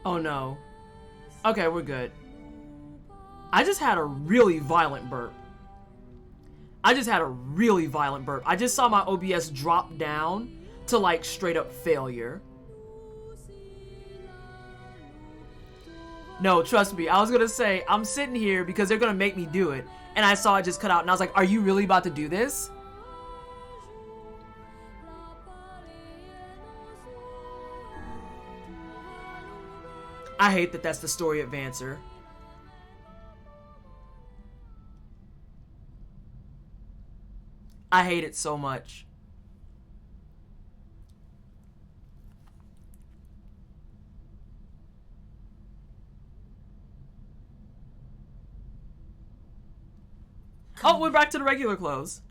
Oh no. Okay, we're good. I just had a really violent burp. I just saw my OBS drop down to like straight up failure. No, trust me. I was gonna say, I'm sitting here because they're gonna make me do it. And I saw it just cut out and I was like, are you really about to do this? I hate that that's the story advancer. I hate it so much. Oh, we're back to the regular clothes.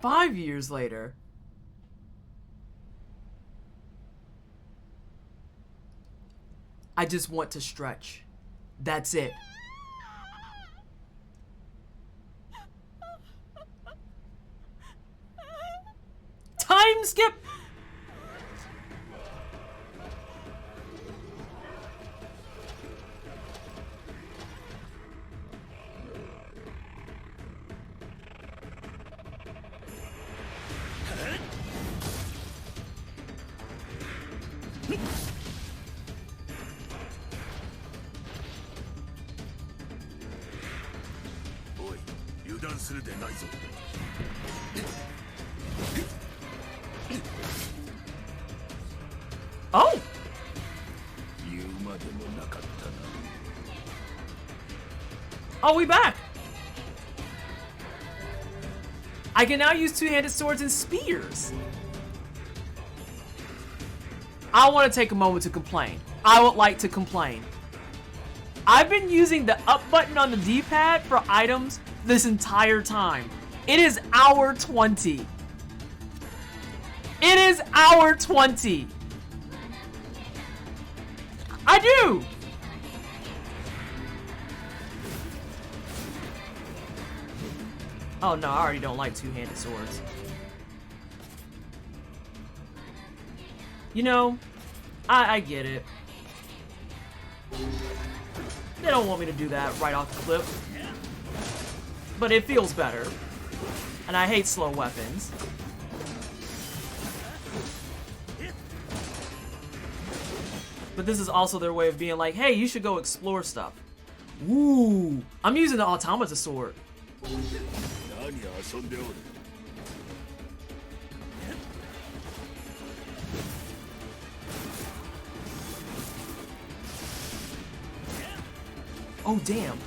Five years later. I just want to stretch. That's it. Time skip! Oh! Oh, we back! I can now use two-handed swords and spears. I want to take a moment to complain. I would like to complain. I've been using the up button on the D-pad for items this entire time. It is hour 20. It is hour 20. I do! Oh no, I already don't like two-handed swords. You know, I get it. They don't want me to do that right off the cliff. But it feels better. And I hate slow weapons. But this is also their way of being like, hey, you should go explore stuff. Ooh, I'm using the automata sword. Oh, damn.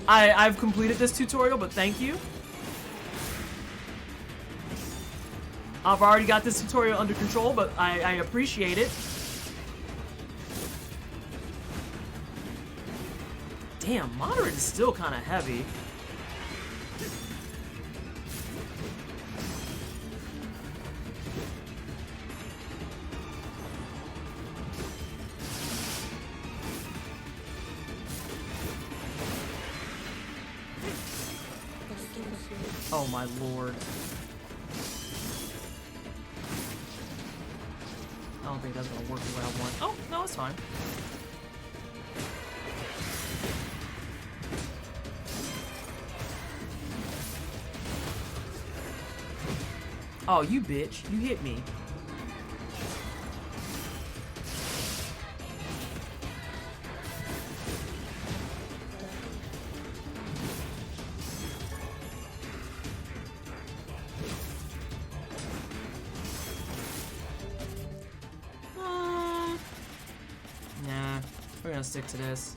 I've completed this tutorial, but thank you. I've already got this tutorial under control, but I appreciate it. Damn, moderate is still kind of heavy. Oh my lord. I don't think that's gonna work the way I want. Oh, no, it's fine. Oh, you bitch. You hit me. Nah, we're gonna stick to this.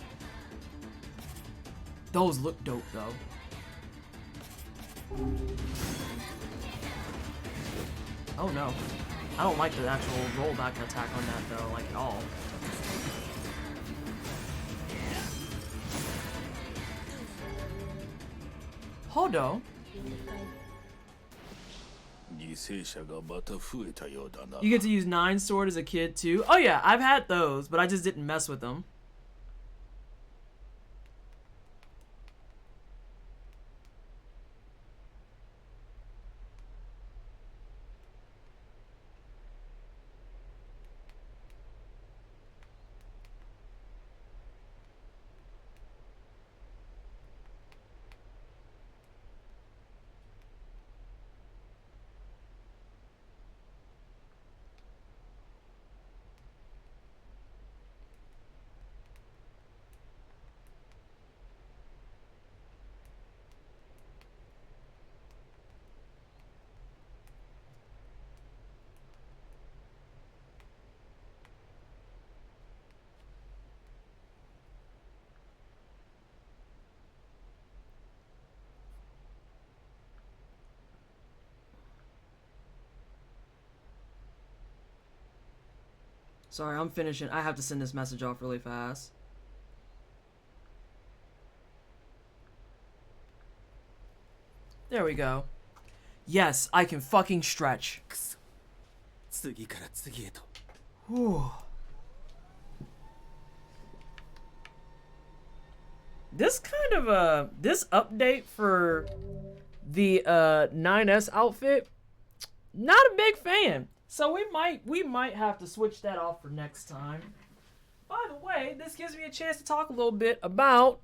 Those look dope, though. Oh no. I don't like the actual rollback attack on that though, like at all. Hold on. You get to use 9 sword as a kid too? Oh yeah, I've had those, but I just didn't mess with them. Sorry, I'm finishing. I have to send this message off really fast. There we go. Yes, I can fucking stretch. Whew. This kind of this update for the 9S outfit, not a big fan. So we might have to switch that off for next time. By the way, this gives me a chance to talk a little bit about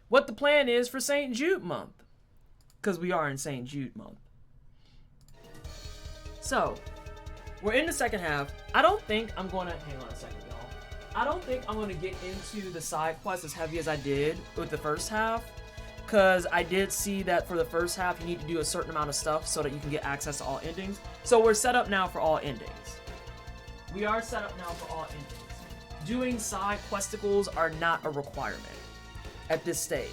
what the plan is for St. Jude month. Because we are in St. Jude month. So, we're in the second half. I don't think I'm going to... Hang on a second, y'all. I don't think I'm going to get into the side quests as heavy as I did with the first half. Because I did see that for the first half, you need to do a certain amount of stuff so that you can get access to all endings. So we're set up now for all endings. We are set up now for all endings. Doing side questicles are not a requirement at this stage.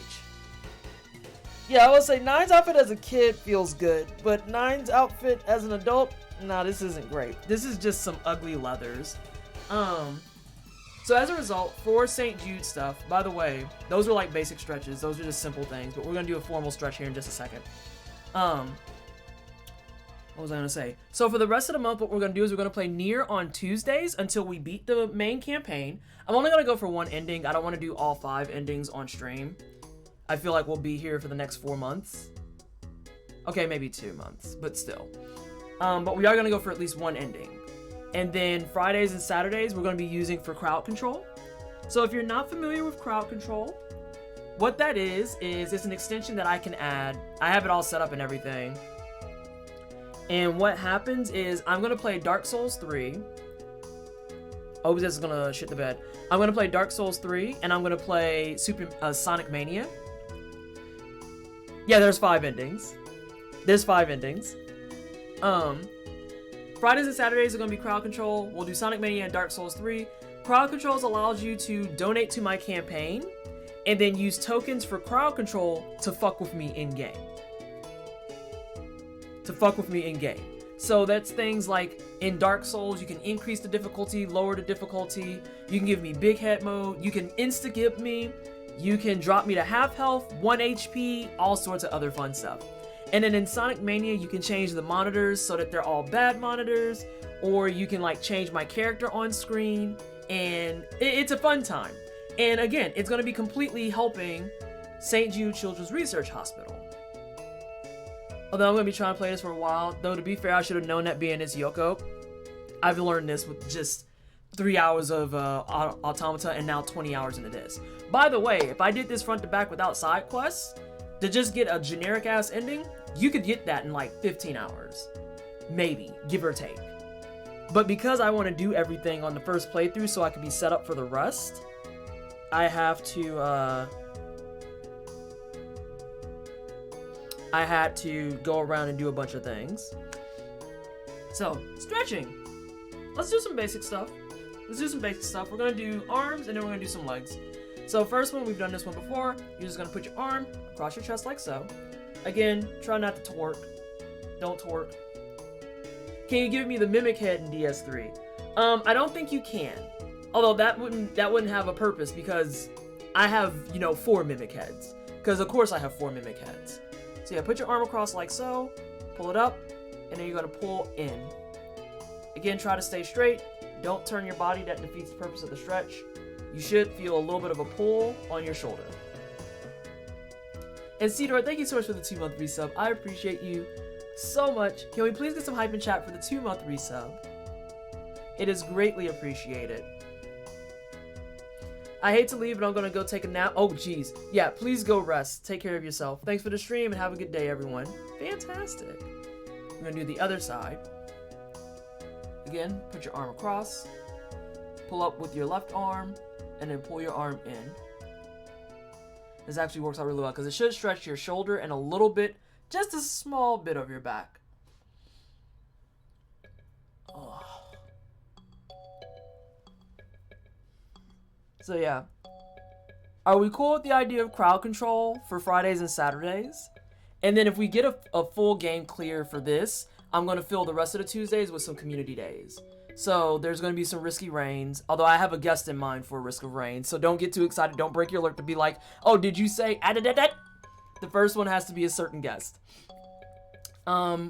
Yeah, I would say Nine's outfit as a kid feels good, but Nine's outfit as an adult, nah, this isn't great. This is just some ugly leathers. So as a result, for St. Jude stuff, by the way, those are like basic stretches. Those are just simple things, but we're going to do a formal stretch here in just a second. What was I going to say? So for the rest of the month, what we're going to do is we're going to play Nier on Tuesdays until we beat the main campaign. I'm only going to go for one ending. I don't want to do all 5 endings on stream. I feel like we'll be here for the next 4 months. Okay, maybe 2 months, but still. But we are going to go for at least one ending. And then Fridays and Saturdays, we're going to be using for crowd control. So if you're not familiar with crowd control, what that is it's an extension that I can add. I have it all set up and everything. And what happens is I'm going to play Dark Souls 3. Oh, this is going to shit the bed. I'm going to play Dark Souls 3, and I'm going to play Sonic Mania. Yeah, there's 5 endings. There's 5 endings. Fridays and Saturdays are going to be crowd control. We'll do Sonic Mania and Dark Souls 3. Crowd controls allows you to donate to my campaign and then use tokens for crowd control to fuck with me in-game. So that's things like in Dark Souls, you can increase the difficulty, lower the difficulty. You can give me big head mode. You can insta-give me. You can drop me to half health, 1 HP, all sorts of other fun stuff. And then in Sonic Mania, you can change the monitors so that they're all bad monitors, or you can like change my character on screen, and it's a fun time. And again, it's going to be completely helping St. Jude Children's Research Hospital. Although I'm going to be trying to play this for a while, though to be fair, I should have known that being this Yoko. I've learned this with just 3 hours of Automata and now 20 hours into this. By the way, if I did this front to back without side quests, to just get a generic ass ending, you could get that in like 15 hours. Maybe, give or take. But because I want to do everything on the first playthrough so I can be set up for the rest, I have to, I had to go around and do a bunch of things. So, stretching. Let's do some basic stuff. We're going to do arms, and then we're going to do some legs. So first one, we've done this one before. You're just going to put your arm across your chest like so. Again, try not to torque. Don't torque. Can you give me the mimic head in DS3? I don't think you can. Although that wouldn't have a purpose because I have, 4 mimic heads. Because of course I have 4 mimic heads. So yeah, put your arm across like so. Pull it up. And then you're going to pull in. Again, try to stay straight. Don't turn your body. That defeats the purpose of the stretch. You should feel a little bit of a pull on your shoulder. And Cedar, thank you so much for the 2-month resub. I appreciate you so much. Can we please get some hype in chat for the 2-month resub? It is greatly appreciated. I hate to leave, but I'm going to go take a nap. Oh, geez. Yeah, please go rest. Take care of yourself. Thanks for the stream, and have a good day, everyone. Fantastic. We're going to do the other side. Again, put your arm across. Pull up with your left arm, and then pull your arm in. This actually works out really well, because it should stretch your shoulder and a little bit, just a small bit of your back. Oh. So yeah. Are we cool with the idea of crowd control for Fridays and Saturdays? And then if we get a full game clear for this, I'm going to fill the rest of the Tuesdays with some community days. So there's going to be some risky rains, although I have a guest in mind for a risk of rain. So don't get too excited. Don't break your alert to be like, oh, did you say ah-da-da-da? The first one has to be a certain guest.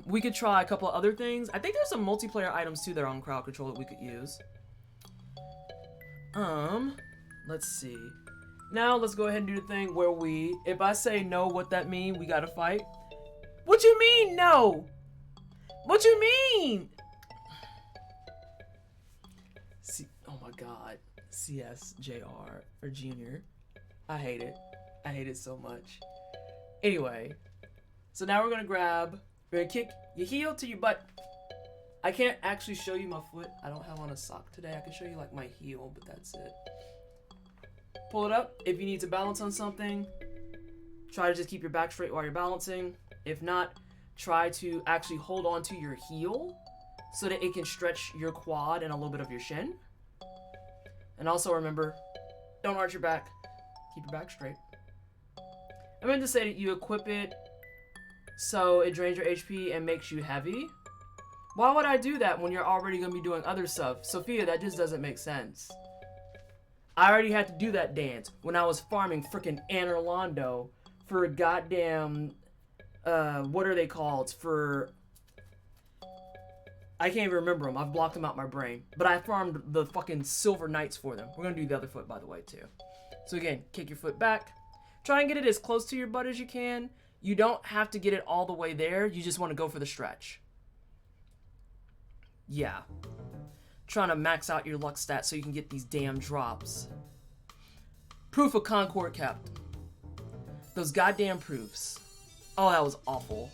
We could try a couple of other things. I think there's some multiplayer items too that are on crowd control that we could use. Let's see. Now let's go ahead and do the thing where if I say no, what that mean? We gotta fight. What you mean no? What you mean? Oh my god. CS, JR, or Junior. I hate it. I hate it so much. Anyway. So now we're gonna kick your heel to your butt. I can't actually show you my foot. I don't have on a sock today. I can show you like my heel, but that's it. Pull it up. If you need to balance on something, try to just keep your back straight while you're balancing. If not, try to actually hold on to your heel so that it can stretch your quad and a little bit of your shin. And also remember, don't arch your back. Keep your back straight. I meant to say that you equip it so it drains your HP and makes you heavy. Why would I do that when you're already going to be doing other stuff? Sophia, that just doesn't make sense. I already had to do that dance when I was farming frickin' Anne Orlando for a goddamn, what are they called? I can't even remember them. I've blocked them out my brain. But I farmed the fucking Silver Knights for them. We're going to do the other foot, by the way, too. So again, kick your foot back. Try and get it as close to your butt as you can. You don't have to get it all the way there. You just want to go for the stretch. Yeah. Trying to max out your luck stats so you can get these damn drops. Proof of Concord kept. Those goddamn proofs. Oh, that was awful.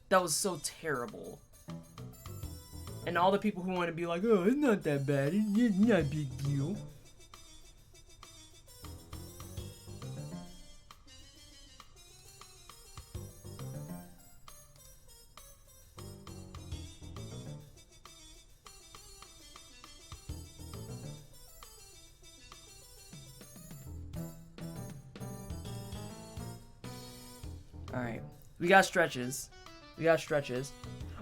That was so terrible. And all the people who want to be like, oh, it's not that bad. It's not a big deal. Alright. We got stretches.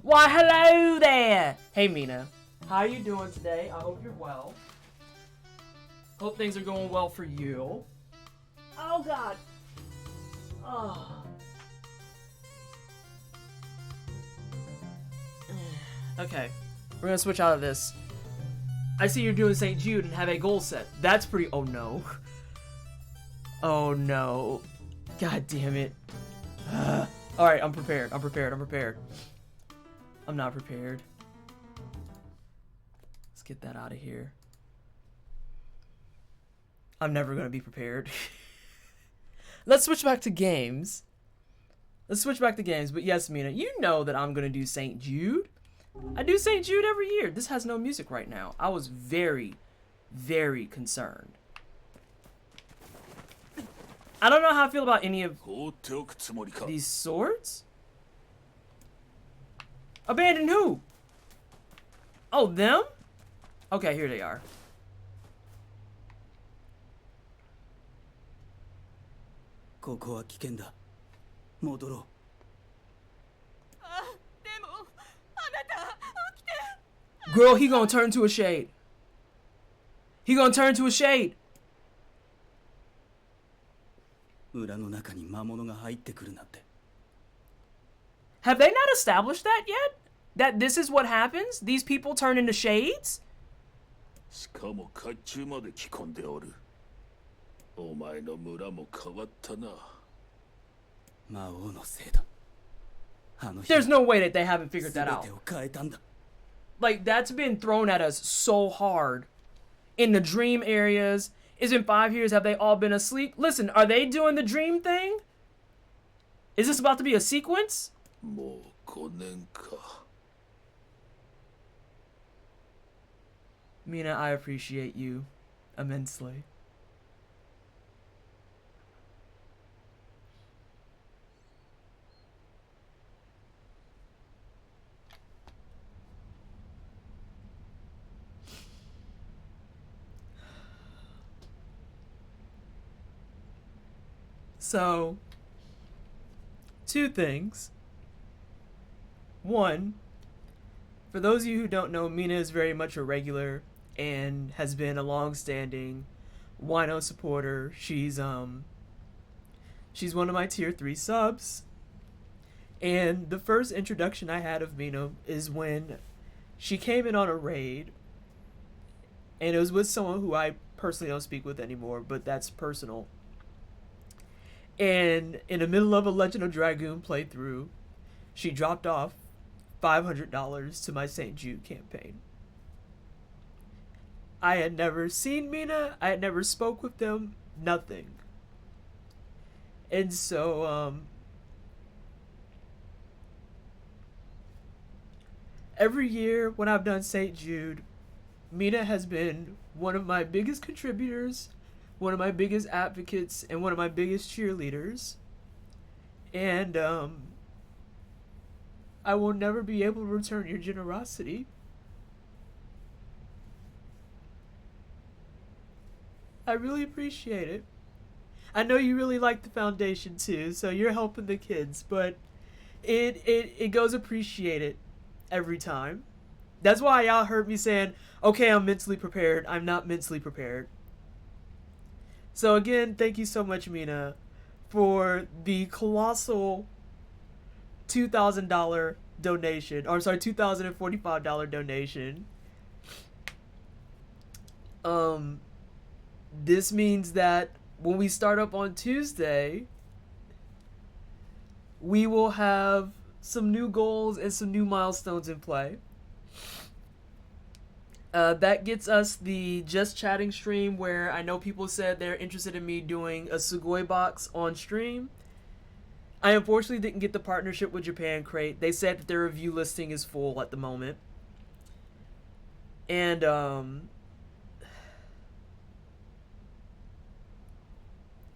Why, hello there! Hey, Mina. How you doing today? I hope you're well. Hope things are going well for you. Oh god. Oh. Okay, we're gonna switch out of this. I see you're doing St. Jude and have a goal set. That's pretty. Oh no. Oh no. God damn it. Alright, I'm prepared. I'm prepared. I'm prepared. I'm not prepared. Let's get that out of here. I'm never gonna be prepared. Let's switch back to games. Let's switch back to games. But yes, Mina, you know that I'm gonna do St. Jude. I do St. Jude every year. This has no music right now. I was very, very concerned. I don't know how I feel about any of these swords. Abandon who? Oh, them? Okay, here they are. Girl, he gonna turn to a shade. He gonna turn to a shade. Have they not established that yet? That this is what happens? These people turn into shades? There's no way that they haven't figured that out. Like, that's been thrown at us so hard. In the dream areas. It's been 5 years. Have they all been asleep? Listen, are they doing the dream thing? Is this about to be a sequence? Mina, I appreciate you immensely. So, 2 things. 1, for those of you who don't know, Mina is very much a regular and has been a long-standing Wino supporter. She's one of my tier 3 subs. And the first introduction I had of Mina is when she came in on a raid. And it was with someone who I personally don't speak with anymore, but that's personal. And in the middle of a Legend of Dragoon playthrough, she dropped off $500 to my St. Jude campaign. I had never seen Mina. I had never spoke with them. Nothing. And so, every year when I've done St. Jude, Mina has been one of my biggest contributors, one of my biggest advocates, and one of my biggest cheerleaders. And I will never be able to return your generosity. I really appreciate it. I know you really like the foundation too, so you're helping the kids, but it goes appreciated every time. That's why y'all heard me saying, okay, I'm mentally prepared. I'm not mentally prepared. So again, thank you so much, Mina, for the colossal $2,000 donation. Or sorry, $2,045 donation. This means that when we start up on Tuesday, we will have some new goals and some new milestones in play. That gets us the Just Chatting stream, where I know people said they're interested in me doing a Sugoi box on stream. I unfortunately didn't get the partnership with Japan Crate. They said that their review listing is full at the moment. And,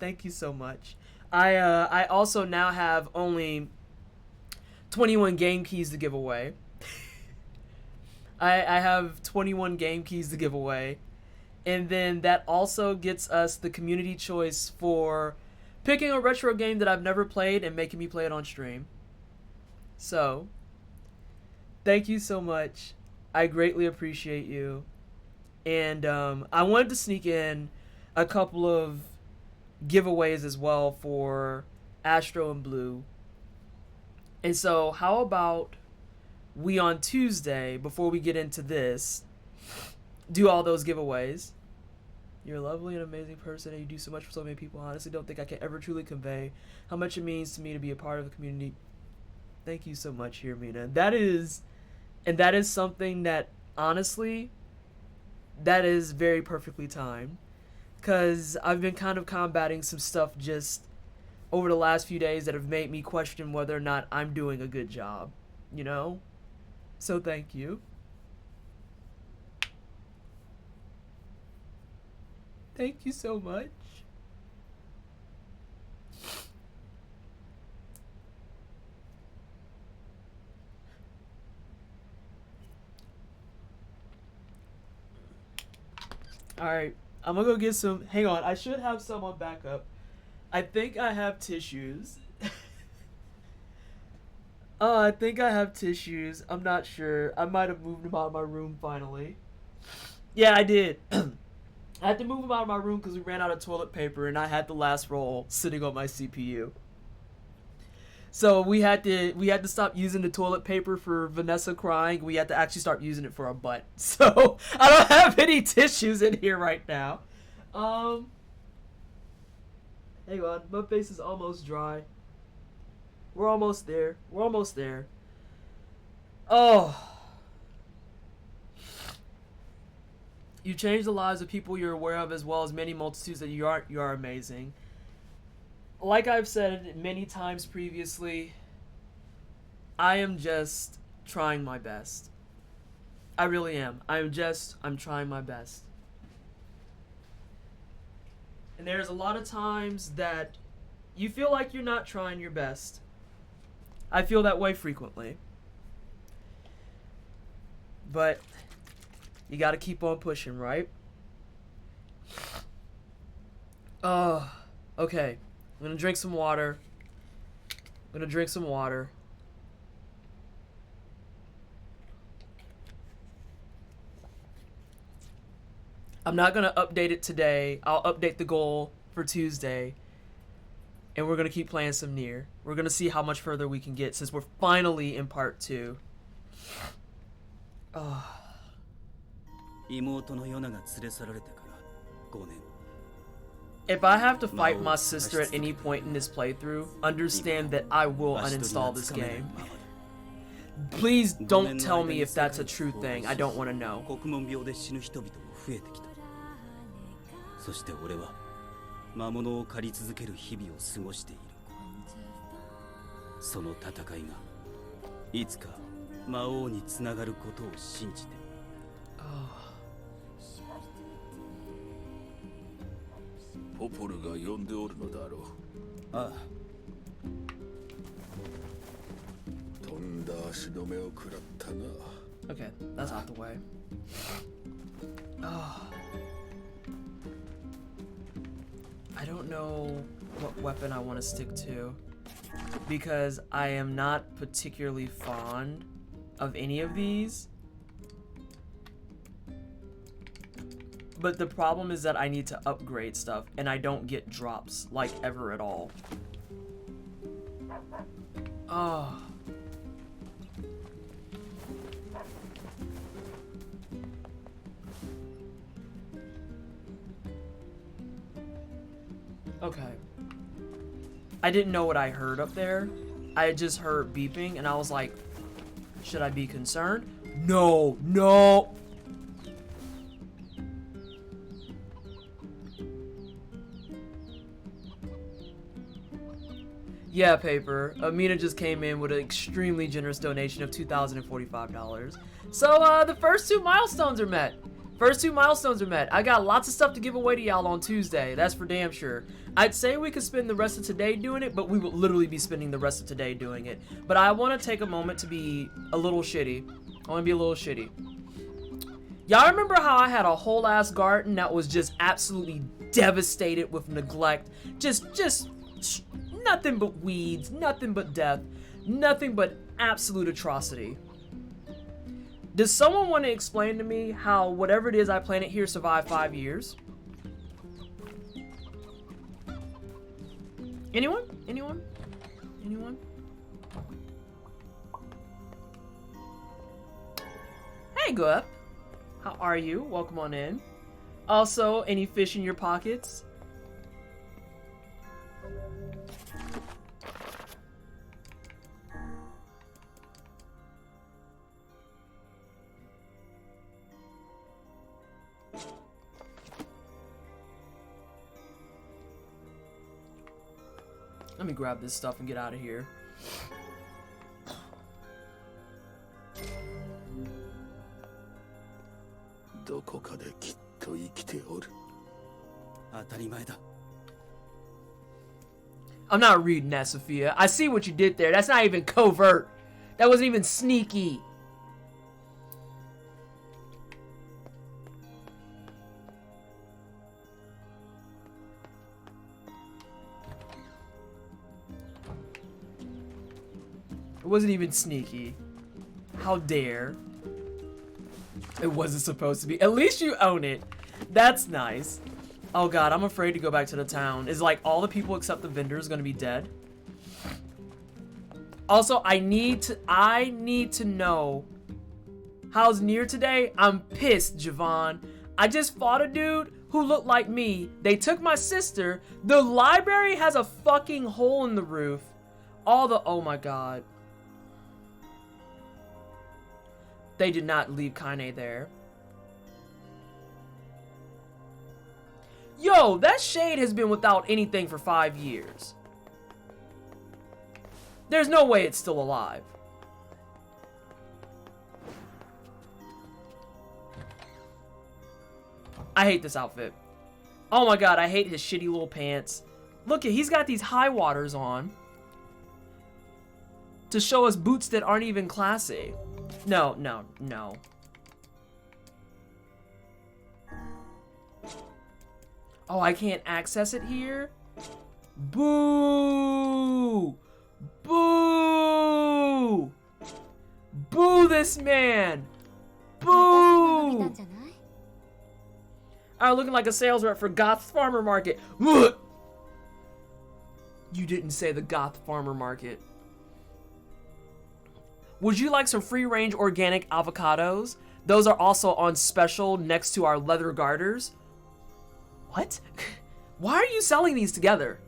thank you so much. I also now have only 21 game keys to give away. I have 21 game keys to give away. And then that also gets us the community choice for picking a retro game that I've never played and making me play it on stream. So, thank you so much. I greatly appreciate you. And I wanted to sneak in a couple of giveaways as well for Astro and Blue. And so how about we on Tuesday, before we get into this, do all those giveaways. You're a lovely and amazing person, and you do so much for so many people. I honestly don't think I can ever truly convey how much it means to me to be a part of the community. Thank you so much, Hermina. That is something that, honestly, that is very perfectly timed. Because I've been kind of combating some stuff just over the last few days that have made me question whether or not I'm doing a good job, you know? So thank you. Thank you so much. Alright, I'm gonna go get some. Hang on, I should have some on backup. I think I have tissues. I think I have tissues. I'm not sure. I might have moved them out of my room finally. Yeah, I did. I had to move them out of my room because we ran out of toilet paper and I had the last roll sitting on my CPU. So we had to stop using the toilet paper for Vanessa crying. We had to actually start using it for our butt. So I don't have any tissues in here right now. Hang on, my face is almost dry. We're almost there. We're almost there. Oh. You change the lives of people you're aware of as well as many multitudes that you are amazing. Like I've said many times previously, I am just trying my best. I really am. I'm trying my best. And there's a lot of times that you feel like you're not trying your best. I feel that way frequently. But you gotta keep on pushing, right? Okay. I'm gonna drink some water. I'm not gonna update it today. I'll update the goal for Tuesday. And we're gonna keep playing some Nier. We're gonna see how much further we can get since we're finally in part 2. If I have to fight my sister at any point in this playthrough, understand that I will uninstall this game. Please don't tell me if that's a true thing. I don't want to know. Okay, that's out the way. I don't know what weapon I want to stick to because I am not particularly fond of any of these. But the problem is that I need to upgrade stuff and I don't get drops like ever at all. Okay. I didn't know what I heard up there. I had just heard beeping and I was like, should I be concerned? No. Yeah, Paper. Amina just came in with an extremely generous donation of $2,045. So, the first 2 milestones are met. I got lots of stuff to give away to y'all on Tuesday. That's for damn sure. I'd say we could spend the rest of today doing it, but we would literally be spending the rest of today doing it. But I want to take a moment to be a little shitty. Y'all remember how I had a whole ass garden that was just absolutely devastated with neglect? Just nothing but weeds, nothing but death, nothing but absolute atrocity. Does someone want to explain to me how whatever it is I planted here survived 5 years? Anyone? Anyone? Anyone? Hey, Guap. How are you? Welcome on in. Also, any fish in your pockets? Let me grab this stuff and get out of here. I'm not reading that, Sophia. I see what you did there. That's not even covert. That wasn't even sneaky. It wasn't even sneaky. How dare. It wasn't supposed to be. At least you own it. That's nice. Oh god, I'm afraid to go back to the town. Is like all the people except the vendors gonna be dead? Also, I need to know. How's Nier today? I'm pissed, Javon. I just fought a dude who looked like me. They took my sister. The library has a fucking hole in the roof. Oh my god. They did not leave Kaine there. Yo, that shade has been without anything for 5 years. There's no way it's still alive. I hate this outfit. Oh my god, I hate his shitty little pants. Look, he's got these high waters on to show us boots that aren't even classy. No, no, no. Oh, I can't access it here? Boo! Boo! Boo this man! Boo! Alright, looking like a sales rep for Goth Farmer Market. You didn't say the Goth Farmer Market. Would you like some free-range organic avocados? Those are also on special next to our leather garters. What? Why are you selling these together?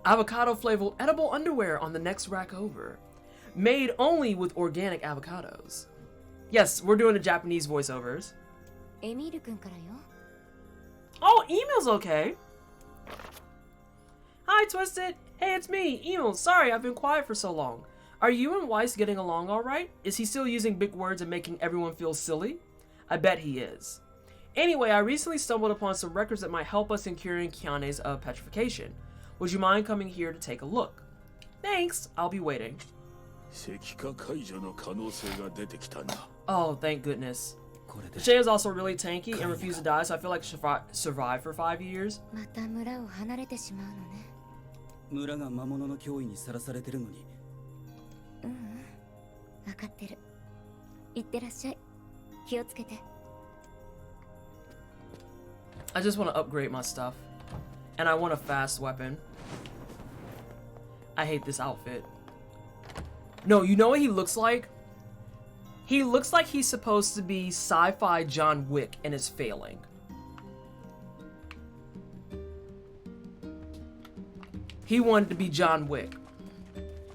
Avocado flavored edible underwear on the next rack over. Made only with organic avocados. Yes, we're doing the Japanese voiceovers. Oh, Emil's okay. Hi, Twisted. Hey, it's me, Emil. Sorry, I've been quiet for so long. Are you and Weiss getting along alright? Is he still using big words and making everyone feel silly? I bet he is. Anyway, I recently stumbled upon some records that might help us in curing Kiane's petrification. Would you mind coming here to take a look? Thanks, I'll be waiting. Oh, thank goodness. Shay is also really tanky and refused to die, so I feel like she survived for 5 years. I just want to upgrade my stuff. And I want a fast weapon. I hate this outfit. No, you know what he looks like? He looks like he's supposed to be sci-fi John Wick and is failing. He wanted to be John Wick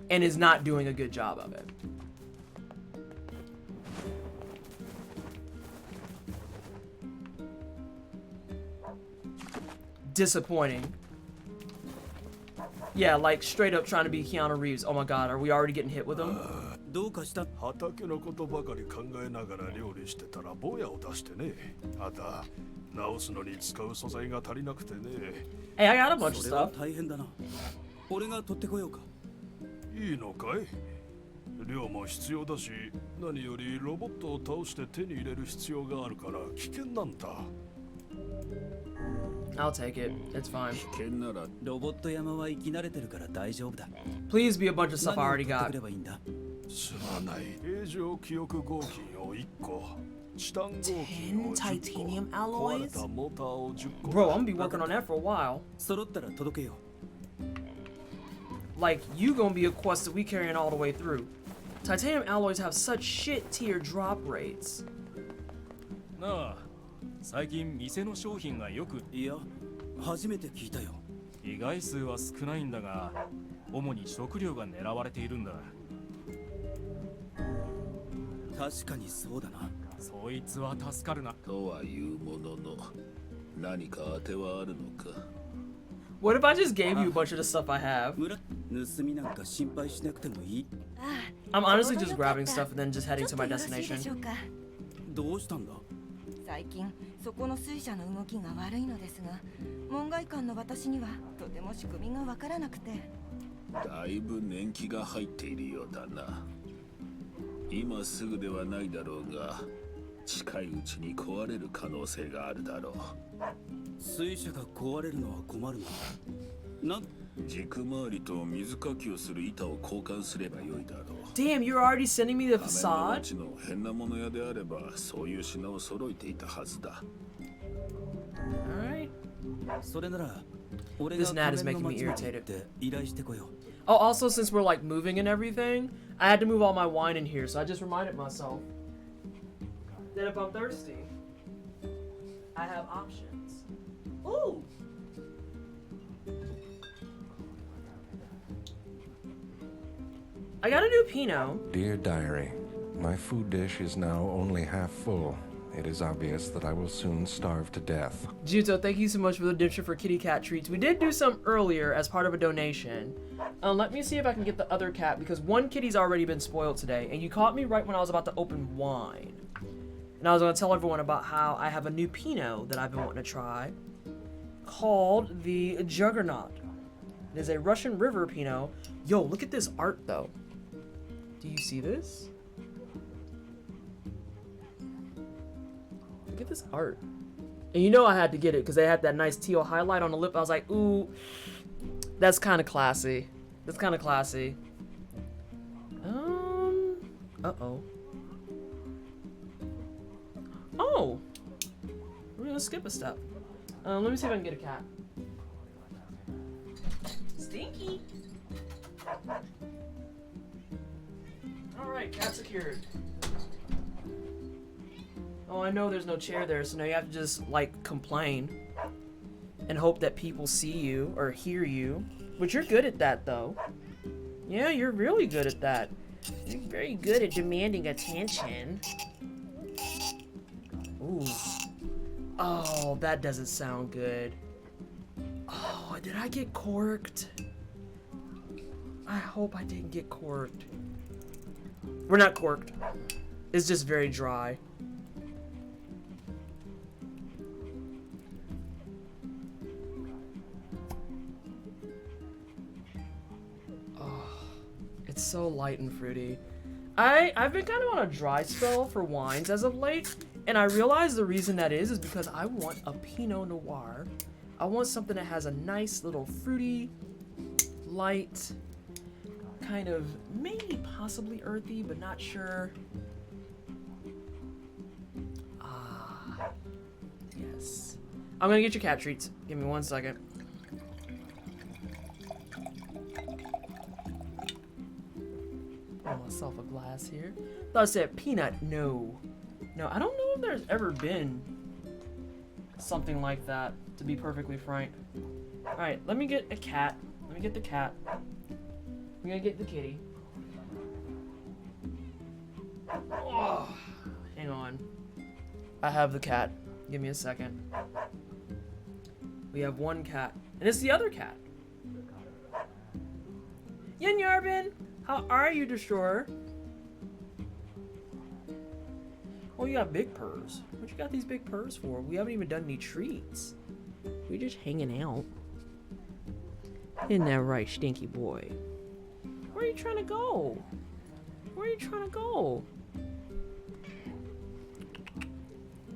and is not doing a good job of it. Disappointing. Yeah, like straight up trying to be Keanu Reeves. Oh my god, are we already getting hit with him? Hey, I got a bunch of stuff. I'll take it. It's fine. 危険なら ロボット山は生き慣れてるから大丈夫だ。 Please be a bunch of stuff I already 何を取ってく got. ればいいんだ。すまない。平常記憶合金を1個。チタン合金を 10 titanium 10個。壊れ alloys? たモーターを10個。 Bro, I'm gonna be working on that for a while. 揃ったら届けよ Like, you gonna be a quest that we carrying all the way through. Titanium alloys have such shit tier drop rates. なあ、最近店の商品がよくう。いや、初めて聞いたよ。被害数は少ないんだが、主に食料が狙われているんだ。確かにそうだな。そいつは助かるな。とはいうものの、何か当てはあるのか。 What if I just gave you a bunch of the stuff I have? 村、盗みなんか心配しなくてもいい。 I'm honestly just grabbing stuff and then just heading to my ちょっとよろしいで destination. しょうか。どうしたんだ。最近そこの水車の動きが悪いのですが、門外漢の私にはとても仕組みがわからなくて。だいぶ年季が入っているようだな。今すぐではないだろうが、近いうちに壊れる可能性があるだろう。水車が壊れるのは困るな。軸回りと水かきをする板を交換すればよいだろう。 Damn, you're already sending me the 仮面の facade? 町の変なもの屋であれば、そういう品を揃えていたはずだ。Alright. それなら、俺 This が gnat is 仮面の making me 町まで irritated. 行って依頼してこよう。 Oh, also, since we're like moving and everything, I had to move all my wine in here, so I just reminded myself that if I'm thirsty, I have options. Ooh! I got a new Pinot. Dear Diary, my food dish is now only half full. It is obvious that I will soon starve to death. Juto, thank you so much for the dipshit for kitty cat treats. We did do some earlier as part of a donation. Let me see if I can get the other cat, because one kitty's already been spoiled today, and you caught me right when I was about to open wine. And I was going to tell everyone about how I have a new Pinot that I've been wanting to try, called the Juggernaut. It is a Russian River Pinot. Yo, look at this art, though. Do you see this? Look at this art. And you know I had to get it because they had that nice teal highlight on the lip. I was like, ooh, that's kind of classy. That's kind of classy. Uh-oh. Oh! We're gonna skip a step. Let me see if I can get a cat. Stinky! Alright, cat secured. Oh, I know there's no chair there, so now you have to just, like, complain. And hope that people see you, or hear you. But you're good at that, though. Yeah, you're really good at that. You're very good at demanding attention. Ooh. Oh, that doesn't sound good. Oh, did I get corked? I hope I didn't get corked. We're not corked. It's just very dry. Oh, it's so light and fruity. I've been kind of on a dry spell for wines as of late, and I realize the reason that is because I want a Pinot Noir. I want something that has a nice little fruity, light, kind of maybe possibly earthy, but not sure. Ah, yes. I'm gonna get your cat treats. Give me 1 second. Pour myself a glass here. Thought I said peanut. No. No, I don't know if there's ever been something like that, to be perfectly frank. Alright, let me get a cat. Let me get the cat. I'm gonna get the kitty. Oh, hang on. I have the cat. Give me a second. We have one cat. And it's the other cat. Yin Yarbin! How are you, Destroyer? Oh, you got big purrs. What you got these big purrs for? We haven't even done any treats. We're just hanging out. Isn't that right, stinky boy? Where are you trying to go? Where are you trying to go?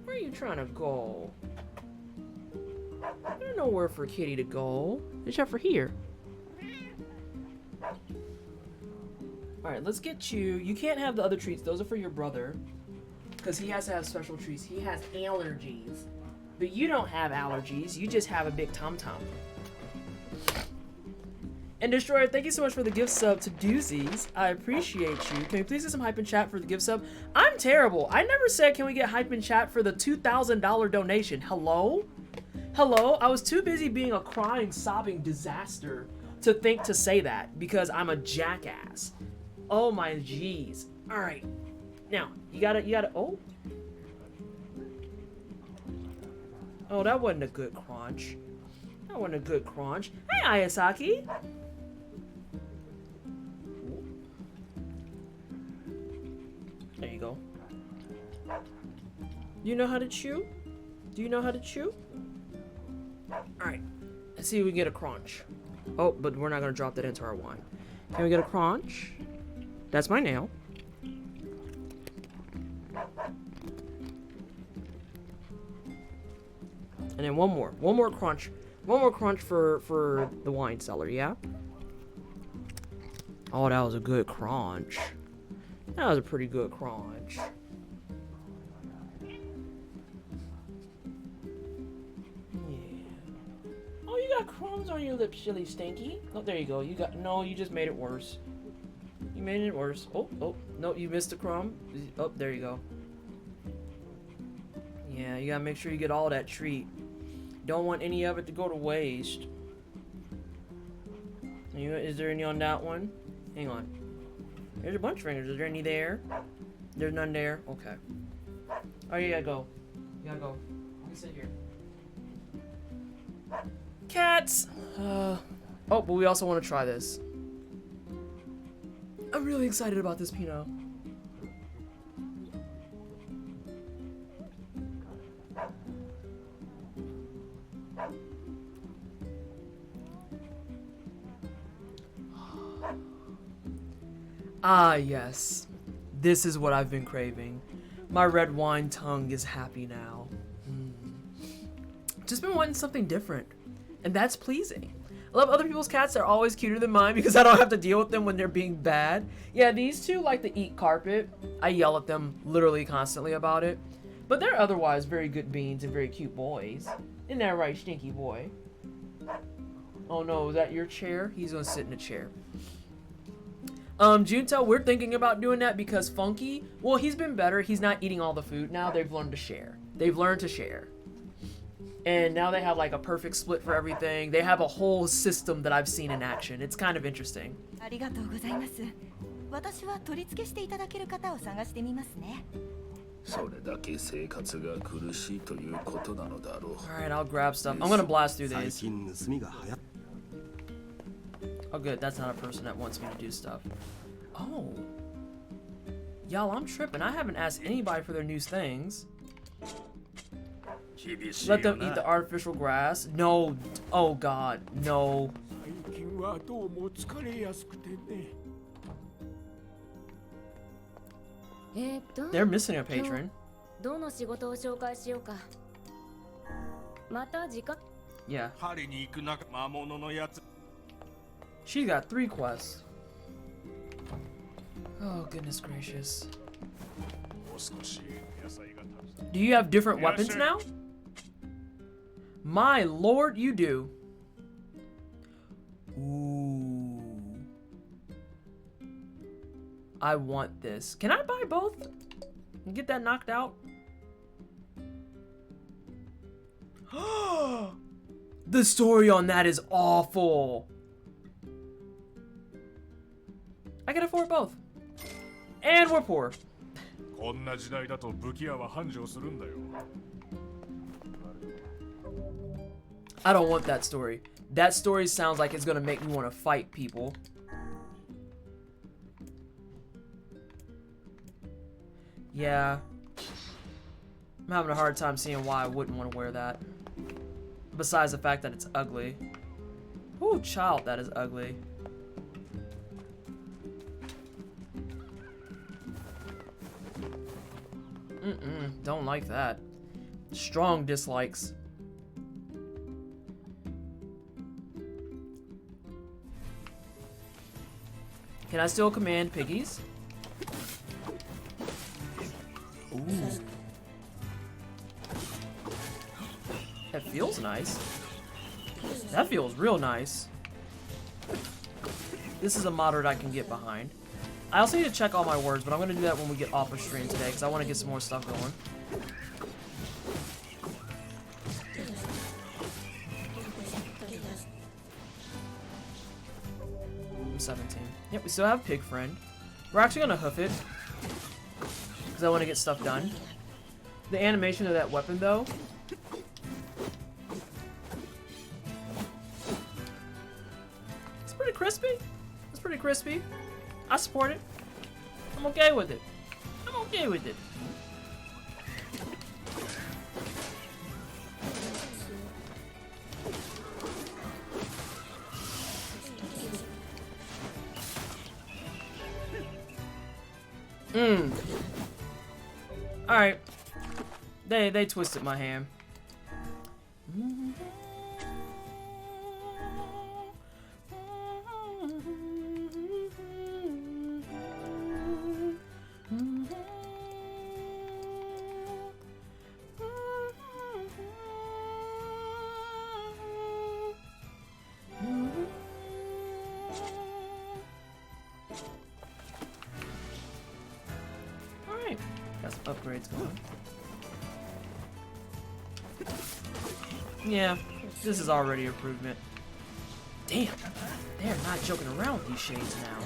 Where are you trying to go? There's nowhere for Kitty to go. Except for here. Alright, let's get you. You can't have the other treats. Those are for your brother. Because he has to have special treats. He has allergies. But you don't have allergies. You just have a big tum-tum. And Destroyer, thank you so much for the gift sub to Doozies. I appreciate you. Can we please get some hype in chat for the gift sub? I'm terrible. I never said can we get hype in chat for the $2,000 donation. Hello? Hello? I was too busy being a crying, sobbing disaster to think to say that because I'm a jackass. Oh my jeez. Alright. Now, you gotta, oh. Oh, that wasn't a good crunch. That wasn't a good crunch. Hey, Ayasaki. There you go. You know how to chew? Do you know how to chew? Alright. Let's see if we can get a crunch. Oh, but we're not gonna drop that into our wine. Can we get a crunch? That's my nail. And then one more crunch. One more crunch for the wine cellar, yeah? Oh, that was a good crunch. That was a pretty good crunch. Oh, you got crumbs on your lips, Silly Stinky. Oh, there you go. No, you just made it worse. You made it worse. Oh, no, you missed a crumb. Oh, there you go. Yeah, you gotta make sure you get all that treat. Don't want any of it to go to waste. Is there any on that one? Hang on. There's a bunch of fingers. Is there any there? There's none there? Okay. Oh, you gotta go. You gotta go. Let me sit here. Cats! Oh, but we also want to try this. I'm really excited about this Pinot. Ah, yes. This is what I've been craving. My red wine tongue is happy now. Just been wanting something different. And that's pleasing. I love other people's cats. They're always cuter than mine because I don't have to deal with them when they're being bad. Yeah, these two like to eat carpet. I yell at them literally constantly about it. But they're otherwise very good beans and very cute boys. Isn't that right, Stinky Boy? Oh no, is that your chair? He's gonna sit in a chair. Junto, we're thinking about doing that because Funky, well, he's been better. He's not eating all the food now. They've learned to share. They've learned to share. And now they have like a perfect split for everything. They have a whole system that I've seen in action. It's kind of interesting. ありがとうございます。私は取り付けしていただける方を探してみますね。それだけ生活が苦しいということなのだろう。 Alright, I'll grab stuff. I'm gonna blast through 最 these. 近盗みが流行っ Oh good, that's not a person that wants me to do stuff. Oh. Y'all, I'm tripping. I haven't asked anybody for their new things. Let them eat the artificial grass. No. Oh god, no. 最近はどうも疲れやすくてね。 They're missing a patron. どの仕事を紹介しようか。また時間 Yeah. 針に行く中魔物のやつ。 She got 3 quests. Oh goodness gracious. もう少し野菜が食べたい。 Do you have different weapons now? My lord, you do. Ooh. I want this. Can I buy both? And get that knocked out? The story on that is awful. I can afford both. And we're poor. こんな時代だと武器屋は繁盛するんだよ。 I don't want that story. That story sounds like it's gonna make me want to fight people. Yeah. I'm having a hard time seeing why I wouldn't want to wear that. Besides the fact that it's ugly. Ooh, child, that is ugly. Don't like that. Strong dislikes. Can I still command piggies? Ooh. That feels nice. That feels real nice. This is a moderate I can get behind. I also need to check all my words, but I'm going to do that when we get off of stream today because I want to get some more stuff going. I'm 17. Yep, we still have Pig Friend. We're actually going to hoof it because I want to get stuff done. The animation of that weapon, though. It's pretty crispy. It's pretty crispy. I support it. I'm okay with it. I'm okay with it. Alright. They twisted my hand. Alright. Got some upgrades going. Yeah, this is already improvement. Damn, they're not joking around with these shades now.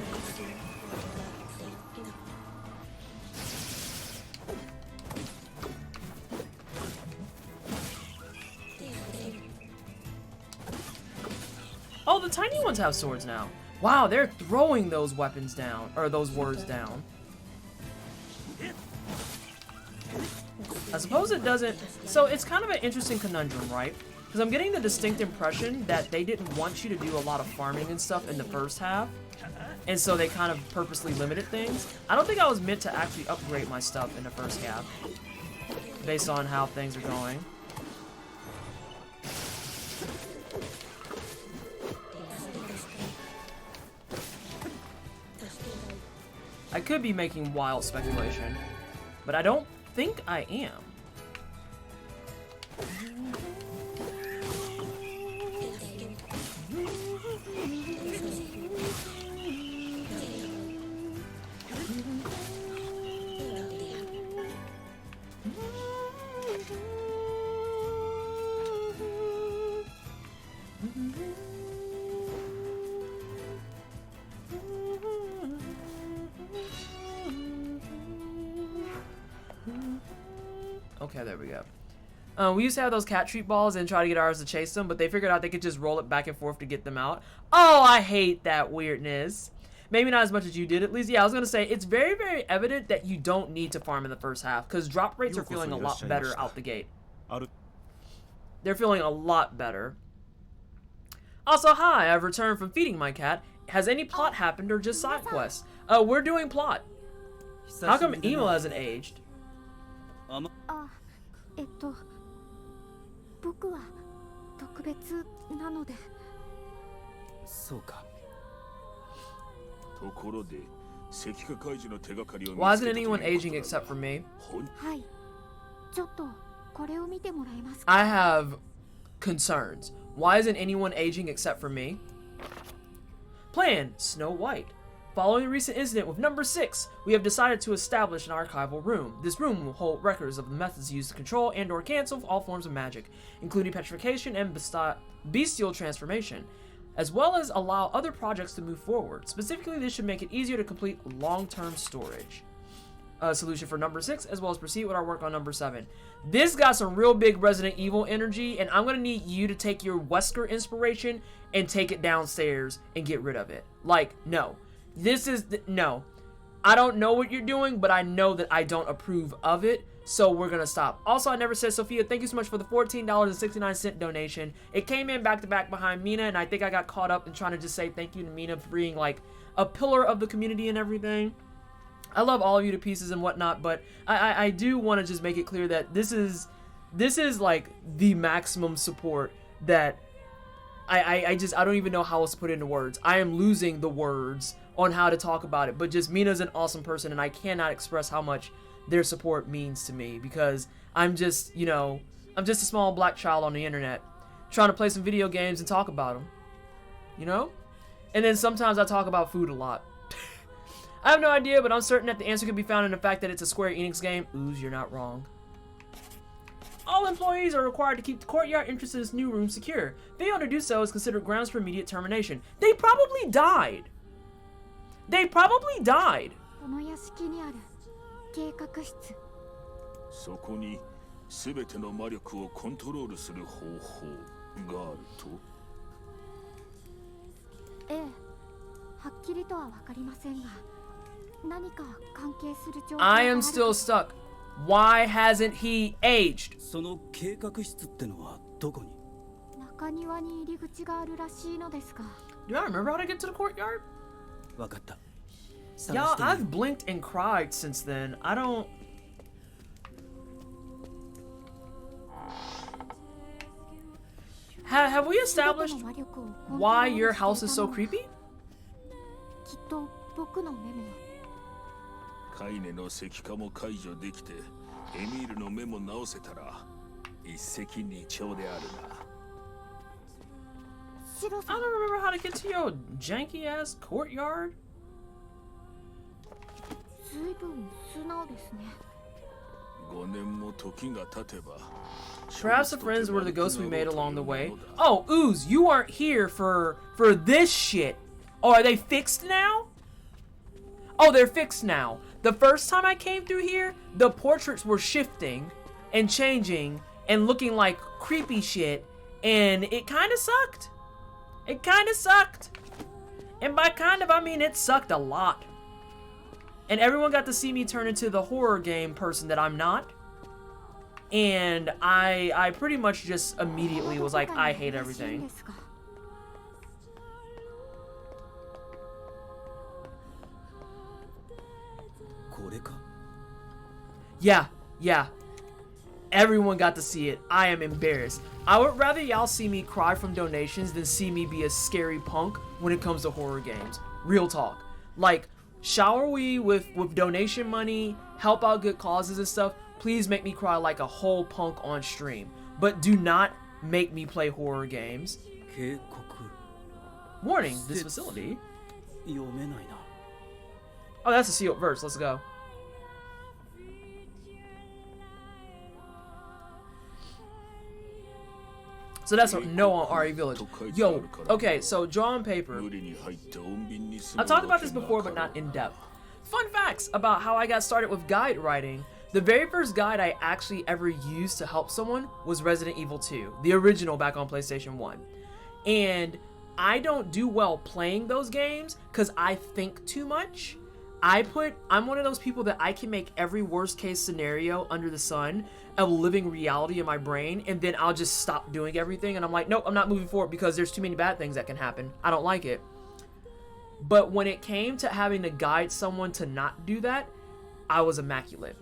Oh, the tiny ones have swords now. Wow, they're throwing those weapons down, or those words down. I suppose it doesn't. So it's kind of an interesting conundrum, right? Because I'm getting the distinct impression that they didn't want you to do a lot of farming and stuff in the first half. And so they kind of purposely limited things. I don't think I was meant to actually upgrade my stuff in the first half. Based on how things are going. I could be making wild speculation. But I don't think I am. Okay, there we go. We used to have those cat treat balls and try to get ours to chase them, but they figured out they could just roll it back and forth to get them out. Oh, I hate that weirdness. Maybe not as much as you did, at least. Yeah, I was going to say, it's very, very evident that you don't need to farm in the first half, because drop rates are feeling a lot better out the gate. They're feeling a lot better. Also, hi, I've returned from feeding my cat. Has any plot happened or just side quests? We're doing plot. How come Emo hasn't aged? 僕は特別なので。そうか。ところで、石化怪獣の手がかりを見つけた。 Why isn't anyone aging except for me? はい。ちょっとこれを見てもらえますか。 I have concerns. Why isn't anyone aging except for me? Plan Snow White. Following the recent incident with number 6, we have decided to establish an archival room. This room will hold records of the methods used to control and or cancel all forms of magic, including petrification and bestial transformation, as well as allow other projects to move forward. Specifically, this should make it easier to complete long-term storage. Solution for number 6, as well as proceed with our work on number 7. This got some real big Resident Evil energy, and I'm going to need you to take your Wesker inspiration and take it downstairs and get rid of it. Like, no. This is, no. I don't know what you're doing, but I know that I don't approve of it, so we're going to stop. Also, I never said, Sophia, thank you so much for the $14.69 donation. It came in back-to-back behind Mina, and I think I got caught up in trying to just say thank you to Mina for being, like, a pillar of the community and everything. I love all of you to pieces and whatnot, but I do want to just make it clear that this is like, the maximum support that I don't even know how else to put it into words. I am losing the words on how to talk about it, but just Mina's an awesome person, and I cannot express how much their support means to me, because I'm just, you know, I'm just a small black child on the internet trying to play some video games and talk about them, you know? And then sometimes I talk about food a lot. I have no idea, but I'm certain that the answer can be found in the fact that it's a Square Enix game. Ooze, you're not wrong. All employees are required to keep the courtyard entrance to this new room secure. Failing to do so is considered grounds for immediate termination. They probably died. They probably died. この屋敷にある計画室。そこに全ての魔力をコントロールする方法があると。ええ、はっきりとはわかりませんが、何か関係する情報があ I る am still stuck. Why hasn't he aged? その計画室ってのはどこに？中庭に入り口があるらしいのですが。Do I remember how to get to the courtyard? わかった。 Y'all, I've blinked and cried since then. I don't... Have we established why your house is so creepy? きっと僕のメモ。カイネの石化も解除できて、エミールの目も直せたら一石二鳥であるな。シロさん。 I don't remember how to get to your janky ass courtyard. ずいぶん素直ですね。5年も時が経てば。 Perhaps the friends were the ghosts we made along the way. Oh, Ooze, you aren't here for this shit. Oh, are they fixed now? Oh, they're fixed now. The first time I came through here, the portraits were shifting and changing and looking like creepy shit, and it kind of sucked. It kind of sucked. And by kind of, I mean it sucked a lot. And everyone got to see me turn into the horror game person that I'm not. And I pretty much just immediately was like, I hate everything. Yeah. Everyone got to see it. I am embarrassed. I would rather y'all see me cry from donations than see me be a scary punk when it comes to horror games. Real talk. Like, shower we with donation money, help out good causes and stuff. Please make me cry like a whole punk on stream. But do not make me play horror games. Warning, this facility. Oh, that's a sealed verse. Let's go. So that's a no on RE Village. Yo, okay, so draw on paper. I talked about this before, but not in depth. Fun facts about how I got started with guide writing. The very first guide I actually ever used to help someone was Resident Evil 2, the original back on PlayStation 1. And I don't do well playing those games because I think too much. I'm one of those people that I can make every worst case scenario under the sun a living reality in my brain, and then I'll just stop doing everything, and I'm like, nope, I'm not moving forward because there's too many bad things that can happen. I don't like it. But when it came to having to guide someone to not do that, I was immaculate.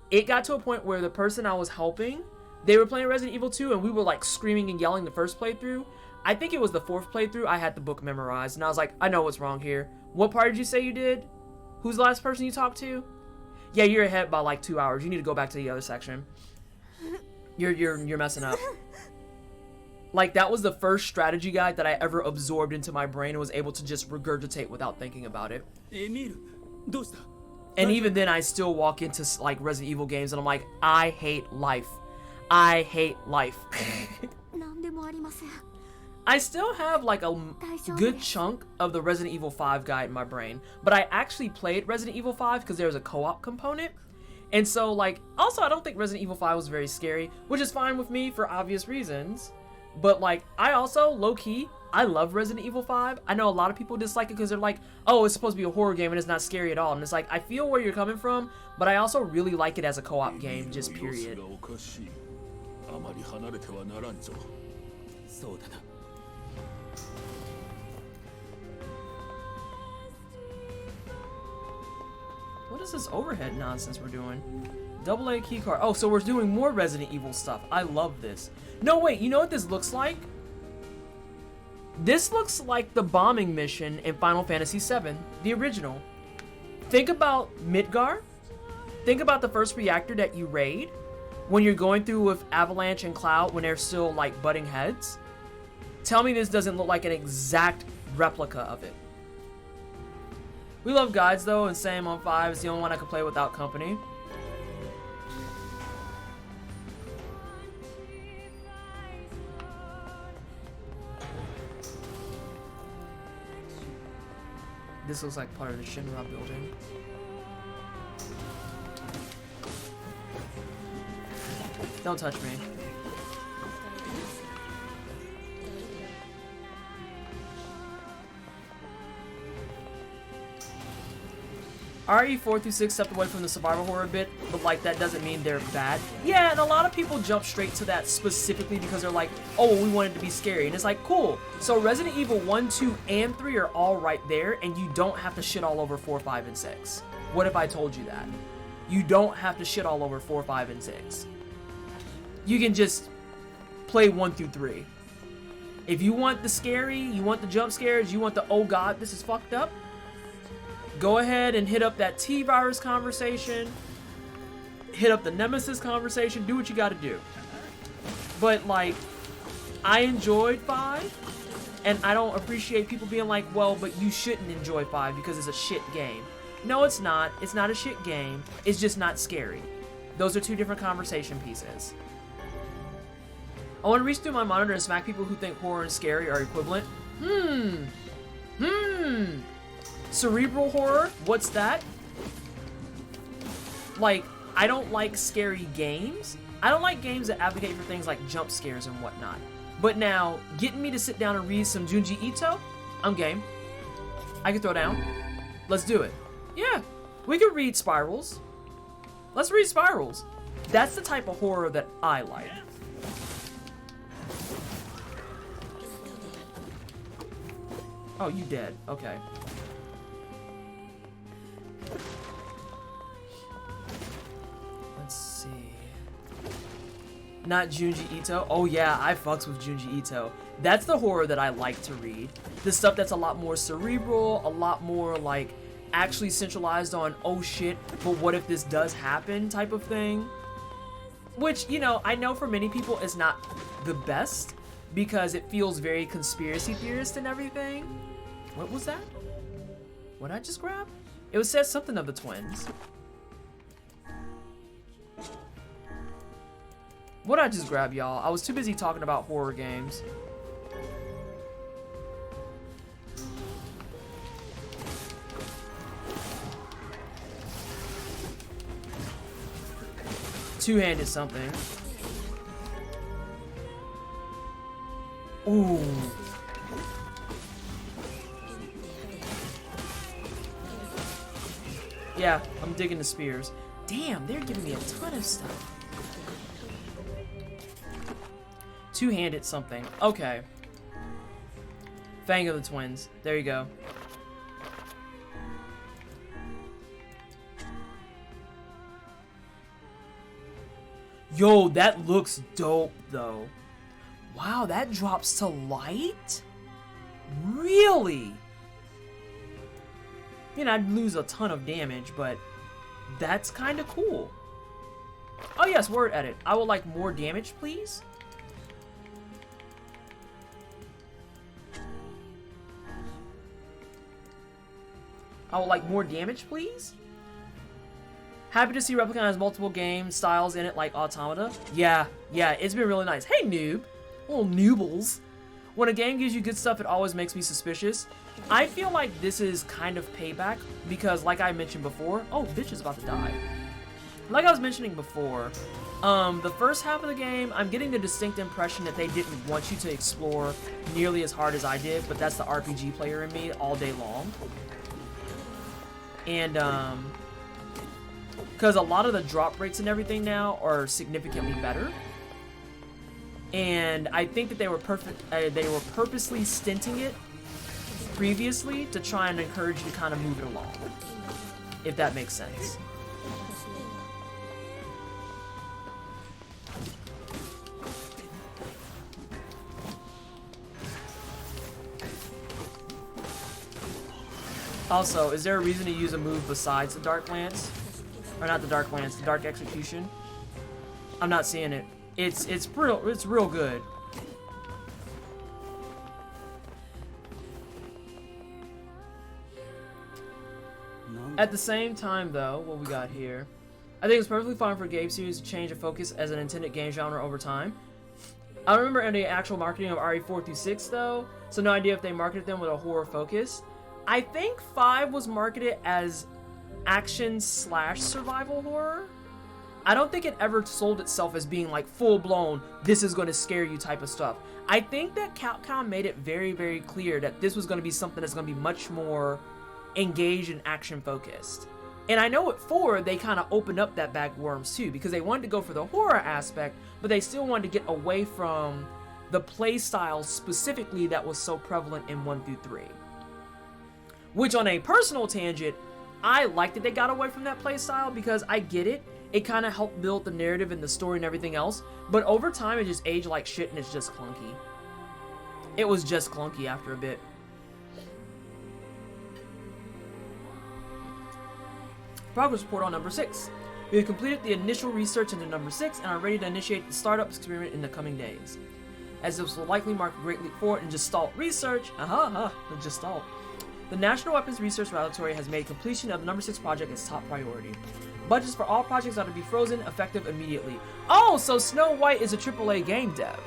It got to a point where the person I was helping, they were playing Resident Evil 2, and we were like screaming and yelling the first playthrough. I think it was the fourth playthrough. I had the book memorized, and I was like, I know what's wrong here. What part did you say you did? Who's the last person you talked to? Yeah, you're ahead by like 2 hours. You need to go back to the other section. You're messing up. Like, that was the first strategy guide that I ever absorbed into my brain and was able to just regurgitate without thinking about it. And even then, I still walk into like Resident Evil games and I'm like, I hate life. I hate life. I still have like a good chunk of the Resident Evil 5 guide in my brain, but I actually played Resident Evil 5 because there was a co-op component. And so, like, also I don't think Resident Evil 5 was very scary, which is fine with me for obvious reasons. But like, I also, low-key, I love Resident Evil 5. I know a lot of people dislike it because they're like, oh, it's supposed to be a horror game and it's not scary at all. And it's like, I feel where you're coming from, but I also really like it as a co-op game, just period. What is this overhead nonsense we're doing? AA keycard. Oh, so we're doing more Resident Evil stuff. I love this. No, wait, you know what this looks like? This looks like the bombing mission in Final Fantasy VII, the original. Think about Midgar. Think about the first reactor that you raid when you're going through with Avalanche and Cloud when they're still like butting heads. Tell me this doesn't look like an exact replica of it. We love guides though, and Sam on 5 is the only one I can play without company. This looks like part of the Shinra building. Don't touch me. RE 4 through 6 stepped away from the survival horror bit, but like that doesn't mean they're bad. Yeah, and a lot of people jump straight to that specifically because they're like, oh, well, we want it to be scary. And it's like, cool. So Resident Evil 1, 2, and 3 are all right there, and you don't have to shit all over 4, 5, and 6. What if I told you that? You don't have to shit all over 4, 5, and 6. You can just play 1 through 3. If you want the scary, you want the jump scares, you want the, oh god, this is fucked up, go ahead and hit up that T-Virus conversation, hit up the Nemesis conversation, do what you gotta do. But like, I enjoyed 5, and I don't appreciate people being like, well, but you shouldn't enjoy 5 because it's a shit game. No, it's not. It's not a shit game. It's just not scary. Those are two different conversation pieces. I want to reach through my monitor and smack people who think horror and scary are equivalent. Cerebral horror? What's that? Like, I don't like scary games. I don't like games that advocate for things like jump scares and whatnot. But now, getting me to sit down and read some Junji Ito? I'm game. I can throw down. Let's do it. Yeah, we can read Spirals. Let's read Spirals. That's the type of horror that I like. Oh, you dead. Okay. Let's see. Not Junji Ito. Oh yeah, I fucks with Junji Ito. That's the horror that I like to read. The stuff that's a lot more cerebral, a lot more like actually centralized on, oh shit, but what if this does happen type of thing. Which, you know, I know for many people is not the best because it feels very conspiracy theorist and everything. What was that? What did I just grab? It was said something of the twins. What did I just grab, y'all? I was too busy talking about horror games. Two-handed something. Ooh. Yeah, I'm digging the spears. Damn, they're giving me a ton of stuff. Two-handed something. Okay. Fang of the Twins. There you go. Yo, that looks dope, though. Wow, that drops to light? Really? You know, I'd lose a ton of damage, but that's kind of cool. Oh yes, word edit. I would like more damage, please. I would like more damage, please. Happy to see Replicant has multiple game styles in it, like Automata. Yeah, it's been really nice. Hey, noob. Little noobles. When a game gives you good stuff, it always makes me suspicious. I feel like this is kind of payback, because like I mentioned before... Oh, bitch is about to die. Like I was mentioning before, the first half of the game, I'm getting the distinct impression that they didn't want you to explore nearly as hard as I did, but that's the RPG player in me all day long. And, because a lot of the drop rates and everything now are significantly better. And I think that they were purposely stinting it previously to try and encourage you to kind of move it along, if that makes sense. Also, is there a reason to use a move besides the Dark Lance? Or not the Dark Lance, the Dark Execution? I'm not seeing it. It's real good. At the same time, though, what we got here, I think it's perfectly fine for a game series to change the focus as an intended game genre over time. I don't remember any actual marketing of RE4 through 6, though, so no idea if they marketed them with a horror focus. I think 5 was marketed as action/survival horror. I don't think it ever sold itself as being like full-blown, this is going to scare you type of stuff. I think that Capcom made it very, very clear that this was going to be something that's going to be much more engaged and action-focused. And I know at 4, they kind of opened up that bag of worms too, because they wanted to go for the horror aspect, but they still wanted to get away from the play style specifically that was so prevalent in 1 through 3. Which, on a personal tangent, I like that they got away from that play style because I get it. It kind of helped build the narrative and the story and everything else, but over time it just aged like shit and it's just clunky. It was just clunky after a bit. Progress report on number 6. We have completed the initial research into number 6 and are ready to initiate the startup experiment in the coming days. As this will likely mark a great leap forward in Gestalt research, the Gestalt. The National Weapons Research Laboratory has made completion of the number 6 project its top priority. Budgets for all projects are to be frozen, effective immediately. Oh, so Snow White is a AAA game dev.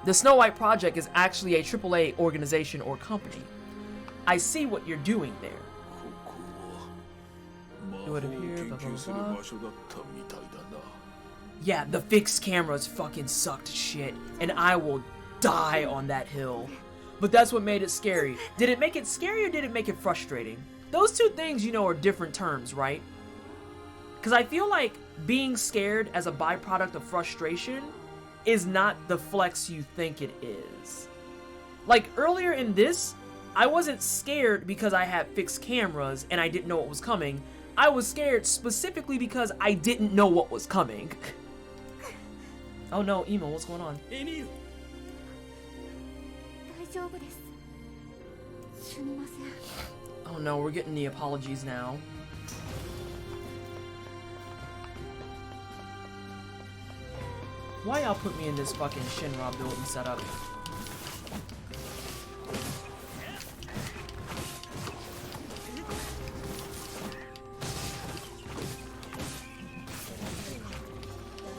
The Snow White project is actually a AAA organization or company. I see what you're doing there. Do it appear, blah, blah, blah. Yeah, the fixed cameras fucking sucked shit, and I will die on that hill. But that's what made it scary. Did it make it scary or did it make it frustrating? Those two things, you know, are different terms, right? Because I feel like being scared as a byproduct of frustration is not the flex you think it is. Like, earlier in this, I wasn't scared because I had fixed cameras and I didn't know what was coming. I was scared specifically because I didn't know what was coming. Oh no, Emo, what's going on? Oh no, we're getting the apologies now. Why y'all put me in this fucking Shinra building setup?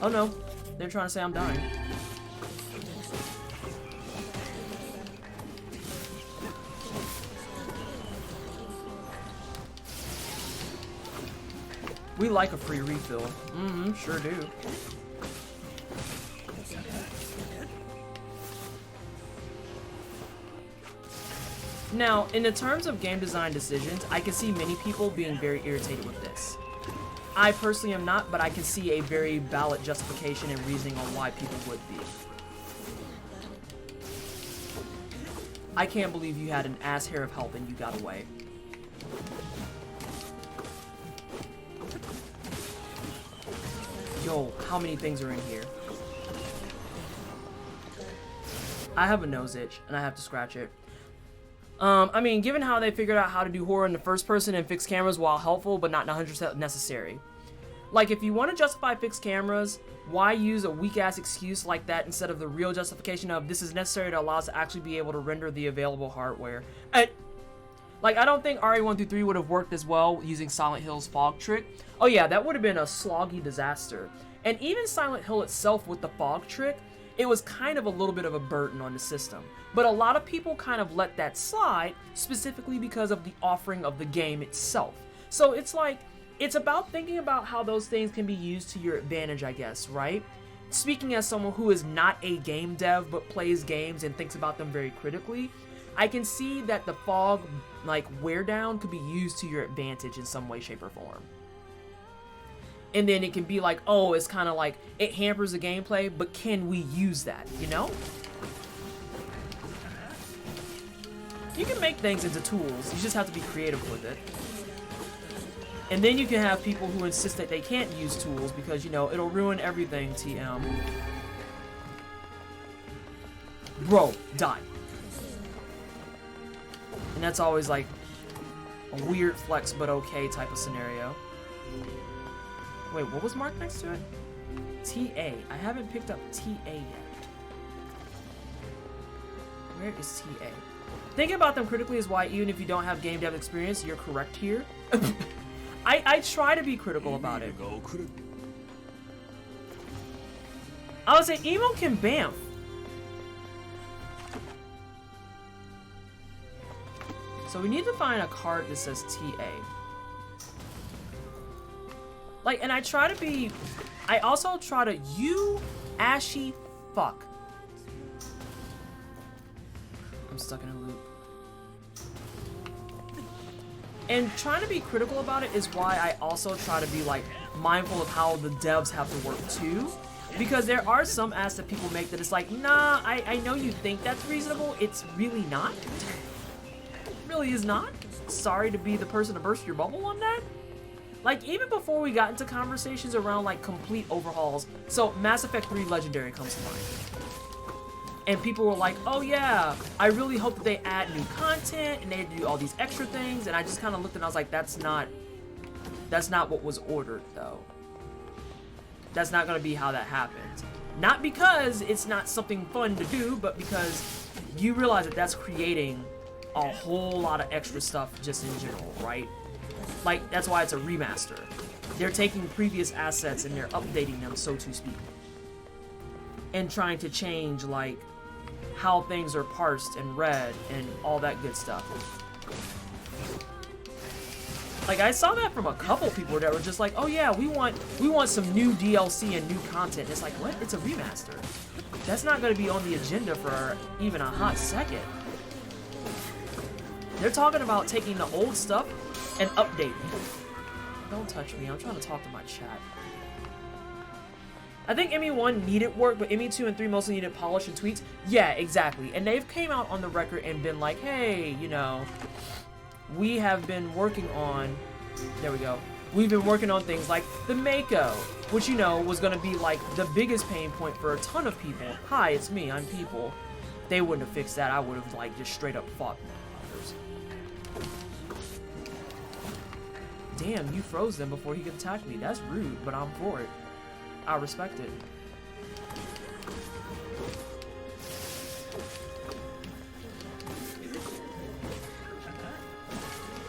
Oh no, they're trying to say I'm dying. We like a free refill. Mm-hmm, sure do. Now, in the terms of game design decisions, I can see many people being very irritated with this. I personally am not, but I can see a very valid justification and reasoning on why people would be. I can't believe you had an ass hair of health and you got away. Yo, how many things are in here? I have a nose itch, and I have to scratch it. I mean, given how they figured out how to do horror in the first person and fixed cameras while helpful, but not 100% necessary. Like, if you want to justify fixed cameras, why use a weak-ass excuse like that instead of the real justification of this is necessary to allow us to actually be able to render the available hardware? Like, I don't think RE1 through 3 would have worked as well using Silent Hill's fog trick. Oh yeah, that would have been a sloggy disaster. And even Silent Hill itself with the fog trick, it was kind of a little bit of a burden on the system. But a lot of people kind of let that slide, specifically because of the offering of the game itself. So it's like, it's about thinking about how those things can be used to your advantage, I guess, right? Speaking as someone who is not a game dev, but plays games and thinks about them very critically, I can see that the fog, like, wear down could be used to your advantage in some way, shape, or form. And then it can be like, oh, it's kind of like, it hampers the gameplay, but can we use that, you know? You can make things into tools, you just have to be creative with it. And then you can have people who insist that they can't use tools because, you know, it'll ruin everything, TM. Bro, die. And that's always like a weird flex but okay type of scenario. Wait, what was marked next to it? TA. I haven't picked up TA yet. Where is TA? Thinking about them critically is why even if you don't have game dev experience, you're correct here. I try to be critical about it. I would say emo can bamf. So we need to find a card that says TA. Like, and I try to be... I also try to... You ashy fuck. I'm stuck in a loop. And trying to be critical about it is why I also try to be, like, mindful of how the devs have to work, too. Because there are some asks that people make that it's like, nah, I know you think that's reasonable. It's really not. Really is not. Sorry to be the person to burst your bubble on that. Like, even before we got into conversations around like complete overhauls, so Mass Effect 3 Legendary comes to mind, and people were like, oh yeah, I really hope that they add new content and they do all these extra things, and I just kind of looked and I was like, that's not what was ordered though. That's not going to be how that happens. Not because it's not something fun to do, but because you realize that that's creating a whole lot of extra stuff just in general, right? Like, that's why it's a remaster. They're taking previous assets and they're updating them, so to speak. And trying to change, like, how things are parsed and read and all that good stuff. Like, I saw that from a couple people that were just like, oh yeah, we want some new DLC and new content. It's like, what? It's a remaster. That's not going to be on the agenda for even a hot second. They're talking about taking the old stuff and updating. Don't touch me. I'm trying to talk to my chat. I think ME1 needed work, but ME2 and 3 mostly needed polish and tweaks. Yeah, exactly. And they've came out on the record and been like, hey, you know, we have been working on... There we go. We've been working on things like the Mako, which, you know, was going to be like the biggest pain point for a ton of people. Hi, it's me. I'm people. They wouldn't have fixed that. I would have, like, just straight up fought them. Damn, you froze them before he could attack me. That's rude, but I'm for it. I respect it.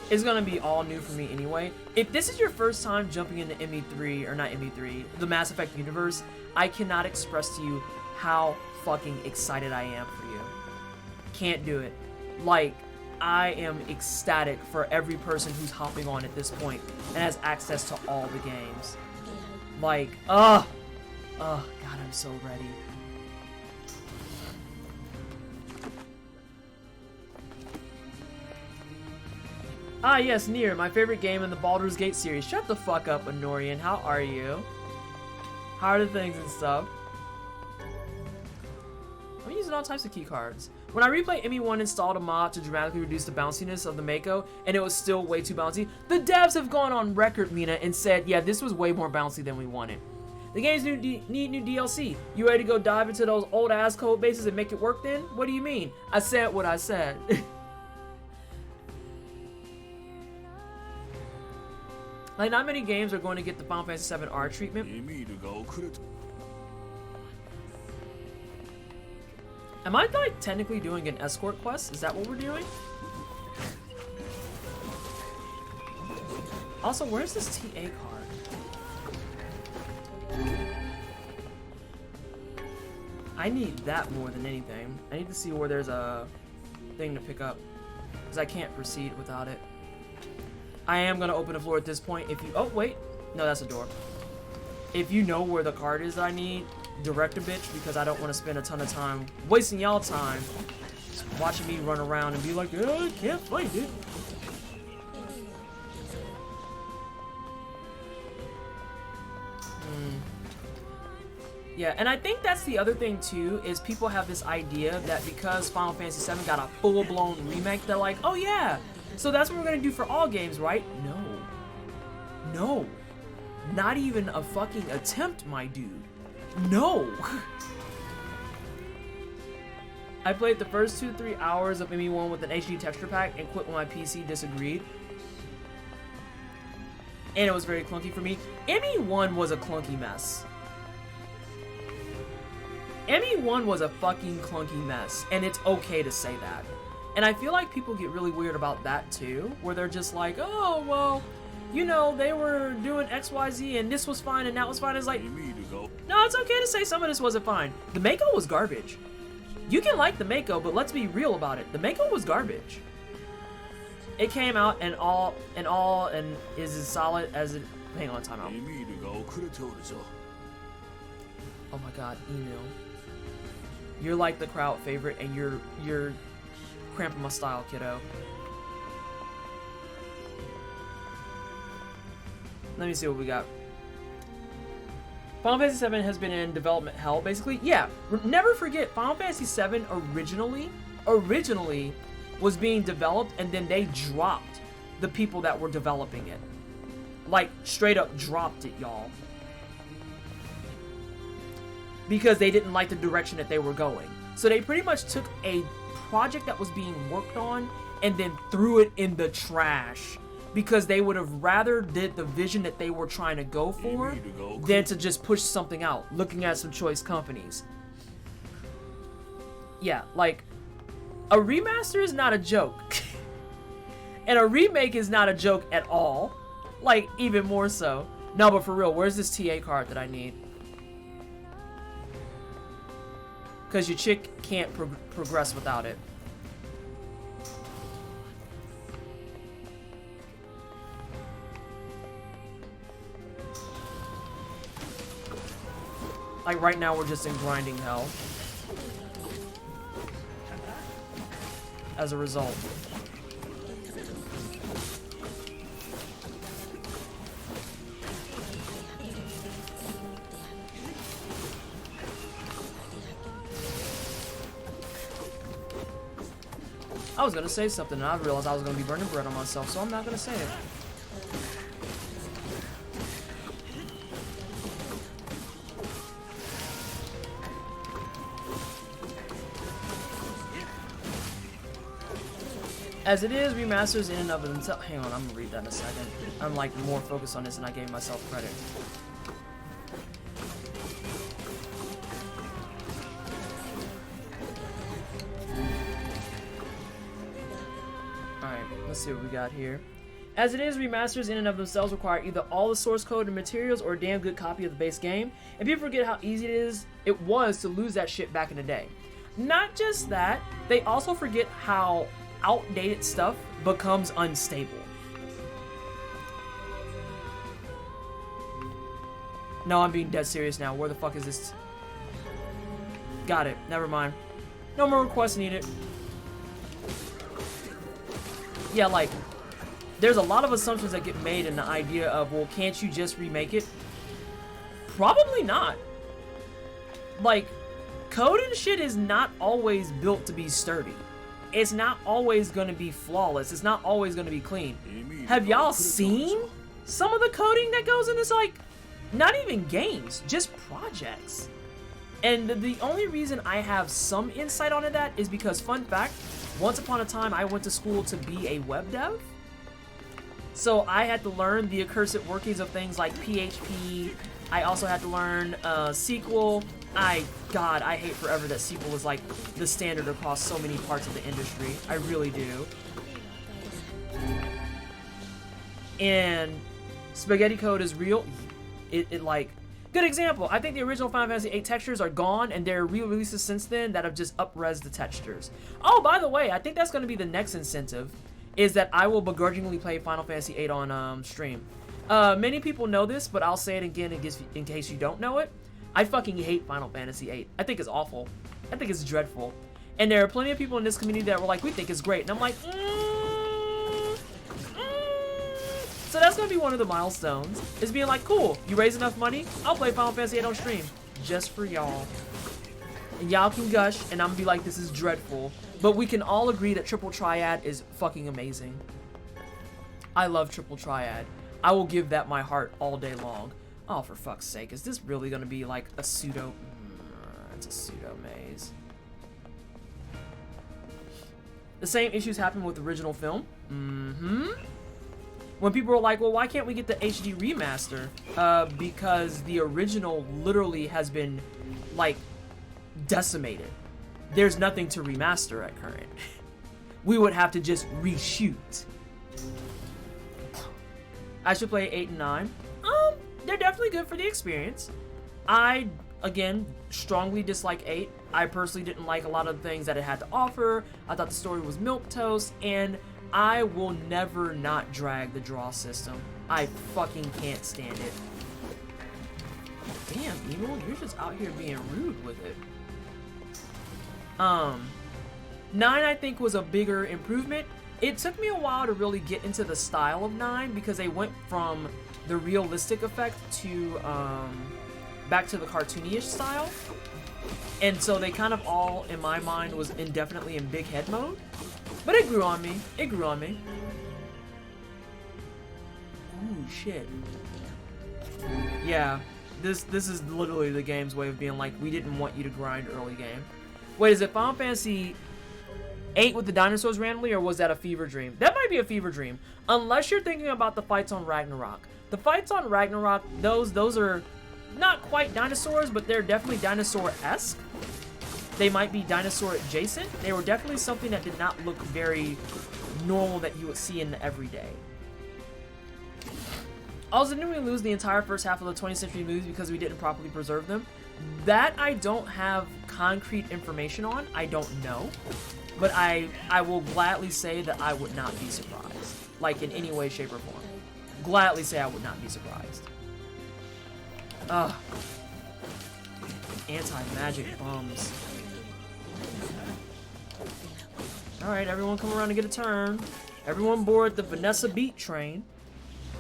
It's gonna be all new for me anyway. If this is your first time jumping into ME3, or not ME3, the Mass Effect universe, I cannot express to you how fucking excited I am for you. Can't do it. Like, I am ecstatic for every person who's hopping on at this point and has access to all the games. Like, God, I'm so ready. Ah, yes, Nier, my favorite game in the Baldur's Gate series. Shut the fuck up, Honorian. How are you? How are the things and stuff? I'm using all types of key cards. When I replay ME1 installed a mod to dramatically reduce the bounciness of the Mako, and it was still way too bouncy, the devs have gone on record, Mina, and said, yeah, this was way more bouncy than we wanted. The games need new DLC. You ready to go dive into those old-ass code bases and make it work then? What do you mean? I said what I said. Like, not many games are going to get the Final Fantasy VII R treatment. Am I, like, technically doing an escort quest? Is that what we're doing? Also, where's this TA card? I need that more than anything. I need to see where there's a thing to pick up, because I can't proceed without it. I am going to open the floor at this point. If you... Oh, wait. No, that's a door. If you know where the card is that I need, direct a bitch, because I don't want to spend a ton of time wasting y'all time just watching me run around and be like, oh, I can't find it. Yeah, and I think that's the other thing too, is people have this idea that because Final Fantasy VII got a full-blown remake, they're like, oh yeah, so that's what we're gonna do for all games, right? No. No. Not even a fucking attempt, my dude. No. I played the first 2 to 3 hours of ME1 with an HD texture pack and quit when my PC disagreed. And it was very clunky for me. ME1 was a clunky mess. ME1 was a fucking clunky mess, and it's okay to say that. And I feel like people get really weird about that too, where they're just like, oh, well, you know, they were doing XYZ and this was fine and that was fine. It's like, no, it's okay to say some of this wasn't fine. The Mako was garbage. You can like the Mako, but let's be real about it. The Mako was garbage. It came out and is as solid as it. Hang on, time out. Oh my god, email. You're like the crowd favorite, and you're cramping my style, kiddo. Let me see what we got. Final Fantasy VII has been in development hell, basically. Yeah, never forget, Final Fantasy VII originally was being developed, and then they dropped the people that were developing it. Like, straight up dropped it, y'all. Because they didn't like the direction that they were going. So they pretty much took a project that was being worked on and then threw it in the trash. Because they would have rather did the vision that they were trying to go for than to just push something out, looking at some choice companies. Yeah, like, a remaster is not a joke. And a remake is not a joke at all. Like, even more so. No, but for real, where's this TA card that I need? Because your chick can't progress without it. Like, right now, we're just in grinding hell. As a result. I was gonna say something and I realized I was gonna be burning bread on myself, so I'm not gonna say it. As it is, remasters in and of themselves. Hang on, I'm gonna read that in a second. I'm like more focused on this than I gave myself credit. Alright, let's see what we got here. As it is, remasters in and of themselves require either all the source code and materials or a damn good copy of the base game. And people forget how easy it was to lose that shit back in the day. Not just that, they also forget how outdated stuff becomes unstable. No, I'm being dead serious now. Where the fuck is this? Got it. Never mind. No more requests needed. Yeah, like, there's a lot of assumptions that get made in the idea of, well, can't you just remake it? Probably not. Like, code and shit is not always built to be sturdy. It's not always going to be flawless. It's not always going to be clean. Have y'all seen some of the coding that goes into, like, not even games, just projects? And the only reason I have some insight onto that is because, fun fact, once upon a time I went to school to be a web dev. So I had to learn the accursed workings of things like PHP. I also had to learn SQL. God, I hate forever that SQL is like the standard across so many parts of the industry. I really do. And spaghetti code is real. It like, good example. I think the original Final Fantasy VIII textures are gone, and there are re-releases since then that have just up-res the textures. Oh, by the way, I think that's going to be the next incentive, is that I will begrudgingly play Final Fantasy VIII on stream. Many people know this, but I'll say it again in case you don't know it. I fucking hate Final Fantasy VIII. I think it's awful. I think it's dreadful. And there are plenty of people in this community that were like, we think it's great. And I'm like, So that's going to be one of the milestones, is being like, cool, you raise enough money, I'll play Final Fantasy VIII on stream. Just for y'all. And y'all can gush, and I'm going to be like, this is dreadful. But we can all agree that Triple Triad is fucking amazing. I love Triple Triad. I will give that my heart all day long. Oh, for fuck's sake, is this really going to be like a pseudo... It's a pseudo maze. The same issues happened with the original film. When people were like, well, why can't we get the HD remaster? Because the original literally has been, like, decimated. There's nothing to remaster at current. We would have to just reshoot. I should play 8 and 9. They're definitely good for the experience. I, again, strongly dislike 8. I personally didn't like a lot of the things that it had to offer. I thought the story was milquetoast, and I will never not drag the draw system. I fucking can't stand it. Damn, Emil, you're just out here being rude with it. 9, I think, was a bigger improvement. It took me a while to really get into the style of 9 because they went from the realistic effect to back to the cartoony-ish style. And so they kind of all, in my mind, was indefinitely in big head mode. But it grew on me. It grew on me. Ooh, shit. Yeah. This is literally the game's way of being like, we didn't want you to grind early game. Wait, is it Final Fantasy 8 with the dinosaurs randomly, or was that a fever dream? That might be a fever dream. Unless you're thinking about the fights on Ragnarok. The fights on Ragnarok, those are not quite dinosaurs, but they're definitely dinosaur-esque. They might be dinosaur adjacent. They were definitely something that did not look very normal that you would see in the everyday. Also, didn't we lose the entire first half of the 20th century movies because we didn't properly preserve them? That I don't have concrete information on. I don't know. But I will gladly say that I would not be surprised. Like, in any way, shape, or form. Gladly say I would not be surprised. Ugh. Anti-magic bums. Alright, everyone come around and get a turn. Everyone board the Vanessa Beat train.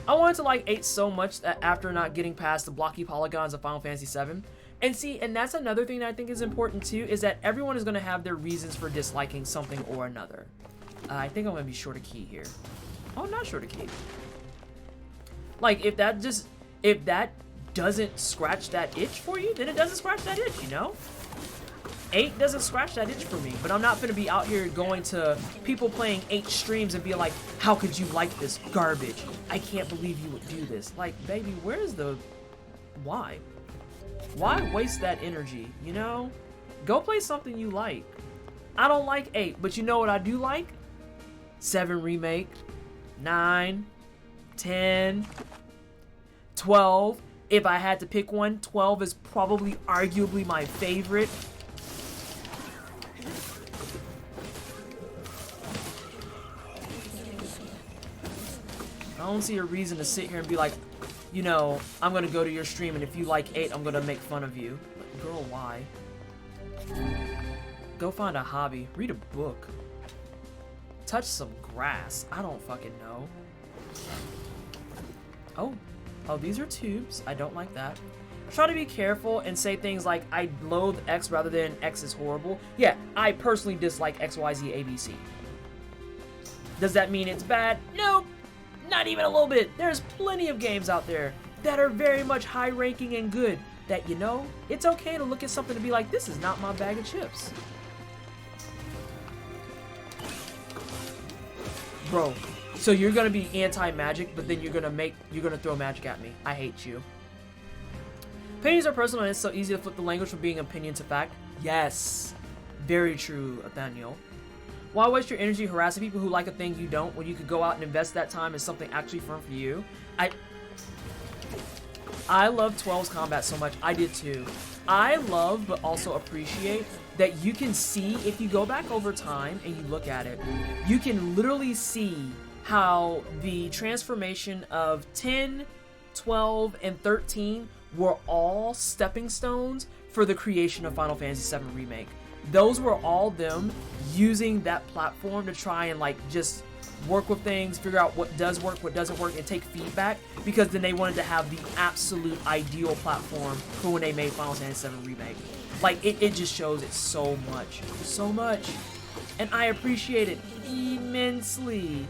I wanted to like 8 so much that after not getting past the blocky polygons of Final Fantasy 7. And see, and that's another thing that I think is important too, is that everyone is going to have their reasons for disliking something or another. I think I'm going to be short of key here. Oh, not short of key. Like, if that doesn't scratch that itch for you, then it doesn't scratch that itch, you know? 8 doesn't scratch that itch for me, but I'm not going to be out here going to people playing 8 streams and be like, how could you like this garbage? I can't believe you would do this. Like, baby, where's the... Why? Why waste that energy, you know? Go play something you like. I don't like 8, but you know what I do like? 7 Remake, 9, 10, 12. If I had to pick one, 12 is probably arguably my favorite. I don't see a reason to sit here and be like, you know, I'm gonna go to your stream and if you like 8, I'm gonna make fun of you. But girl, why? Go find a hobby. Read a book. Touch some grass. I don't fucking know. Oh, these are tubes. I don't like that. Try to be careful and say things like, I loathe X rather than X is horrible. Yeah, I personally dislike XYZ ABC. Does that mean it's bad? Nope. Not even a little bit. There's plenty of games out there that are very much high ranking and good that, you know, it's okay to look at something and be like, this is not my bag of chips. Bro, so you're gonna be anti-magic, but then you're gonna throw magic at me. I hate you. Opinions are personal and it's so easy to flip the language from being opinion to fact. Yes. Very true, Nathaniel. Why waste your energy harassing people who like a thing you don't when you could go out and invest that time in something actually fun for you? I love 12's combat so much. I did too. I love but also appreciate that you can see, if you go back over time and you look at it, you can literally see how the transformation of 10, 12, and 13 were all stepping stones for the creation of Final Fantasy VII Remake. Those were all them using that platform to try and like just work with things, figure out what does work, what doesn't work, and take feedback, because then they wanted to have the absolute ideal platform for when they made Final Fantasy VII Remake. Like, it just shows it so much. So much. And I appreciate it immensely.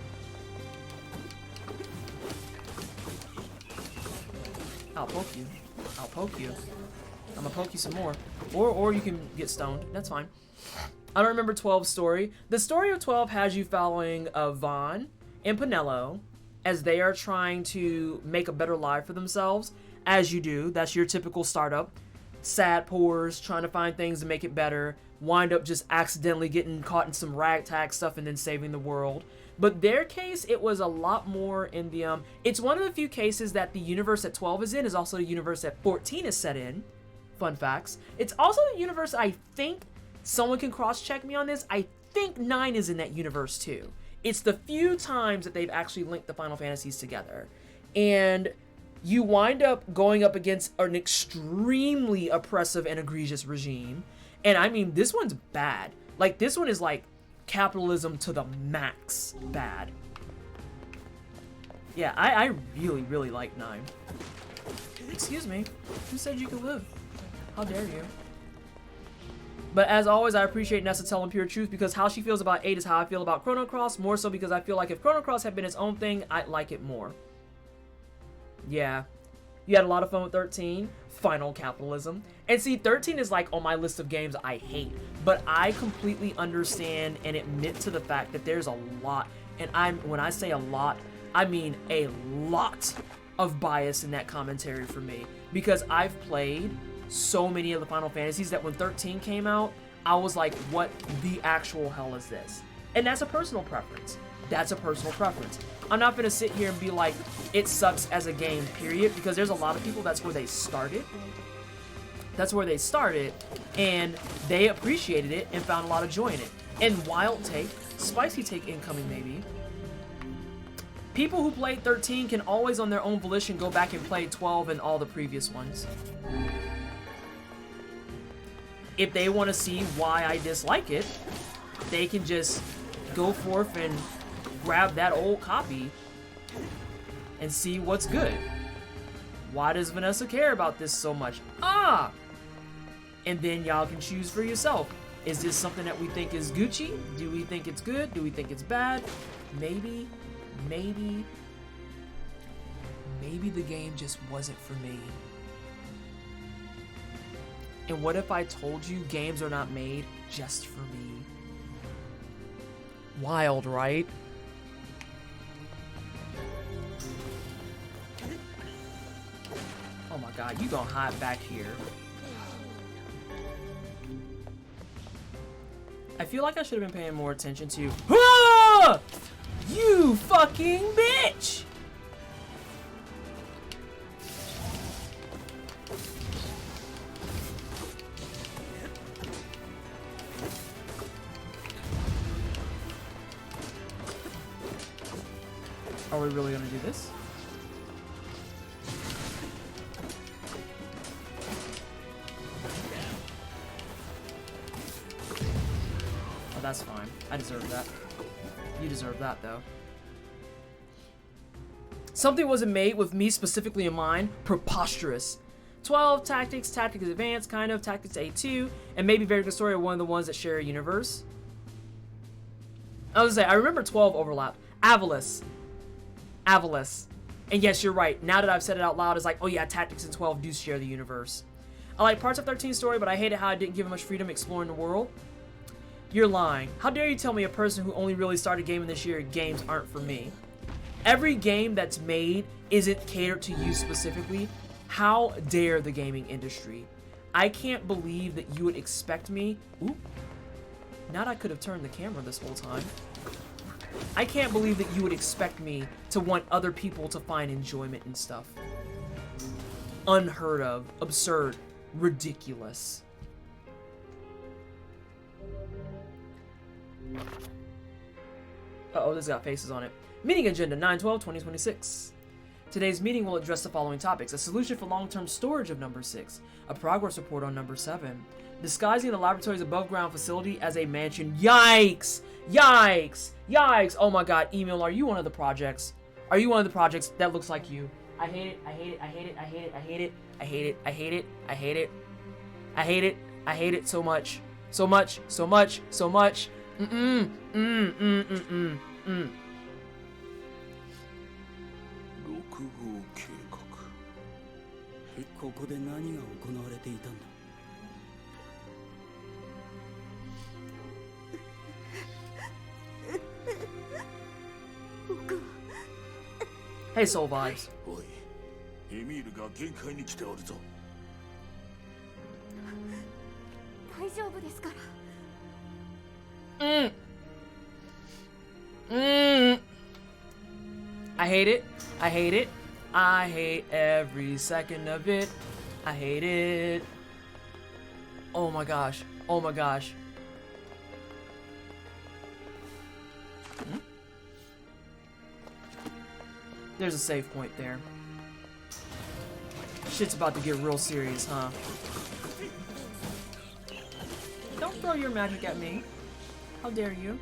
I'll poke you. I'll poke you. I'm gonna poke you some more. Or you can get stoned. That's fine. I don't remember 12's story. The story of 12 has you following Vaughn and Pinello as they are trying to make a better life for themselves. As you do. That's your typical startup. Sad poors, trying to find things to make it better. Wind up just accidentally getting caught in some ragtag stuff and then saving the world. But their case, it was a lot more in the, it's one of the few cases that the universe that 12 is in is also the universe that 14 is set in. Fun facts. It's also the universe, I think, someone can cross-check me on this, I think 9 is in that universe too. It's the few times that they've actually linked the Final Fantasies together. And you wind up going up against an extremely oppressive and egregious regime. And I mean, this one's bad. Like, this one is like capitalism to the max bad. Yeah, I really, really like 9. Excuse me. Who said you could live? How dare you? But as always, I appreciate Nessa telling pure truth, because how she feels about 8 is how I feel about Chrono Cross, more so because I feel like if Chrono Cross had been its own thing, I'd like it more. Yeah. You had a lot of fun with 13. Final capitalism. And see, 13 is like on my list of games I hate, but I completely understand and admit to the fact that there's a lot, and when I say a lot, I mean a lot of bias in that commentary for me, because I've played so many of the Final Fantasies that when 13 came out, I was like, what the actual hell is this? And that's a personal preference. That's a personal preference. I'm not gonna sit here and be like, it sucks as a game, period, because there's a lot of people that's where they started. That's where they started, and they appreciated it and found a lot of joy in it. And wild take, spicy take incoming maybe. People who played 13 can always on their own volition go back and play 12 and all the previous ones. If they want to see why I dislike it, they can just go forth and grab that old copy and see what's good. Why does Vanessa care about this so much? Ah! And then y'all can choose for yourself. Is this something that we think is Gucci? Do we think it's good? Do we think it's bad? Maybe the game just wasn't for me. And what if I told you games are not made just for me? Wild, right? Oh my god, you gonna hide back here. I feel like I should have been paying more attention to... Ah! You fucking bitch! Are we really gonna do this? Oh, that's fine. I deserve that. You deserve that, though. Something wasn't made with me specifically in mind. Preposterous. 12, Tactics, Tactics Advanced, kind of, Tactics A2, and maybe Very Good Story are one of the ones that share a universe. I was gonna say, I remember 12 overlapped. Avalice. And yes, you're right. Now that I've said it out loud, it's like, oh yeah, Tactics and 12 do share the universe. I like parts of 13's story, but I hated how I didn't give him much freedom exploring the world. You're lying. How dare you tell me, a person who only really started gaming this year, games aren't for me? Every game that's made isn't catered to you specifically. How dare the gaming industry? I can't believe that you would expect me... Ooh. Not I could have turned the camera this whole time. I can't believe that you would expect me to want other people to find enjoyment in stuff. Unheard of. Absurd. Ridiculous. Uh-oh, this got faces on it. Meeting agenda 9/12/2026. Today's meeting will address the following topics: a solution for long-term storage of number 6, a progress report on number 7, disguising the laboratory's above-ground facility as a mansion. Yikes! Yikes! Yikes! Oh my god, Email, are you one of the projects? Are you one of the projects that looks like you? I hate it, I hate it, I hate it, I hate it, I hate it, I hate it, I hate it, I hate it, I hate it, I hate it so much. So much, so much, so much. ここで何が行われていたんだ。Hey, Soul Vibes. おいエミールが限界に来ておるぞ。大丈夫ですから。I hate it. I hate it. I hate every second of it. I hate it. Oh my gosh. Oh my gosh. There's a save point there. Shit's about to get real serious, huh? Don't throw your magic at me. How dare you?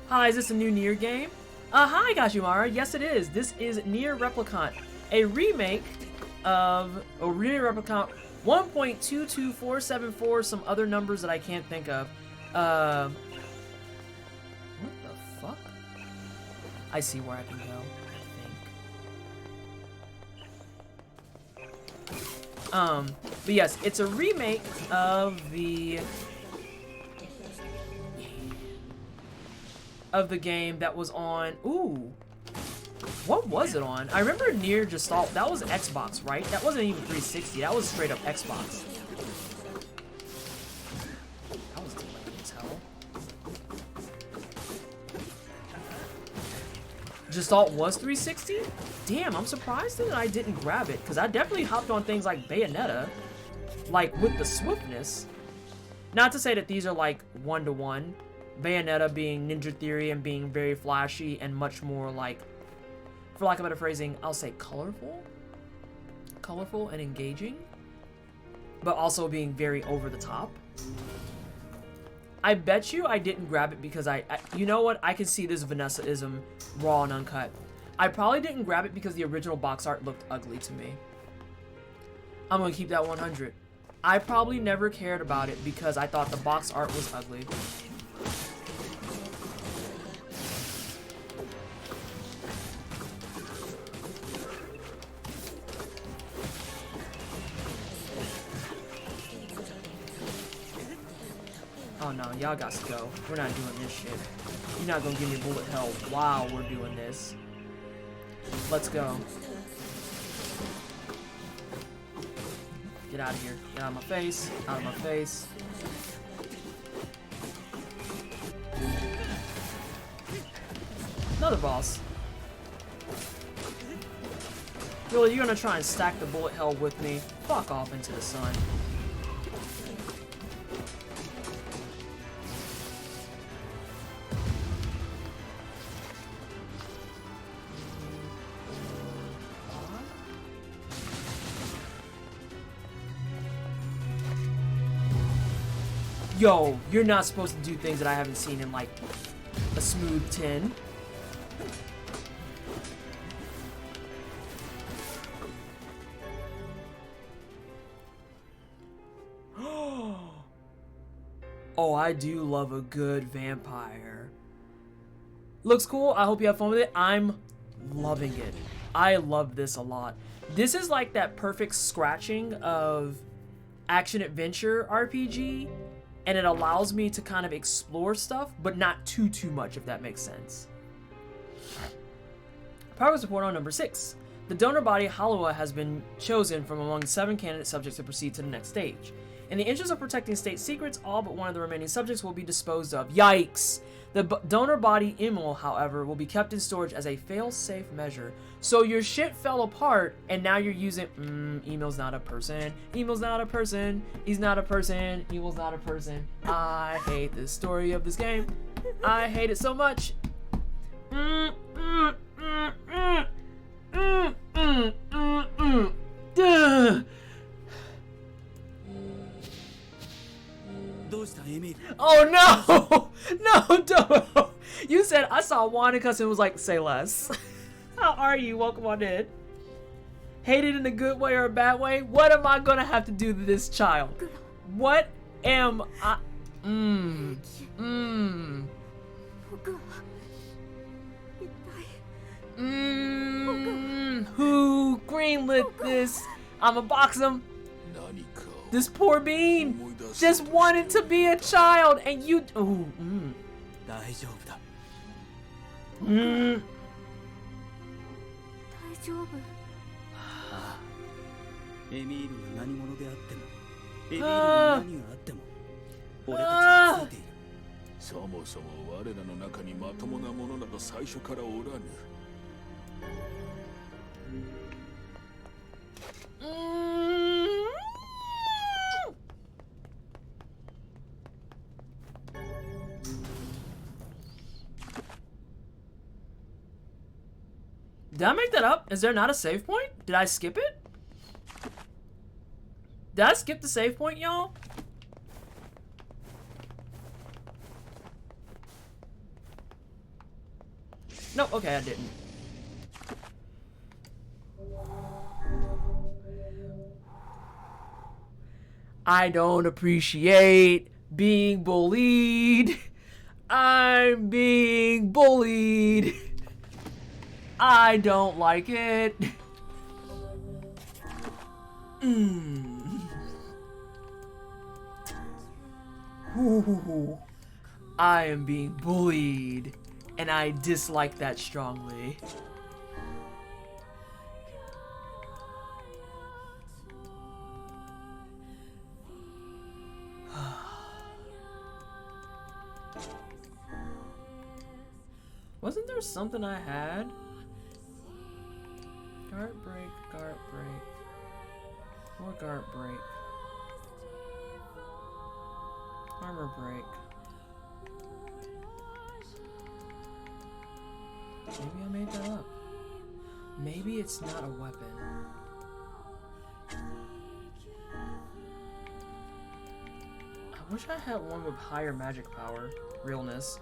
Hi, is this a new Nier game? Hi, Gashimara. Yes, it is. This is Nier Replicant, a remake of Nier Replicant 1.22474, some other numbers that I can't think of. What the fuck? I see where I can go, I think. But yes, it's a remake of the game that was on. Ooh, what was it on? I remember Nier Gestalt. That was Xbox, right? That wasn't even 360. That was straight up Xbox. That was delayed as hell. Gestalt was 360? Damn, I'm surprised that I didn't grab it, because I definitely hopped on things like Bayonetta, like with the swiftness. Not to say that these are like one-to-one. Bayonetta being Ninja Theory and being very flashy and much more like, for lack of better phrasing, I'll say colorful and engaging, but also being very over the top. I bet you I didn't grab it because you know what? I can see this Vanessa-ism raw and uncut. I probably didn't grab it because the original box art looked ugly to me. I'm gonna keep that 100. I probably never cared about it because I thought the box art was ugly. Oh no, y'all got to go. We're not doing this shit. You're not gonna give me bullet hell while we're doing this. Let's go. Get out of here. Get out of my face. Out of my face. Another boss. Really, you're gonna try and stack the bullet hell with me? Fuck off into the sun. Yo, you're not supposed to do things that I haven't seen in like a smooth 10. Oh, I do love a good vampire. Looks cool. I hope you have fun with it. I'm loving it. I love this a lot. This is like that perfect scratching of action-adventure RPG. And it allows me to kind of explore stuff, but not too much, if that makes sense. Progress report on number 6. The donor body, Halawa, has been chosen from among 7 candidate subjects to proceed to the next stage. In the interest of protecting state secrets, all but one of the remaining subjects will be disposed of. Yikes! The donor body, Emil, however, will be kept in storage as a fail-safe measure. So your shit fell apart, and now you're using... Emil's not a person. Emil's not a person. He's not a person. Emil's not a person. I hate the story of this game. I hate it so much. Oh no! No, don't! You said I saw Wandacuss and was like, say less. How are you? Welcome on in. Hate it in a good way or a bad way? What am I gonna have to do to this child? What am I... Who greenlit this? I'ma box him. This poor bean just wanted to be a child, and you... 丈夫。ああ、エミールが何者であっても、エミールに何があっても、俺たちはついている。そもそも我らの中にまともなものなど最初からおらぬ。Did I make that up? Is there not a save point? Did I skip it? Did I skip the save point, y'all? Nope, okay, I didn't. I don't appreciate being bullied. I'm being bullied. I don't like it. Ooh, I am being bullied, and I dislike that strongly. Wasn't there something I had? Guard break, more guard break, armor break. Maybe I made that up. Maybe it's not a weapon. I wish I had one with higher magic power, realness.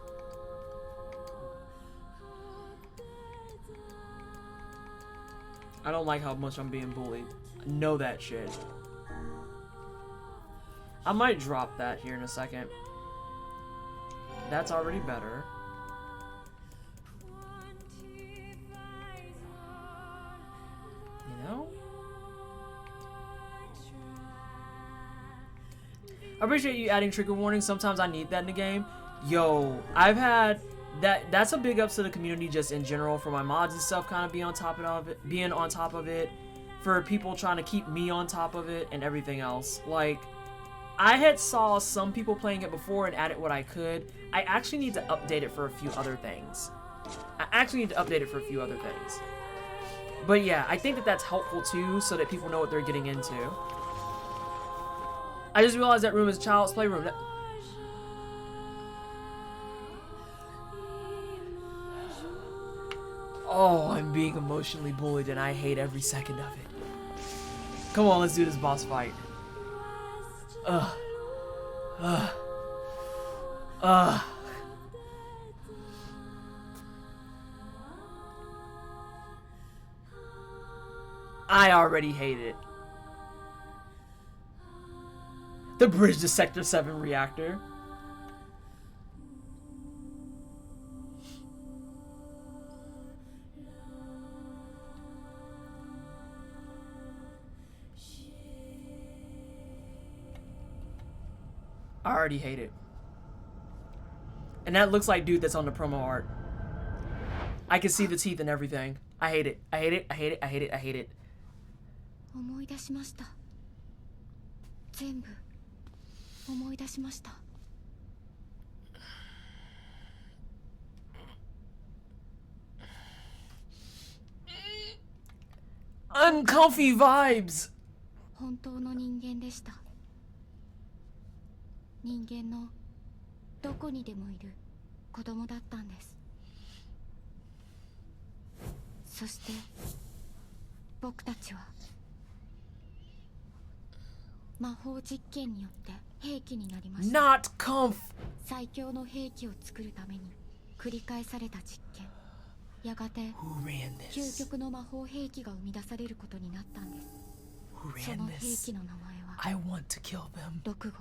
I don't like how much I'm being bullied. I know that shit. I might drop that here in a second. That's already better. You know? I appreciate you adding trigger warnings. Sometimes I need that in the game. Yo, I've had... That's a big ups to the community just in general, for my mods and stuff kind of being on top of it, for people trying to keep me on top of it and everything else. Like, I had saw some people playing it before and added what I could. I actually need to update it for a few other things. But yeah, I think that that's helpful too, so that people know what they're getting into. I just realized that room is child's playroom. Oh, I'm being emotionally bullied and I hate every second of it. Come on, let's do this boss fight. I already hate it. The bridge to Sector 7 reactor. I already hate it. And that looks like dude that's on the promo art. I can see the teeth and everything. I hate it. I hate it. I hate it. I hate it. I hate it. 思い出しました。全部思い出しました。Uncomfy vibes. 本当の人間でした。人間のどこにでもいる子供だったんです。そして僕たちは魔法実験によって兵器になりました。 Not comf. 最強の兵器を作るために繰り返された実験。やがて究極の魔法兵器が生み出されることになったんです。その兵器の名前は6号。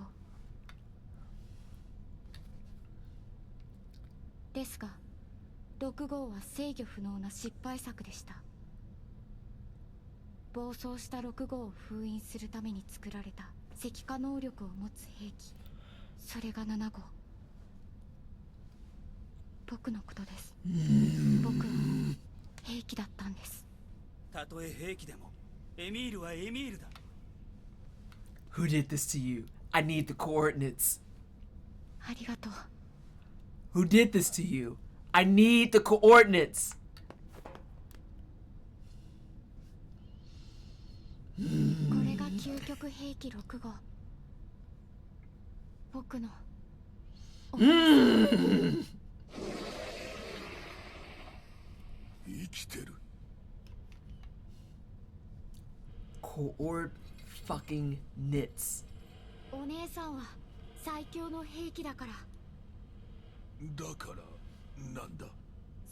ですが6号は制御不能な失敗作でした。暴走した6号を封印するために作られた石化能力を持つ兵器、それが7号。僕のことです。僕は兵器だったんです。たとえ兵器でもエミールはエミールだ。 Who did this to you? I need the coordinates. ありがとう。 Who did this to you? I need the coordinates. これが究極兵器6号。僕の。生きてる。 Coord fucking knits. お姉さんは最強の兵器だから。だからなんだ。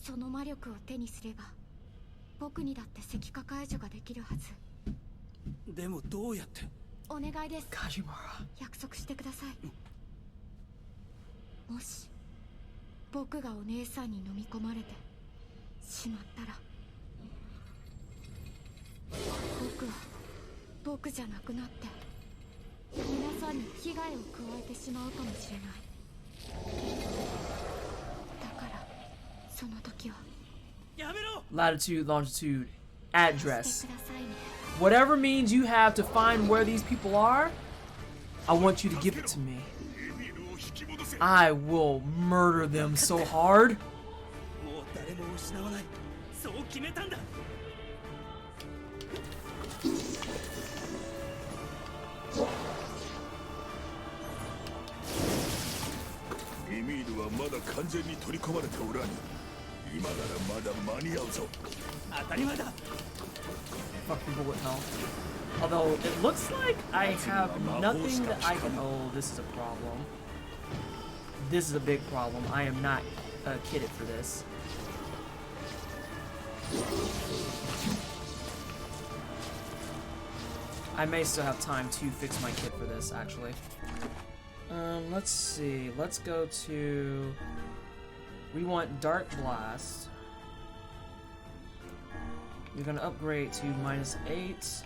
その魔力を手にすれば僕にだって石化解除ができるはず。でもどうやって。お願いです。 Kajimura. 約束してください。もし僕がお姉さんに飲み込まれてしまったら、僕は僕じゃなくなって皆さんに危害を加えてしまうかもしれない。だからその時はやめろ。 Latitude, longitude, して address. くださいね。 Whatever means you have to find where these people are, I want you to give it to me. I will murder them so hard. もう誰も失わない。そう決めたんだ。エミールはまだ完全に取り込まれておらぬ。今ならまだ間に合うぞ。当たり前だ。 Fuck people with health. Although it looks like I have nothing that I can. Oh, this is a problem. This is a big problem. I am not kitted for this. I may still have time to fix my kit for this, actually. Let's see. Let's go to... We want Dark Blast. You're gonna upgrade to -8.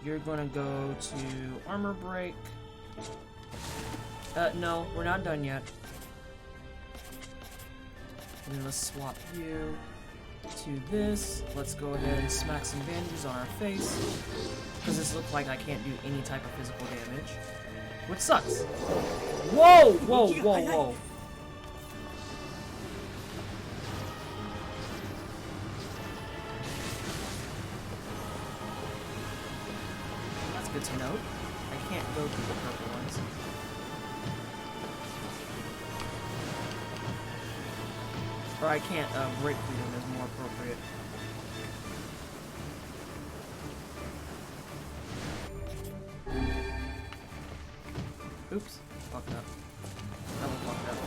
You're gonna go to Armor Break. No, we're not done yet. And then let's swap you to this. Let's go ahead and smack some bandages on our face, because this looks like I can't do any type of physical damage, which sucks. Whoa, whoa, whoa, whoa. That's good to note. I can't go through the purple ones. Or I can't break through them is more appropriate. Oops. Fucked up. That one fucked up.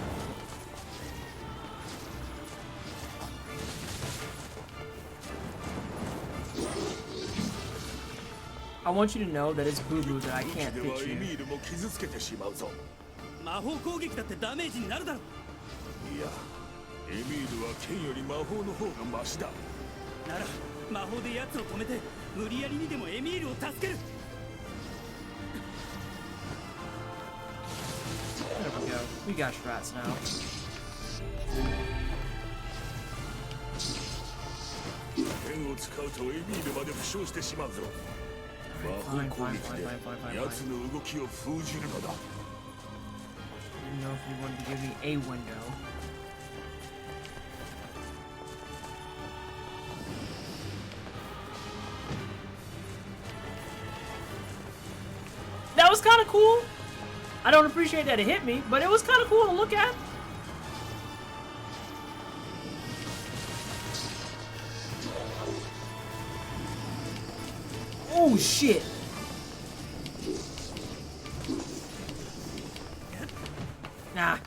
I want you to know that it's boo-boo that I can't fix you. 魔法攻撃だってダメージになるだろ。いや、エミールは剣より魔法の方がマシだ。なら魔法で奴を止めて無理やりにでもエミールを助ける。 There we go. We got strats now. 剣を使うとエミールまで負傷してしまうぞ。魔法攻撃で奴の動きを封じるのだ。 I didn't know if you wanted to give me a window. That was kind of cool. I don't appreciate that it hit me, but it was kind of cool to look at. Oh shit. Nah.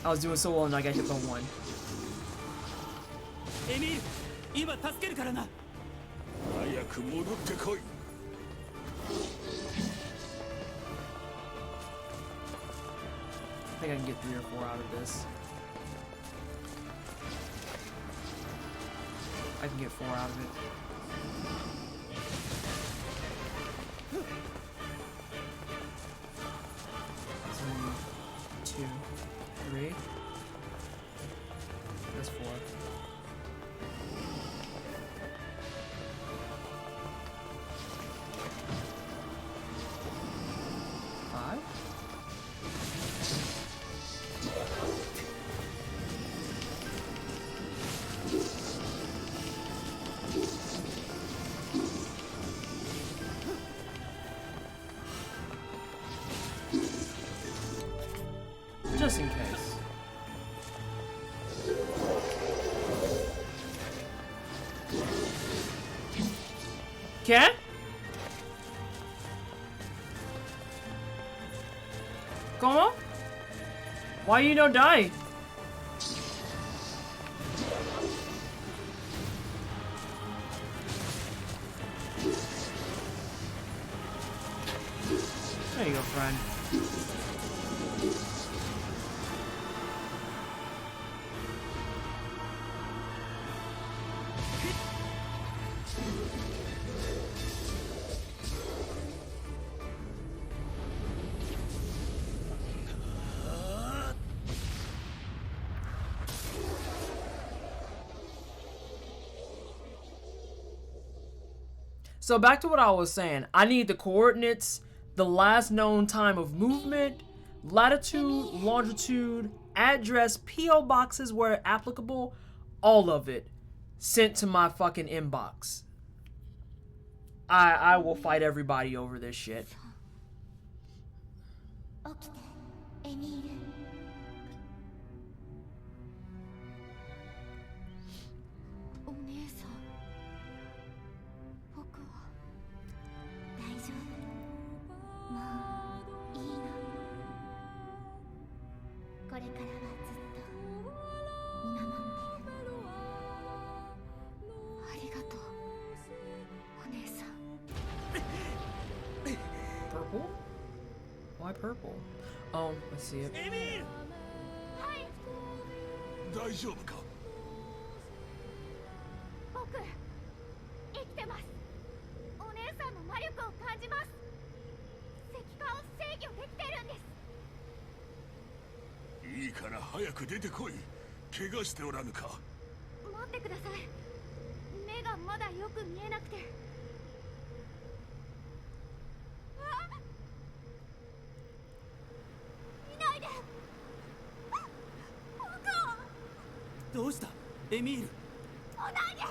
I was doing so well and I got hit by one. エミール、今助けるからな。早く戻ってこい。 I think I can get 3 or 4 out of this. I can get 4 out of it. Three, 2, 3. That's 4. just in case. Okay? ¿Cómo? Why you no die? There you go, friend. So back to what I was saying. I need the coordinates, the last known time of movement, latitude, longitude, address, PO boxes where applicable, all of it sent to my fucking inbox. I will fight everybody over this shit. 起きてエミール。お姉さん、僕は大丈夫。もういいの。これからはずっと見守ってる。ありがとう、お姉さん。Purple? Why purple? Oh, I see it. エミール。はい。大丈夫か？僕生きてます。お姉さんの魔力を感じます。石化を制御できてるんです。いいから早く出てこい。怪我しておらぬか？待ってください。目がまだよく見えなくて。見ないで。僕を。どうしたエミール。来ないで。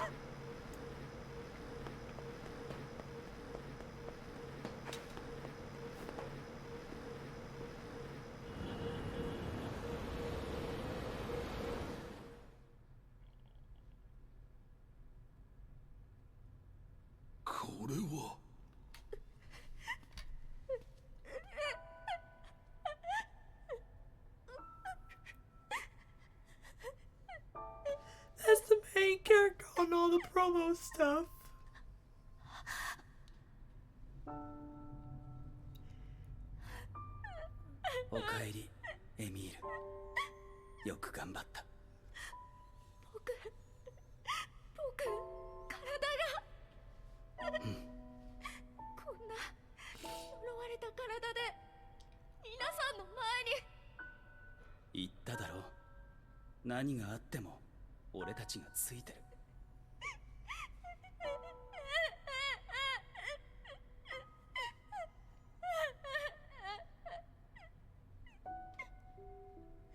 これは。That's the main character on all the promo stuff. おかえりエミール。よく頑張った。僕体が、こんな呪われた体で皆さんの前に。言っただろう。何があっても俺たちがついてる。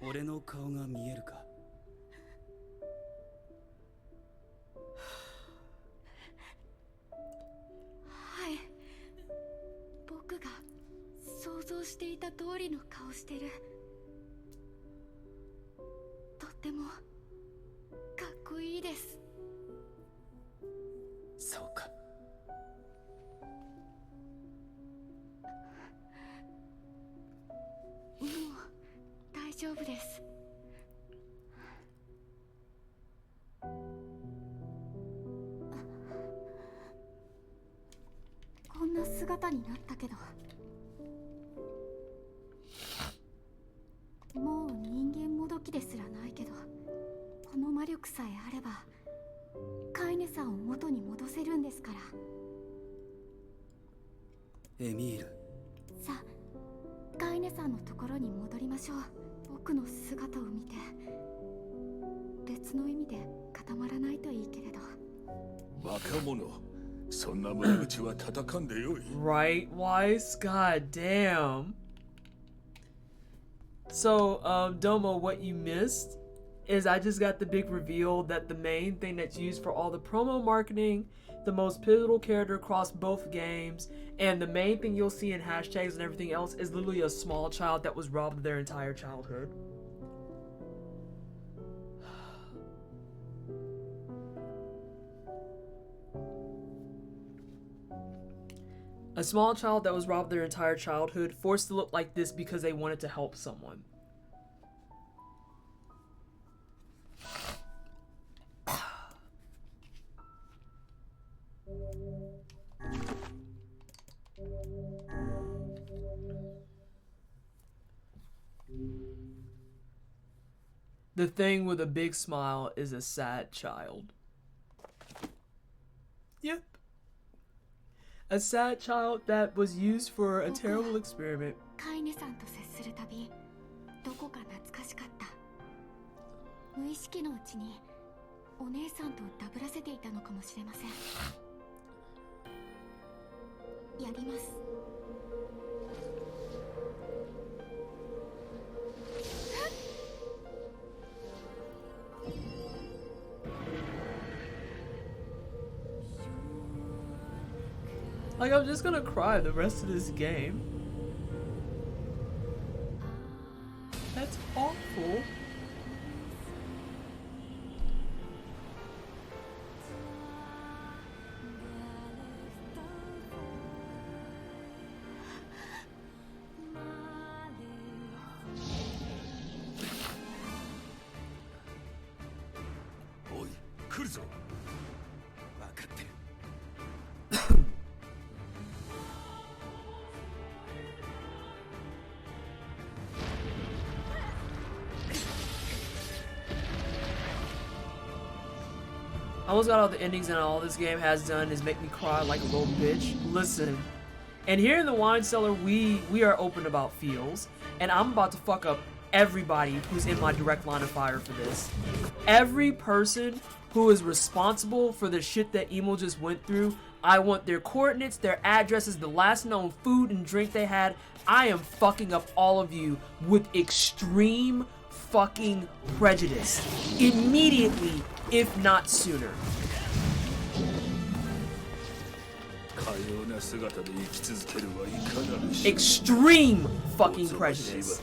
俺の顔が見えるか？はい。僕が想像していた通りの顔してる。とってもかっこいいです。そうか。もう大丈夫です。こんな姿になったけど、もう人間もどきですらないけど、この魔力さえあればカイネさんを元に戻せるんですから。エミール。さあ、カイネさんのところに戻りましょう。僕の姿を見て。別の意味で固まらないといいけれど。バカ者。そんな無口は叩かんでよい。Right, Weiss? God damn. So, Domo, what you missed is I just got the big reveal that the main thing that's used for all the promo marketing, the most pivotal character across both games, and the main thing you'll see in hashtags and everything else is literally a small child that was robbed of their entire childhood. A small child that was robbed their entire childhood, forced to look like this because they wanted to help someone. The thing with a big smile is a sad child. Yep. A sad child that was used for a terrible experiment. カイネさんと接するたび、どこか懐かしかった。無意識のうちにお姉さんとダブらせていたのかもしれません。やります。Like, I'm just gonna cry the rest of this game. That's awful. Oi, 来るぞ。分かってる。I almost got all the endings, and all this game has done is make me cry like a little bitch. Listen, and here in the wine cellar, we are open about feels, and I'm about to fuck up everybody who's in my direct line of fire for this. Every person who is responsible for the shit that Emo just went through, I want their coordinates, their addresses, the last known food and drink they had. I am fucking up all of you with extreme fucking prejudice. Immediately, if not sooner. Extreme fucking prejudice.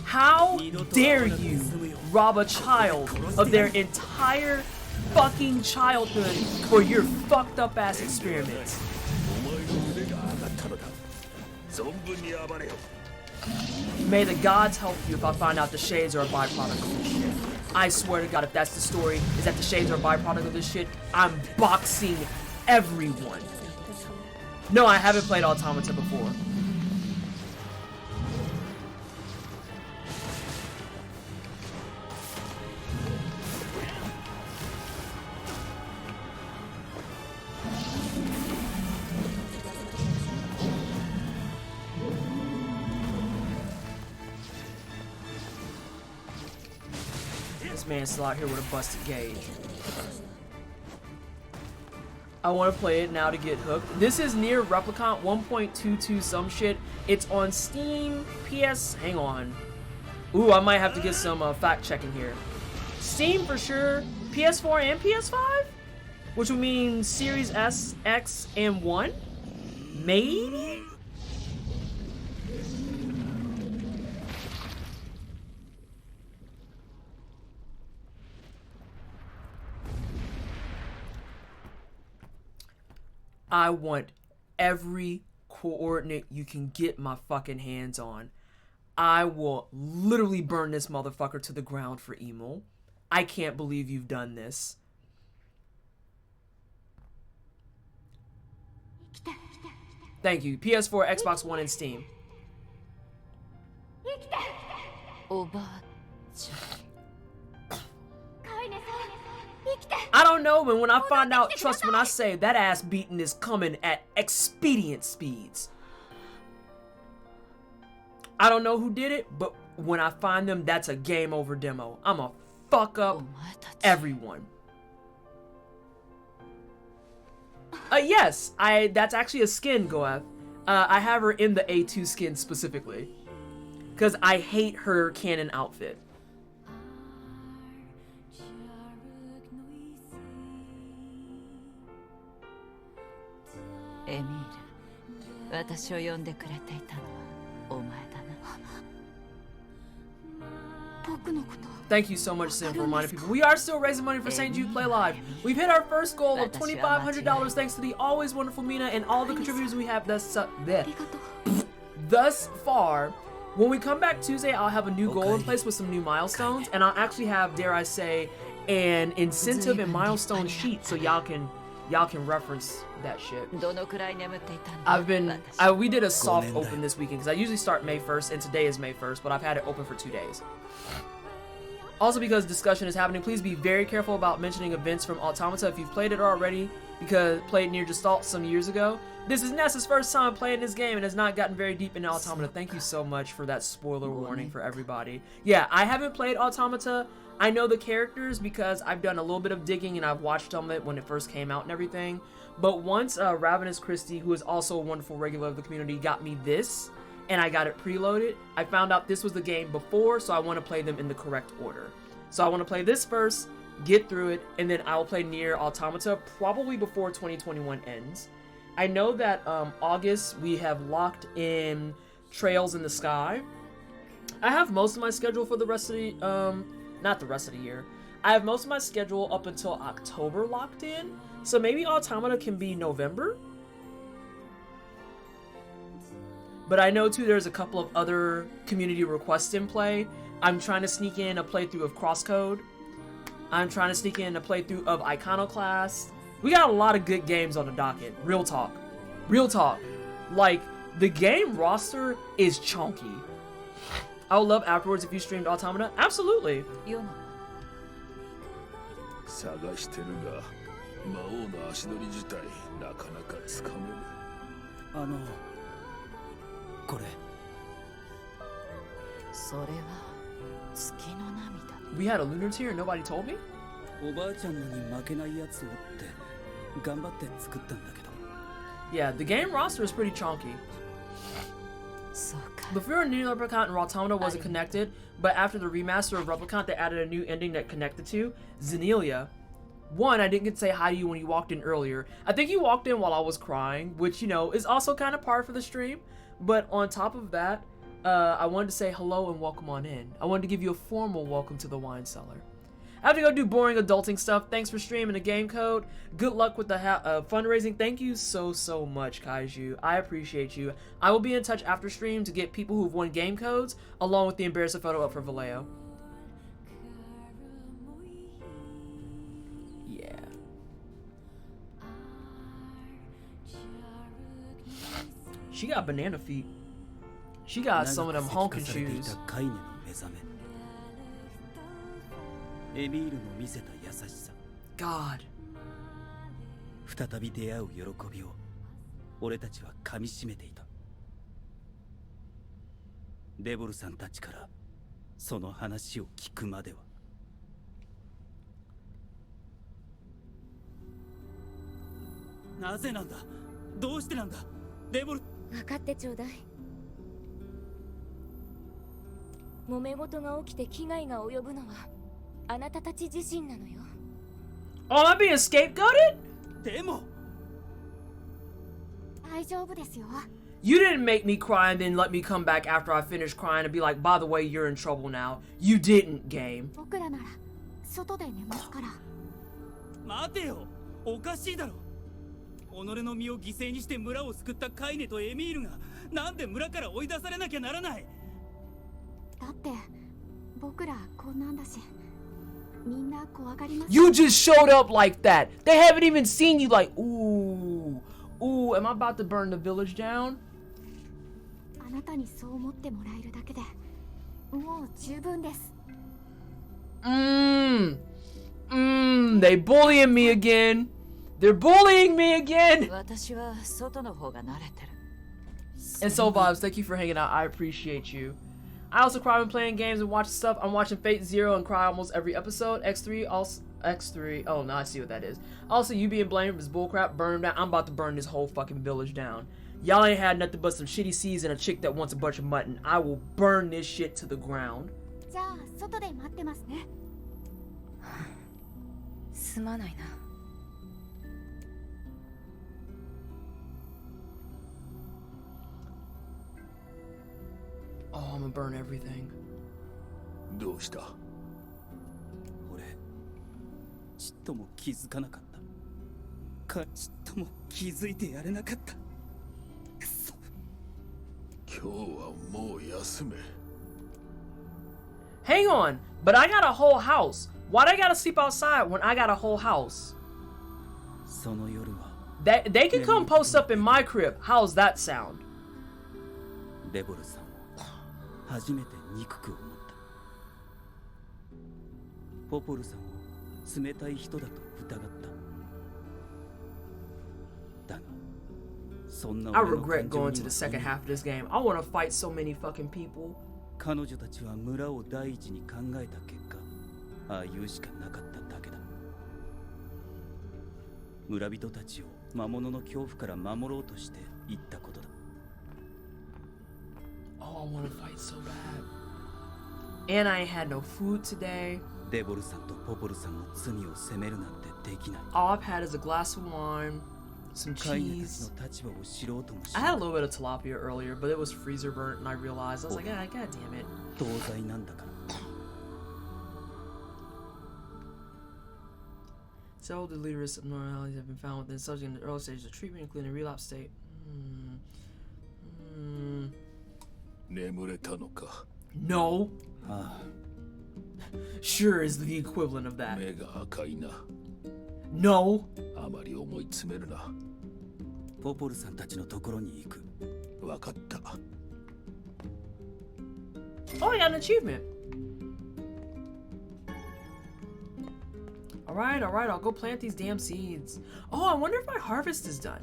How dare you rob a child of their entire fucking childhood for your fucked up ass experiments? May the gods help you if I find out the shades are a byproduct of this shit. I swear to God, if that's the story, is that the shades are a byproduct of this shit, I'm boxing everyone. No, I haven't played Automata before. This man's still out here with a busted gauge. I want to play it now to get hooked. This is Nier Replicant 1.22 some shit. It's on Steam, PS... Hang on. Ooh, I might have to get some fact checking here. Steam for sure. PS4 and PS5? Which would mean Series S, X, and 1? Maybe? I want every coordinate you can get my fucking hands on. I will literally burn this motherfucker to the ground for Emo. I can't believe you've done this. Thank you. PS4, Xbox One, and Steam. I don't know, but when I find out, trust when I say that ass beating is coming at expedient speeds. I don't know who did it, but when I find them, that's a game over demo. I'ma fuck up everyone. Yes, that's actually a skin, Goeth. I have her in the A2 skin specifically. Because I hate her canon outfit. Emil, 私を呼んでくれていたのはお前だな。僕 Thank you so much, Sim, for reminding people. We are still raising money for St. Jude Play Live. We've hit our first goal of $2,500 thanks to the always wonderful Mina and all the contributors we have thus far. When we come back Tuesday, I'll have a new goal in place with some new milestones, and I'll actually have, dare I say, an incentive and milestone sheet so y'all can reference that shit. We did a soft open this weekend because I usually start May 1st and today is May 1st, but I've had it open for 2 days. Also, because discussion is happening, please be very careful about mentioning events from Automata if you've played it already, because played Nier Gestalt some years ago. This is Ness's first time playing this game and has not gotten very deep into Automata. Thank you so much for that spoiler warning for everybody. Yeah, I haven't played Automata. I know the characters because I've done a little bit of digging and I've watched some of it when it first came out and everything. But once Ravenous Christie, who is also a wonderful regular of the community, got me this, and I got it preloaded, I found out this was the game before, so I want to play them in the correct order. So I want to play this first, get through it, and then I will play Nier Automata probably before 2021 ends. I know that August we have locked in Trails in the Sky. I have most of my schedule for the rest of the, not the rest of the year. I have most of my schedule up until October locked in, so maybe Automata can be November? But I know too there's a couple of other community requests in play. I'm trying to sneak in a playthrough of Crosscode. I'm trying to sneak in a playthrough of Iconoclast. We got a lot of good games on the docket. Real talk. Real talk. Like, the game roster is chunky. I would love afterwards if you streamed Automata. Absolutely. 探してるが魔王の足取り自体なかなかつかめる。これ。それは月の涙。We had a lunar tier and nobody told me? おばあちゃんのに負けないやつをって頑張って作ったんだけど。Yeah, the game roster is pretty chunky. そうか。Before Nier Replicant and Automata wasn't connected, but after the remaster of Replicant, they added a new ending that connected to Xenelia. One, I didn't get to say hi to you when you walked in earlier. I think you walked in while I was crying, which, you know, is also kind of par for the stream. But on top of that, I wanted to say hello and welcome on in. I wanted to give you a formal welcome to the wine cellar. I have to go do boring adulting stuff. Thanks for streaming the game code. Good luck with the fundraising. Thank you so much, Kaiju. I appreciate you. I will be in touch after stream to get people who've won game codes, along with the embarrassing photo up for Vallejo. Yeah. She got banana feet. She got some of them honking shoes. エミールの見せた優しさ。God。再び出会う喜びを俺たちは噛み締めていた。デボルさんたちからその話を聞くまでは。なぜなんだ？どうしてなんだ？デボル。分かってちょうだい。揉め事が起きて危害が及ぶのは。あなたたち自身なのよ。Oh, am I being scapegoated? でも大丈夫ですよ。You didn't make me cry and then let me come back after I finished crying and be like, by the way, you're in trouble now. You didn't, game. 僕らなら外で寝ますから。待てよ。おかしいだろ。己の身を犠牲にして村を救ったカイネとエミールがなんで村から追い出されなきゃならない。だって僕らこんなんだし。You just showed up like that. They haven't even seen you like, ooh, am I about to burn the village down? They bullying me again. They're bullying me again. And so, Vibes, thank you for hanging out. I appreciate you. I also cry when playing games and watching stuff. I'm watching Fate Zero and cry almost every episode. X3, oh, now I see what that is. Also, you being blamed is bullcrap. Burn them down. I'm about to burn this whole fucking village down. Y'all ain't had nothing but some shitty seeds and a chick that wants a bunch of mutton. I will burn this shit to the ground. じゃあ外で待ってますね。すまないな。Oh, I'm gonna burn everything. どうした？俺ちっとも気づかなかったか、ちっとも気づいてやれなかった。くそ。今日はもう休め。 Hang on, but I got a whole house. Why'd I gotta sleep outside when I got a whole house? その夜は They can come post up in my crib. How's that sound? レボルさんを初めて憎く思った。ポポルさんを冷たい人だと疑った。だが、そんな I 俺の regret 感情 going に to は the second half of this game. I want to fight so many fucking people. 彼女たちは村を第一に考えた結果、ああいうしかなかっただけだ。村人たちを魔物の恐怖から守ろうとして言ったことだ。Oh, I want to fight so bad. And I ain't had no food today. デボルさんとポポルさんの罪を責めるなんてできない。 All I've had is a glass of wine, some カイネたち cheese. の立場を知ろうともし I な had a い。 little bit of tilapia earlier, but it was freezer burnt, and I realized I was like, ah, god damn it. 同罪なんだから。 Several delirious abnormalities have been found within subject in the early stages of treatment, including a relapse state. 眠れたのか？ No. ああ、 Sure is the equivalent of that. 目が赤いな。 No. あまり思い詰めるな。ポポルさんたちのところに行く。わかった。 Oh, I got an achievement. Alright, alright, I'll go plant these damn seeds. Oh, I wonder if my harvest is done.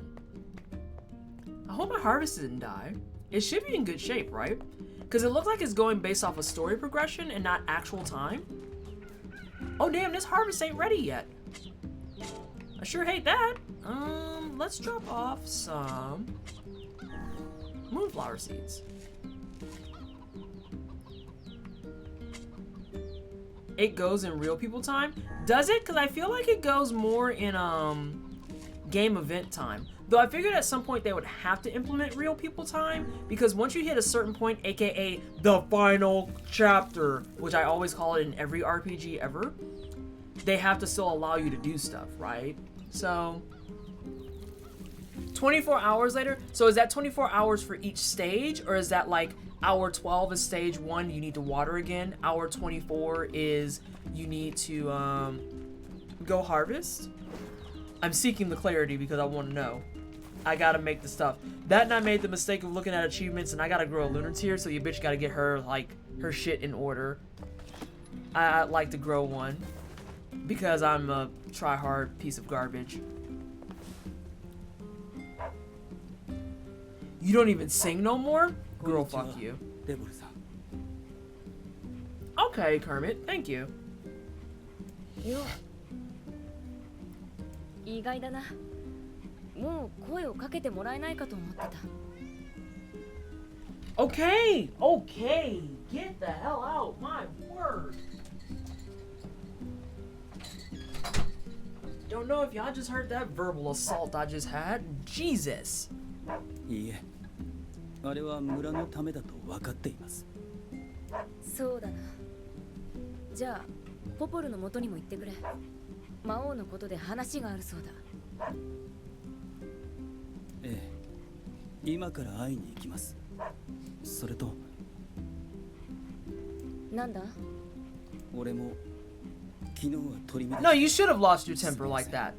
I hope my harvest didn't die. It should be in good shape, right? Because it looks like it's going based off of story progression and not actual time. Oh damn, this harvest ain't ready yet. I sure hate that. Let's drop off some moonflower seeds. It goes in real people time? Does it? Because I feel like it goes more in game event time. Though I figured at some point they would have to implement real people time, because once you hit a certain point, aka the final chapter, which I always call it in every RPG ever, they have to still allow you to do stuff, right? So 24 hours later. So is that 24 hours for each stage, or is that like hour 12 is stage 1, you need to water again, hour 24 is you need to go harvest? I'm seeking the clarity because I want to know. I gotta make the stuff. That, and I made the mistake of looking at achievements, and I gotta grow a lunar tier, so your bitch gotta get her like her shit in order. I'd like to grow one because I'm a try-hard piece of garbage. You don't even sing no more? Girl, fuck you. Okay, Kermit, thank you. よ意外だな。もう声をかけてもらえないかと思ってた。Okay, okay, get the hell out, my word. Don't know if y'all just heard that verbal assault I just had. Jesus. いいえ、あれは村のためだと分かっています。そうだな。じゃあポポルの元にも行ってくれ。魔王のことで話があるそうだ。ええ、今から会いに行きます。それと、なんだ？俺も昨日は取り乱し。 No, you should have lost your temper like that.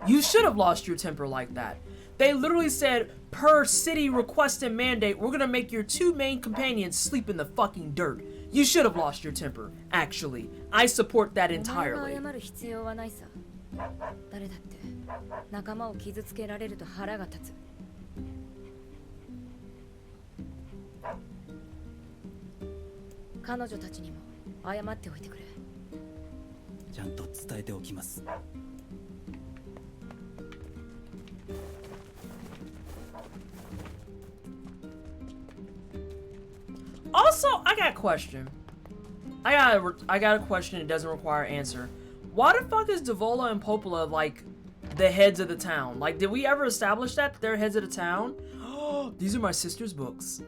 You should have lost your temper like that. They literally said, per city request and mandate, we're gonna make your 2 main companions sleep in the fucking dirt. You should have lost your temper, actually. I support that entirely. お前が謝る必要はないさ。誰だって仲間を傷つけられると腹が立つ。彼女たちにも謝っておいてくれ。ちゃんと伝えておきます。 Also, I got a question. I got a question. It doesn't require answer. Why the fuck is Devola and Popola like the heads of the town? Like, did we ever establish that they're heads of the town? These are my sister's books.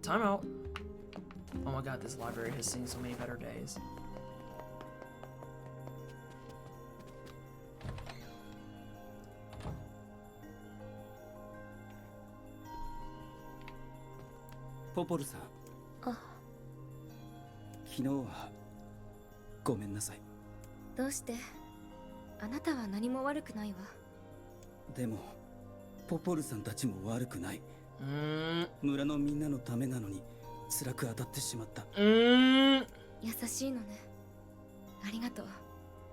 Time out. Oh my god, this library has seen so many better days. Popol さん。あ。昨日はごめんなさい。どうして？あなたは何も悪くないわ。でもポポルさんたちも悪くない。村のみんなのためなのに辛く当たってしまった。優しいのね。ありがとう。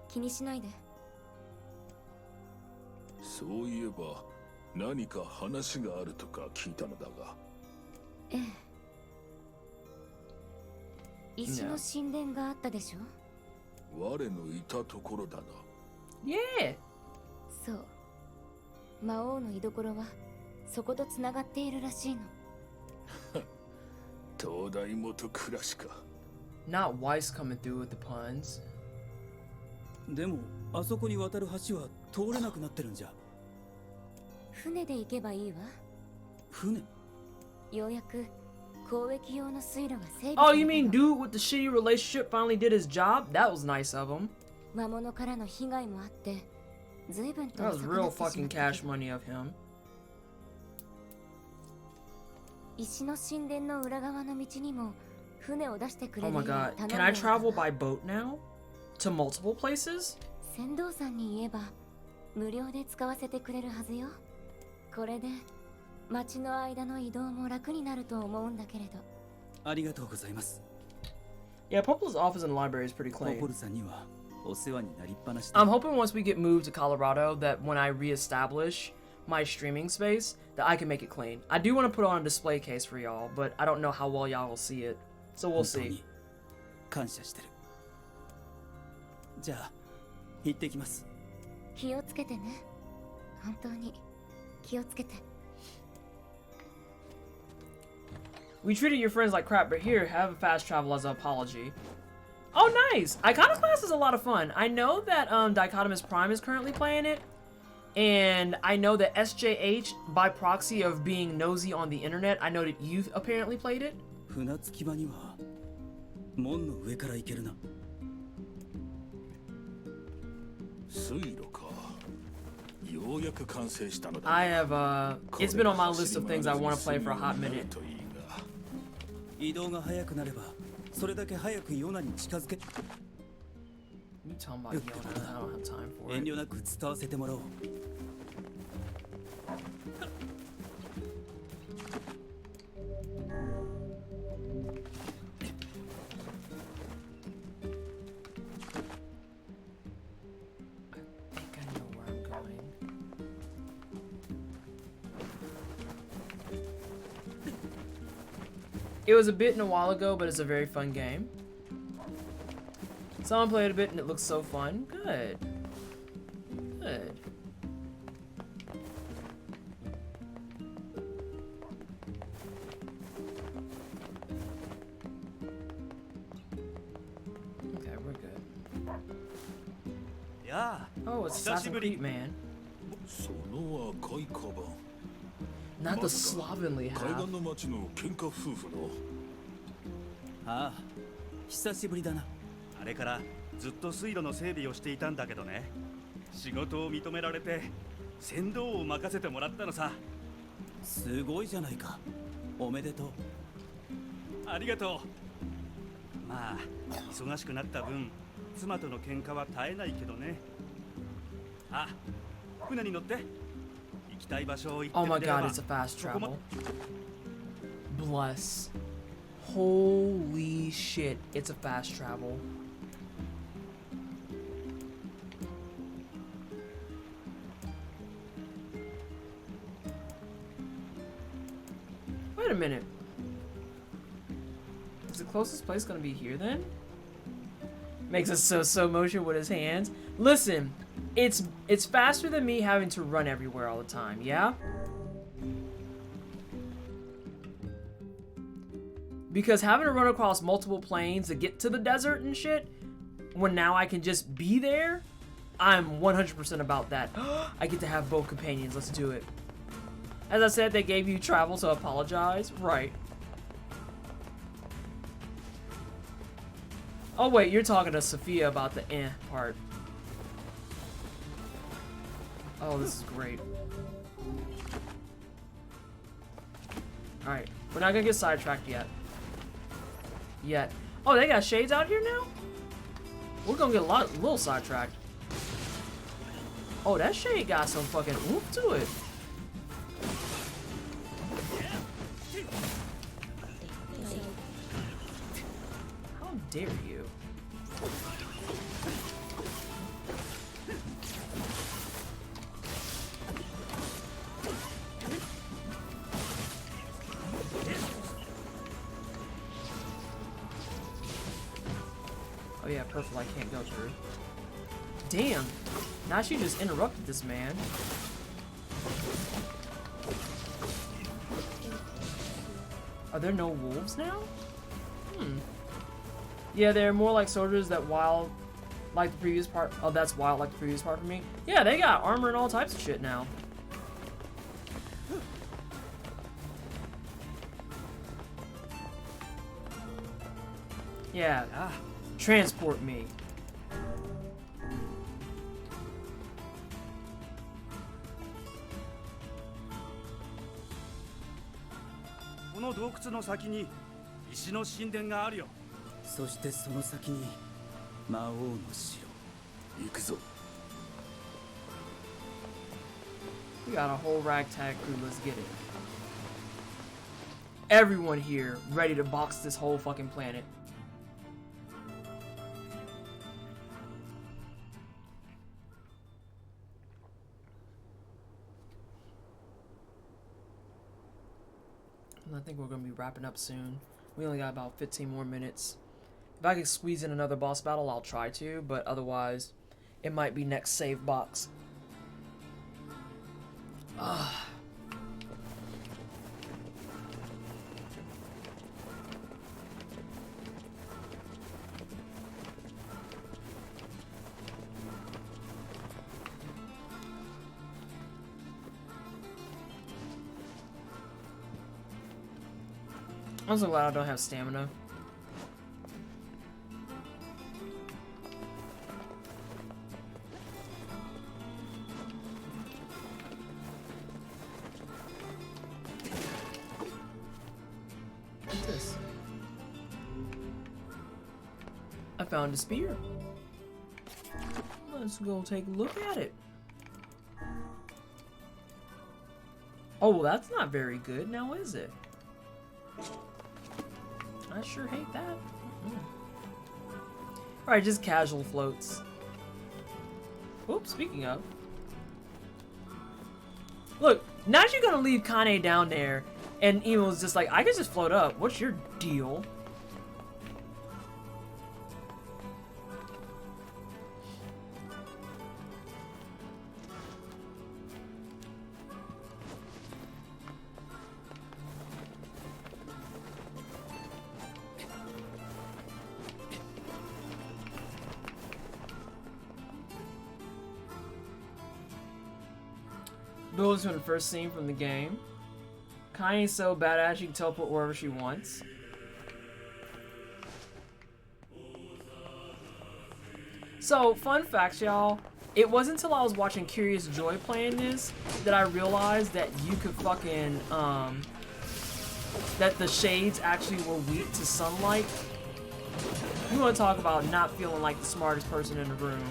気にしないで。そういえば何か話があるとか聞いたのだが。ええ。石の神殿があったでしょ。我のいたところだな。Yeah. そう。魔王の居所はそことつながっているらしいの。東大元暮らしか。Not Weiss coming through with the puns. でもあそこに渡る橋は通れなくなってるんじゃ。船で行けばいいわ。船？ようやく交易用の水路が整備。Oh, you mean dude with the shitty relationship finally did his job? That was nice of him. 魔物からの被害もあって、随分と That was real fucking cash money of him. 石の神殿の裏側の道にも船を出してくれ Oh る my よう god. 頼んで Can I travel by boat now? To multiple places? 船頭さんに言えば無料で使わせてくれるはずよ。これで町の間の移動も楽になると思うんだけれど。ありがとうございます。Yeah, Popol's office in the library is pretty clean. ポポルさんにはお世話になりっぱなし。I'm hoping once we get moved to Colorado that when I reestablish my streaming space that I can make it clean. I do want to put on a display case for y'all, but I don't know how well y'all will see it. So we'll see. 感謝してる。じゃあ行ってきます。気をつけてね。本当に気をつけて。We treated your friends like crap, but here, have a fast travel as an apology. Oh, nice! Iconoclast is a lot of fun. I know that Dichotomous Prime is currently playing it, and I know that SJH, by proxy of being nosy on the internet, I know that you've apparently played it. 船着き場には門の上から行けるな。水路か。ようやく完成したのだ。I have, it's been on my list of things I want to play for a hot minute. 移動が早くなればそれだけ早くヨナに近づけ。You talking about Yona? I don't have time for it. 遠慮なく伝わせてもらおう。It was a bit in a while ago, but it's a very fun game. Someone played a bit and it looks so fun. Good. Good. Okay, we're good. Yeah. Oh, it's Assassin's Creed, man. その赤いカバン。Not the slovenly 海 half. 岸の町の喧嘩夫婦の。ああ、久しぶりだな。あれからずっと水路の整備をしていたんだけどね。仕事を認められて船頭を任せてもらったのさ。すごいじゃないか。おめでとう。ありがとう。まあ忙しくなった分妻との喧嘩は絶えないけどね。あ、船に乗って。行きたい場所を行って Oh み my れば。 god, it's a fast travel. Bless. Holy shit, it's a fast travel. Wait a minute. Is the closest place gonna be here then? Makes a so motion with his hands. Listen, it's faster than me having to run everywhere all the time, yeah? Because having to run across multiple plains to get to the desert and shit, when now I can just be there, I'm 100% about that. I get to have both companions, let's do it. As I said, they gave you travel, so apologize. Right. Oh wait, you're talking to Sophia about the part. Oh, this is great. Alright, we're not gonna get sidetracked yet. Oh, they got shades out here now? We're gonna get a little sidetracked. Oh, that shade got some fucking oomph to it. How dare you? Oh yeah, purple I can't go through. Damn! Now she just interrupted this man. Are there no wolves now? Yeah, they're more like soldiers that wild like the previous part. Oh, that's wild like the previous part for me. Yeah, they got armor and all types of shit now. Yeah, transport me. We got a whole ragtag crew, let's get it. Everyone here ready to box this whole fucking planet. I think we're going to be wrapping up soon. We only got about 15 more minutes. If I can squeeze in another boss battle, I'll try to, but otherwise, it might be next save box. I'm so glad I don't have stamina. What's this? I found a spear. Let's go take a look at it. Oh, well, that's not very good, now is it? I sure hate that. Alright, just casual floats. Oops, speaking of. Look, now you're gonna leave Kane down there, and Emo's just like, I can just float up. What's your deal? Builds from the first scene from the game. Kane's so badass she can teleport wherever she wants. So, fun facts, y'all. It wasn't until I was watching Curious Joy playing this that I realized that you could fucking, that the shades actually were weak to sunlight. You want to talk about not feeling like the smartest person in the room.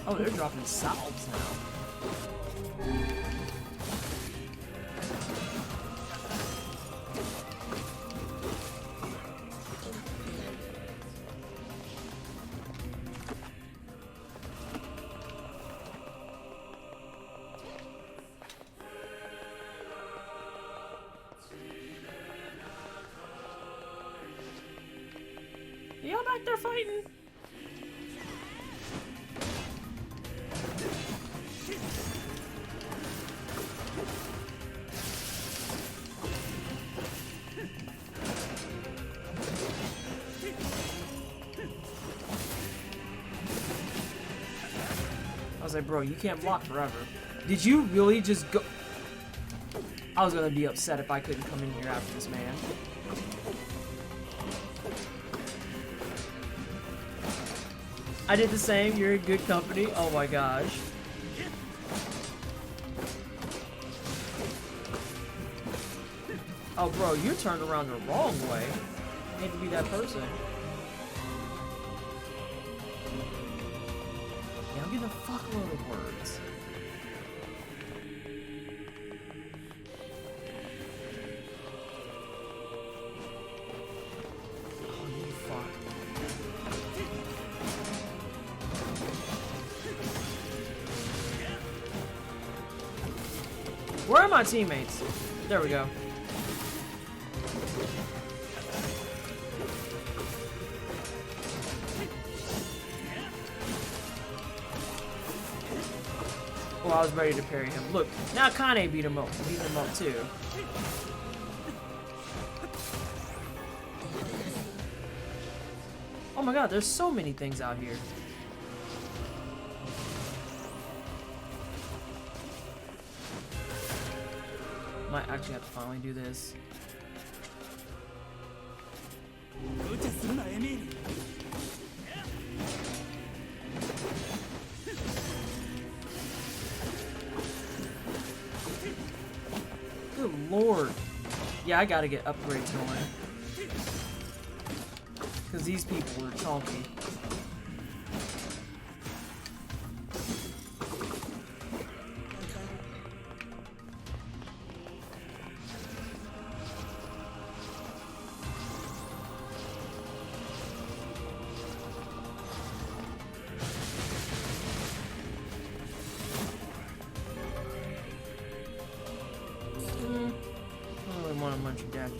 Oh, they're dropping salves now. Y'all back there fighting? was like, bro, you can't block forever. Did you really just go? I was gonna be upset if I couldn't come in here after this man. I did the same. You're in good company. Oh my gosh. Oh, bro, you turned around the wrong way. I hate to be that person. Yeah, I'm getting a fuckload of words. Oh, you fuck. Where are my teammates? There we go. Oh, I was ready to parry him. Look, now Kane beat him up too. Oh my god, there's so many things out here. Might actually have to finally do this. Good lord. Yeah, I gotta get upgrades going. Because these people are chunky.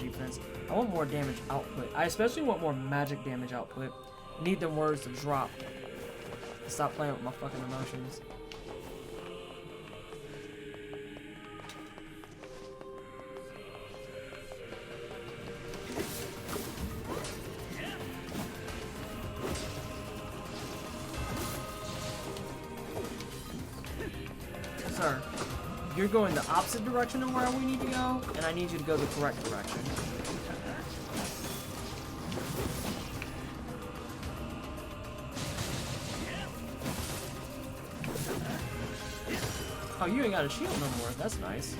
Defense. I want more damage output. I especially want more magic damage output. Need them words to drop. Stop playing with my fucking emotions. Sir. You're going the opposite direction of where we need to go, and I need you to go the correct direction. Oh, you ain't got a shield no more. That's nice.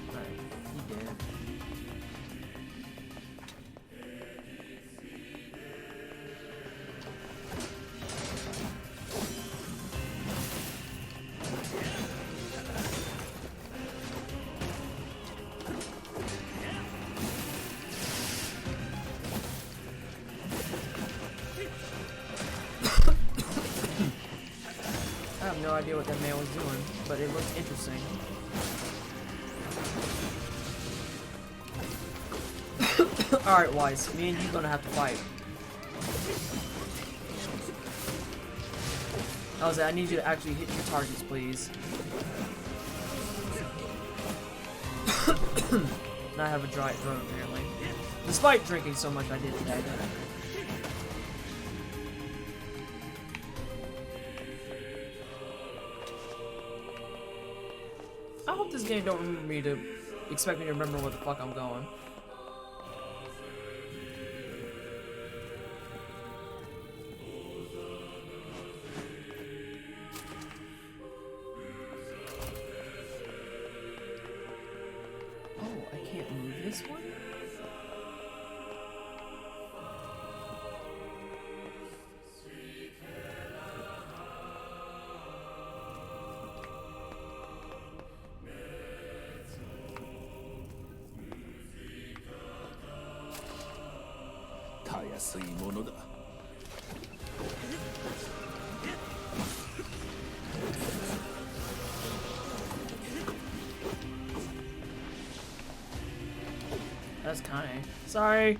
Alright, he dead. I have no idea what that man was doing, but it looked interesting. Alright, Weiss, me and you gonna have to fight. I need you to actually hit your targets, please. And I have a dry throat, apparently. Despite drinking so much I did today. I hope this game don't remember me to expect me to remember where the fuck I'm going. Oh, I can't move this one? That's kinda. Sorry.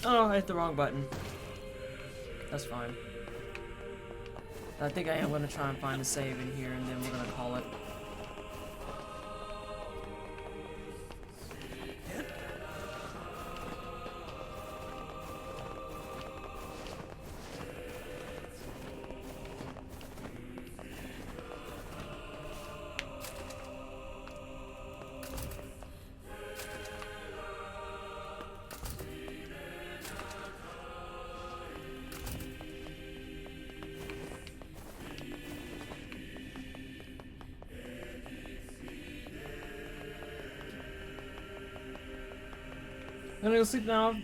Oh, I hit the wrong button. That's fine. I think I am gonna try and find a save in here, and then we're gonna call it. I'm gonna go sleep now.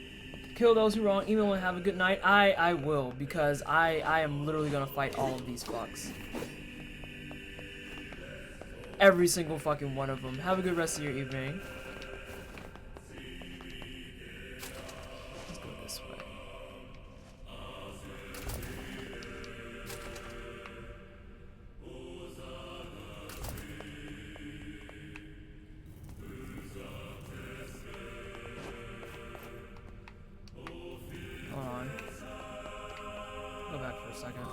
Kill those who wrong. Email and have a good night. I will, because I am literally gonna fight all of these fucks. Every single fucking one of them. Have a good rest of your evening. Let's go this way. Hold on. Go back for a second.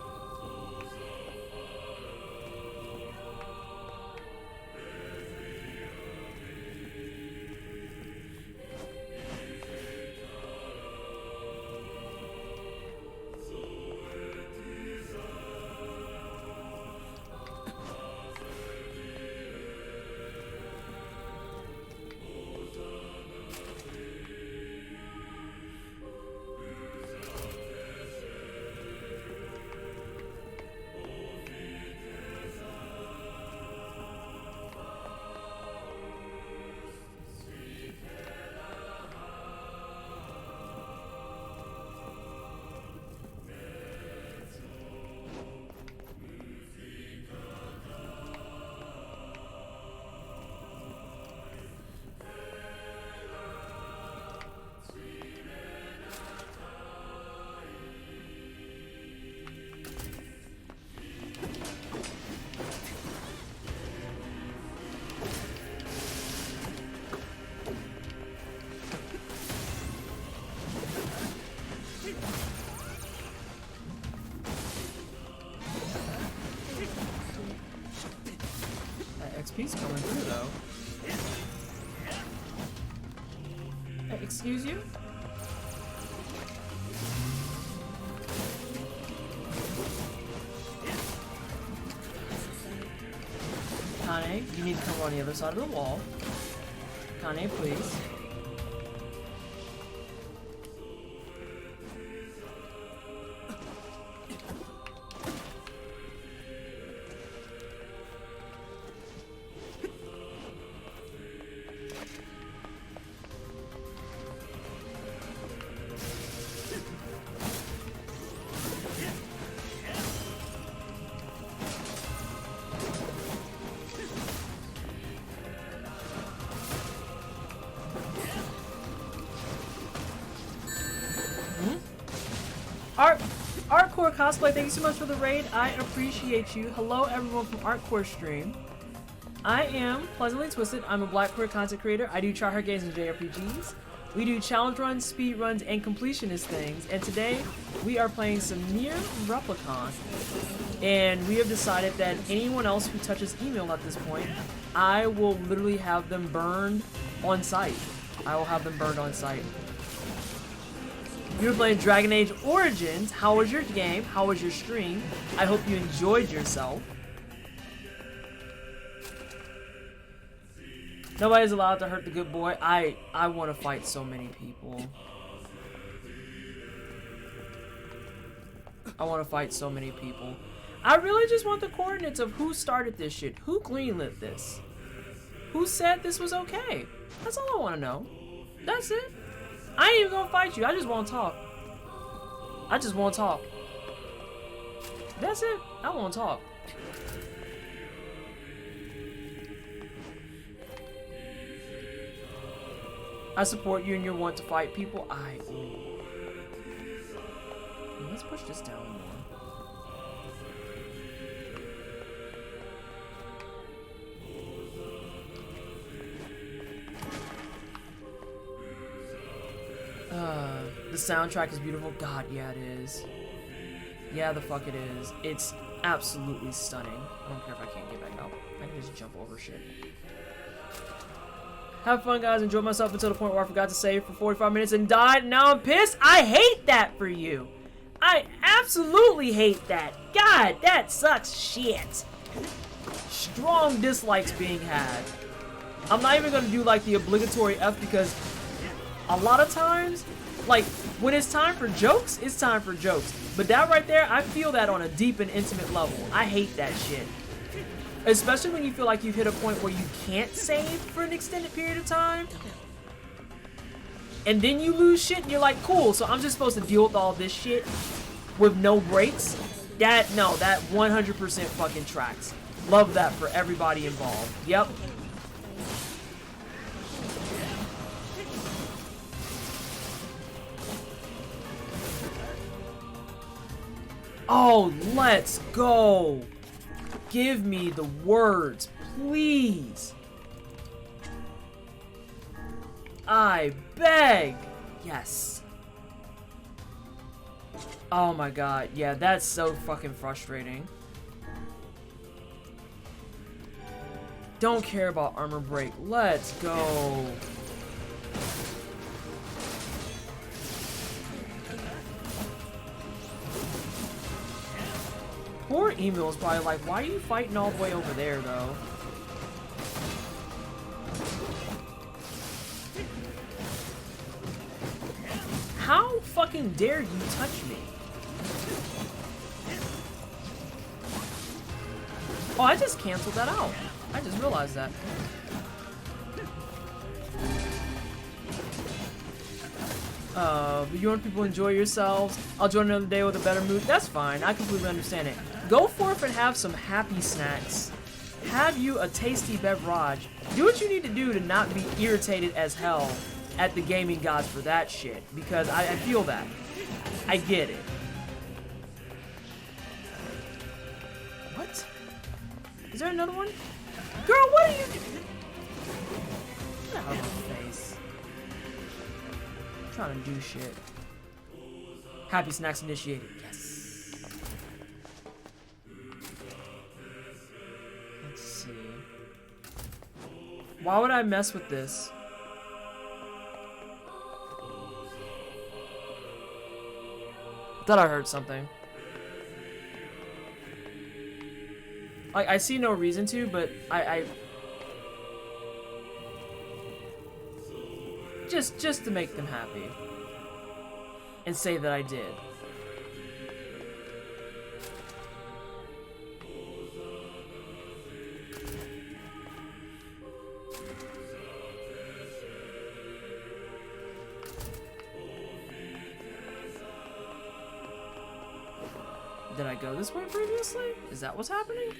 XP's coming through though. Excuse you? Kane, you need to come on the other side of the wall. Kane, please. Artcore Cosplay, thank you so much for the raid. I appreciate you. Hello everyone from Artcore Stream. I am Pleasantly Twisted. I'm a black queer content creator. I do tryhard games and JRPGs. We do challenge runs, speed runs, and completionist things. And today we are playing some Nier Replicant. And we have decided that anyone else who touches email at this point, I will literally have them burned on site. I will have them burned on site. You were playing Dragon Age Origins. How was your game? How was your stream? I hope you enjoyed yourself. Nobody's allowed to hurt the good boy. I want to fight so many people. I want to fight so many people. I really just want the coordinates of who started this shit. Who greenlit this? Who said this was okay? That's all I want to know. That's it. I ain't even gonna fight you. I just want to talk. I just want to talk. That's it. I want to talk. I support you in your want to fight people. Let's push this down more. The soundtrack is beautiful. God, yeah, it is. Yeah, the fuck it is. It's absolutely stunning. I don't care if I can't get back out. I can just jump over shit. Have fun, guys. Enjoyed myself until the point where I forgot to save for 45 minutes and died. And now I'm pissed. I hate that for you. I absolutely hate that. God, that sucks shit. Strong dislikes being had. I'm not even gonna do like the obligatory F because a lot of times, like when it's time for jokes, it's time for jokes. But that right there, I feel that on a deep and intimate level. I hate that shit. Especially when you feel like you've hit a point where you can't save for an extended period of time. And then you lose shit and you're like, cool, so I'm just supposed to deal with all this shit with no breaks? That 100% fucking tracks. Love that for everybody involved. Yep. Oh, let's go. Give me the words, please. I beg. Yes. Oh my god. Yeah, that's so fucking frustrating. Don't care about armor break. Let's go. Poor Emo is probably like, why are you fighting all the way over there, though? How fucking dare you touch me? Oh, I just canceled that out. I just realized that. But you want people to enjoy yourselves? I'll join another day with a better mood. That's fine. I completely understand it. Go forth and have some happy snacks. Have you a tasty beverage. Do what you need to do to not be irritated as hell at the gaming gods for that shit. Because I feel that. I get it. What? Is there another one? Girl, what are you doing? Get out of my face. I'm trying to do shit. Happy snacks initiated. Yes. Let's see. Why would I mess with this? Thought I heard something. Like, I see no reason to, but I just to make them happy. And say that I did. Did I go this way previously? Is that what's happening?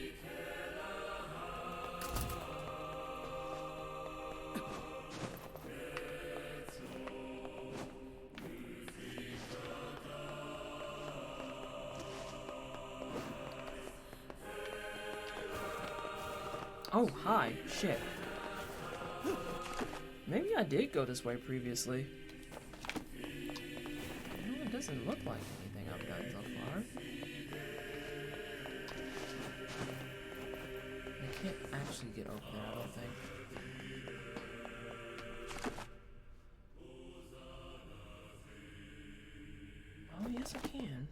Oh, hi. Shit. Maybe I did go this way previously. No, it doesn't look like anything I've done so far. I can't actually get over there, I don't think. Oh, yes I can.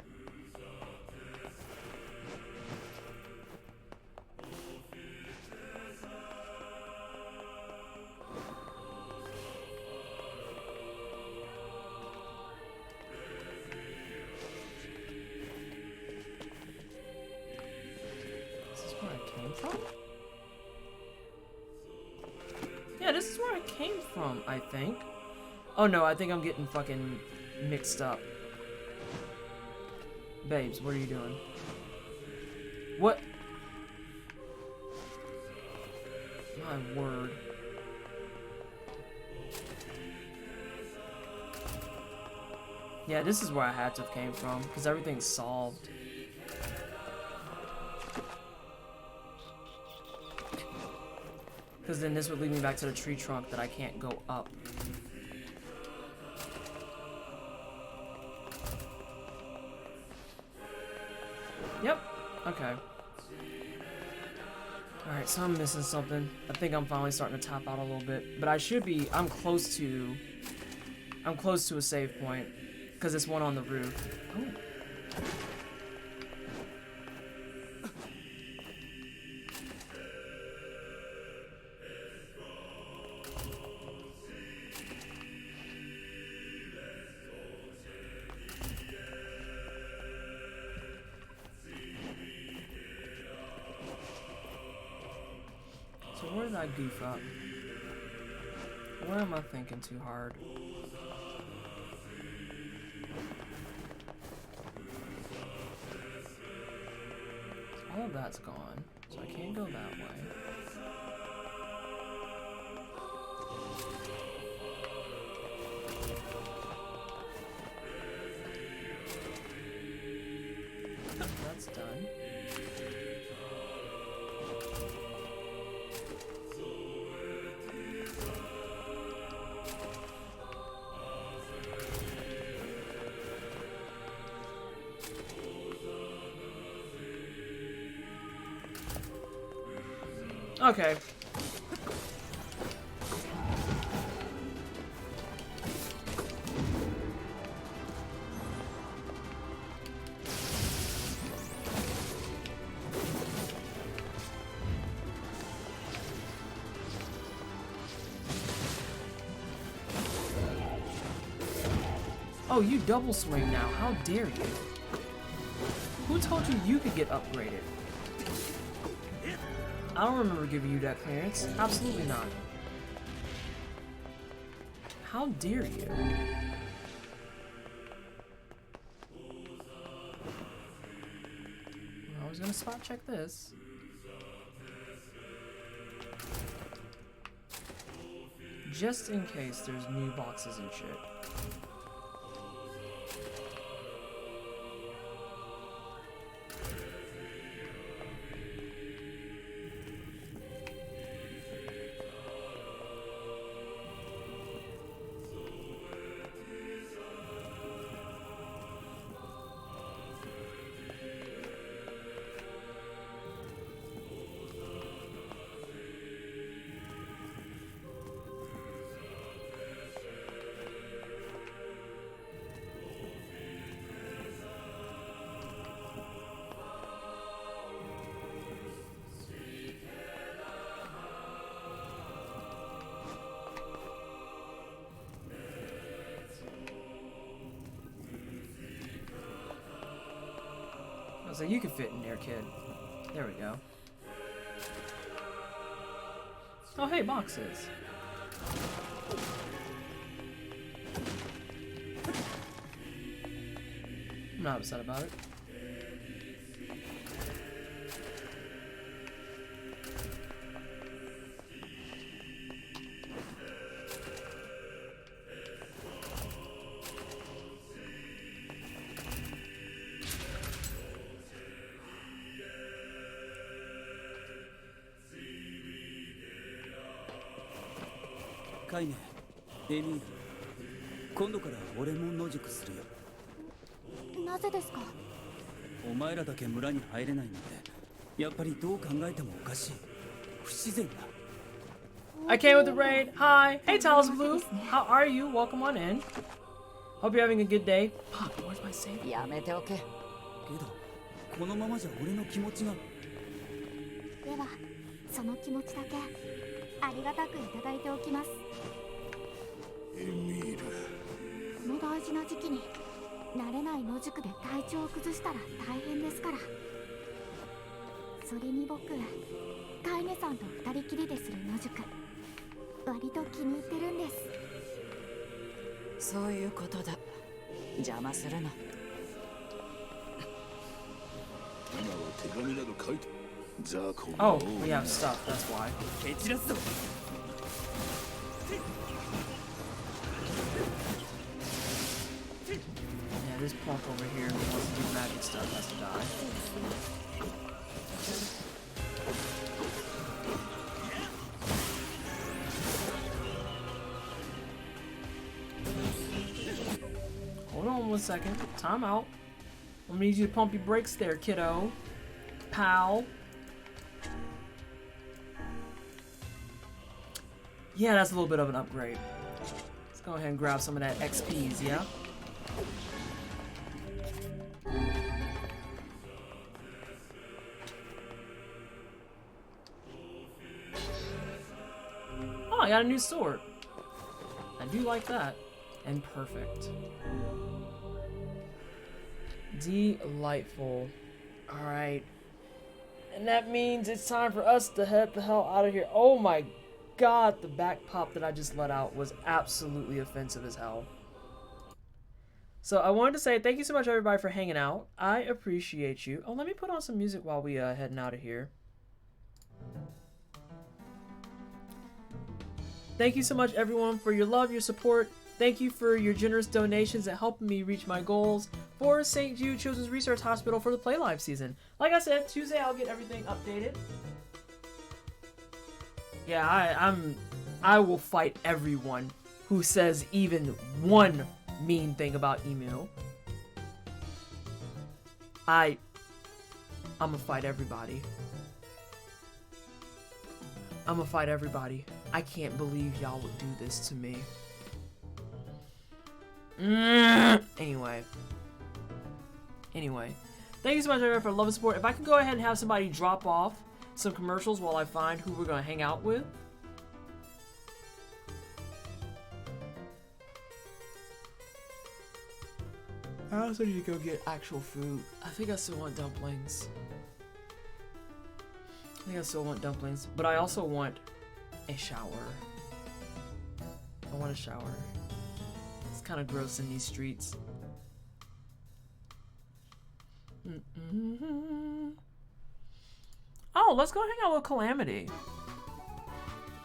Yeah, this is where I came from, I think. Oh no, I think I'm getting fucking mixed up. Babes, what are you doing? What? My word. Yeah, this is where I had to have came from, because everything's solved. Because then this would lead me back to the tree trunk that I can't go up. Okay. Alright, so I'm missing something. I think I'm finally starting to tap out a little bit. But I should be, I'm close to a save point. Because it's one on the roof. Oh. So where did I goof up? Where am I thinking too hard? So all of that's gone, so I can't go that way. That's done. Okay. Oh, you double swing now. How dare you? Who told you you could get upgraded? I don't remember giving you that clearance. Absolutely not. How dare you? I was gonna spot check this. Just in case there's new boxes and shit. So you can fit in there, kid. There we go. Oh, hey, boxes. I'm not upset about it.カイネ、エミール、今度から俺も野宿するよ。なぜですか？お前らだけ村に入れないなんて、やっぱりどう考えてもおかしい。不自然だ。I came with the raid. Hi. Hey, Talos Blue. How are you? Welcome on in. Hope you're having a good day. Fuck, where's my save? やめておけ。けど、このままじゃ俺の気持ちが。では、その気持ちだけありがたくいただいておきます。エミール。この大事な時期に慣れない野宿で体調を崩したら大変ですから。それに僕、カイネさんと二人きりでする野宿、割と気に入ってるんです。そういうことだ。邪魔するな。今は手紙など書いて。Oh, we have stuff, that's why. Yeah, this punk over here who wants to do magic stuff has to die. Hold on one second. Time out. I'm gonna need you to pump your brakes there, kiddo. pal. Yeah, that's a little bit of an upgrade. Let's go ahead and grab some of that XPs, yeah? Oh, I got a new sword. I do like that. And perfect. Delightful. Alright. And that means it's time for us to head the hell out of here. Oh my god, the back pop that I just let out was absolutely offensive as hell. So I wanted to say thank you so much everybody for hanging out. I appreciate you. Oh, let me put on some music while we heading out of here. Thank you so much everyone for your love, your support. Thank you for your generous donations that help me reach my goals for St. Jude Children's Research Hospital for the Play Live season. Like I said, Tuesday I'll get everything updated. Yeah, I will fight everyone who says even one mean thing about email. I'ma fight everybody. I'ma fight everybody. I can't believe y'all would do this to me. Anyway. Thank you so much everyone for love and support. If I can go ahead and have somebody drop off some commercials while I find who we're gonna hang out with. I also need to go get actual food. I think I still want dumplings. But I also want a shower. I want a shower. It's kind of gross in these streets. Oh, let's go hang out with Calamity.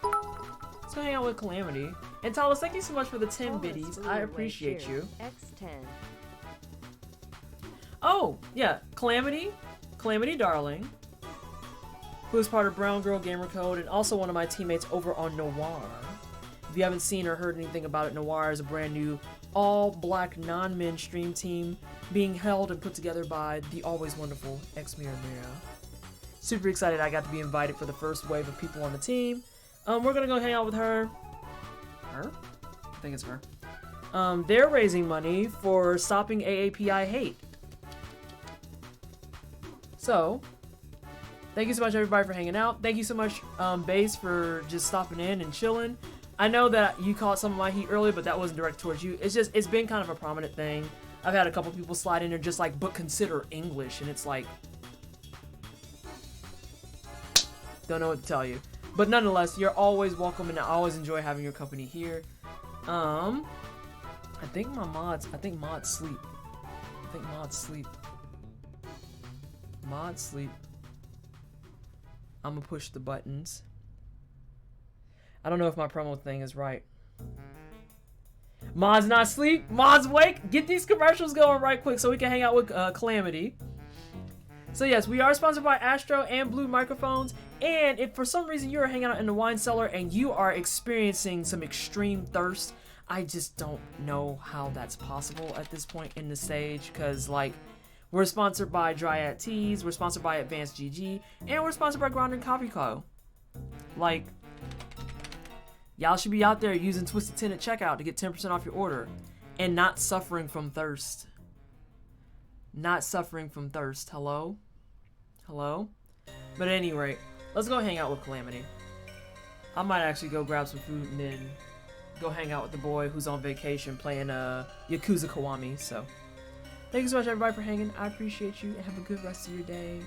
Let's go hang out with Calamity. And Talos, thank you so much for the 10 biddies. I appreciate you. X10. Oh, yeah, Calamity Darling, who is part of Brown Girl Gamer Code and also one of my teammates over on Noir. If you haven't seen or heard anything about it, Noir is a brand new all-black non-men stream team being held and put together by the always wonderful Mira. Super excited I got to be invited for the first wave of people on the team. We're gonna go hang out with her. Her? I think it's her. They're raising money for stopping AAPI hate. So, thank you so much everybody for hanging out. Thank you so much, Base, for just stopping in and chilling. I know that you caught some of my heat earlier, but that wasn't directed towards you. It's been kind of a prominent thing. I've had a couple people slide in and just like, but consider English, and it's like, don't know what to tell you. But nonetheless, you're always welcome, and I always enjoy having your company here. I think mods sleep. Mods sleep. I'm gonna push the buttons. I don't know if my promo thing is right. Mods not sleep. Mods wake. Get these commercials going right quick so we can hang out with Calamity. So yes, we are sponsored by Astro and Blue Microphones. And if for some reason you're hanging out in the wine cellar and you are experiencing some extreme thirst, I just don't know how that's possible at this point in the stage. Because like, we're sponsored by Dryad Teas, we're sponsored by Advanced GG, and we're sponsored by Grindr Coffee Co. Like, y'all should be out there using Twisted 10 at checkout to get 10% off your order and not suffering from thirst. Hello? But at any rate, let's go hang out with Calamity. I might actually go grab some food and then go hang out with the boy who's on vacation playing Yakuza Kiwami. So, thank you so much everybody for hanging. I appreciate you and have a good rest of your day.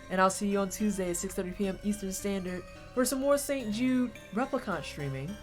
And I'll see you on Tuesday at 6:30 p.m. Eastern Standard for some more St. Jude Replicant streaming.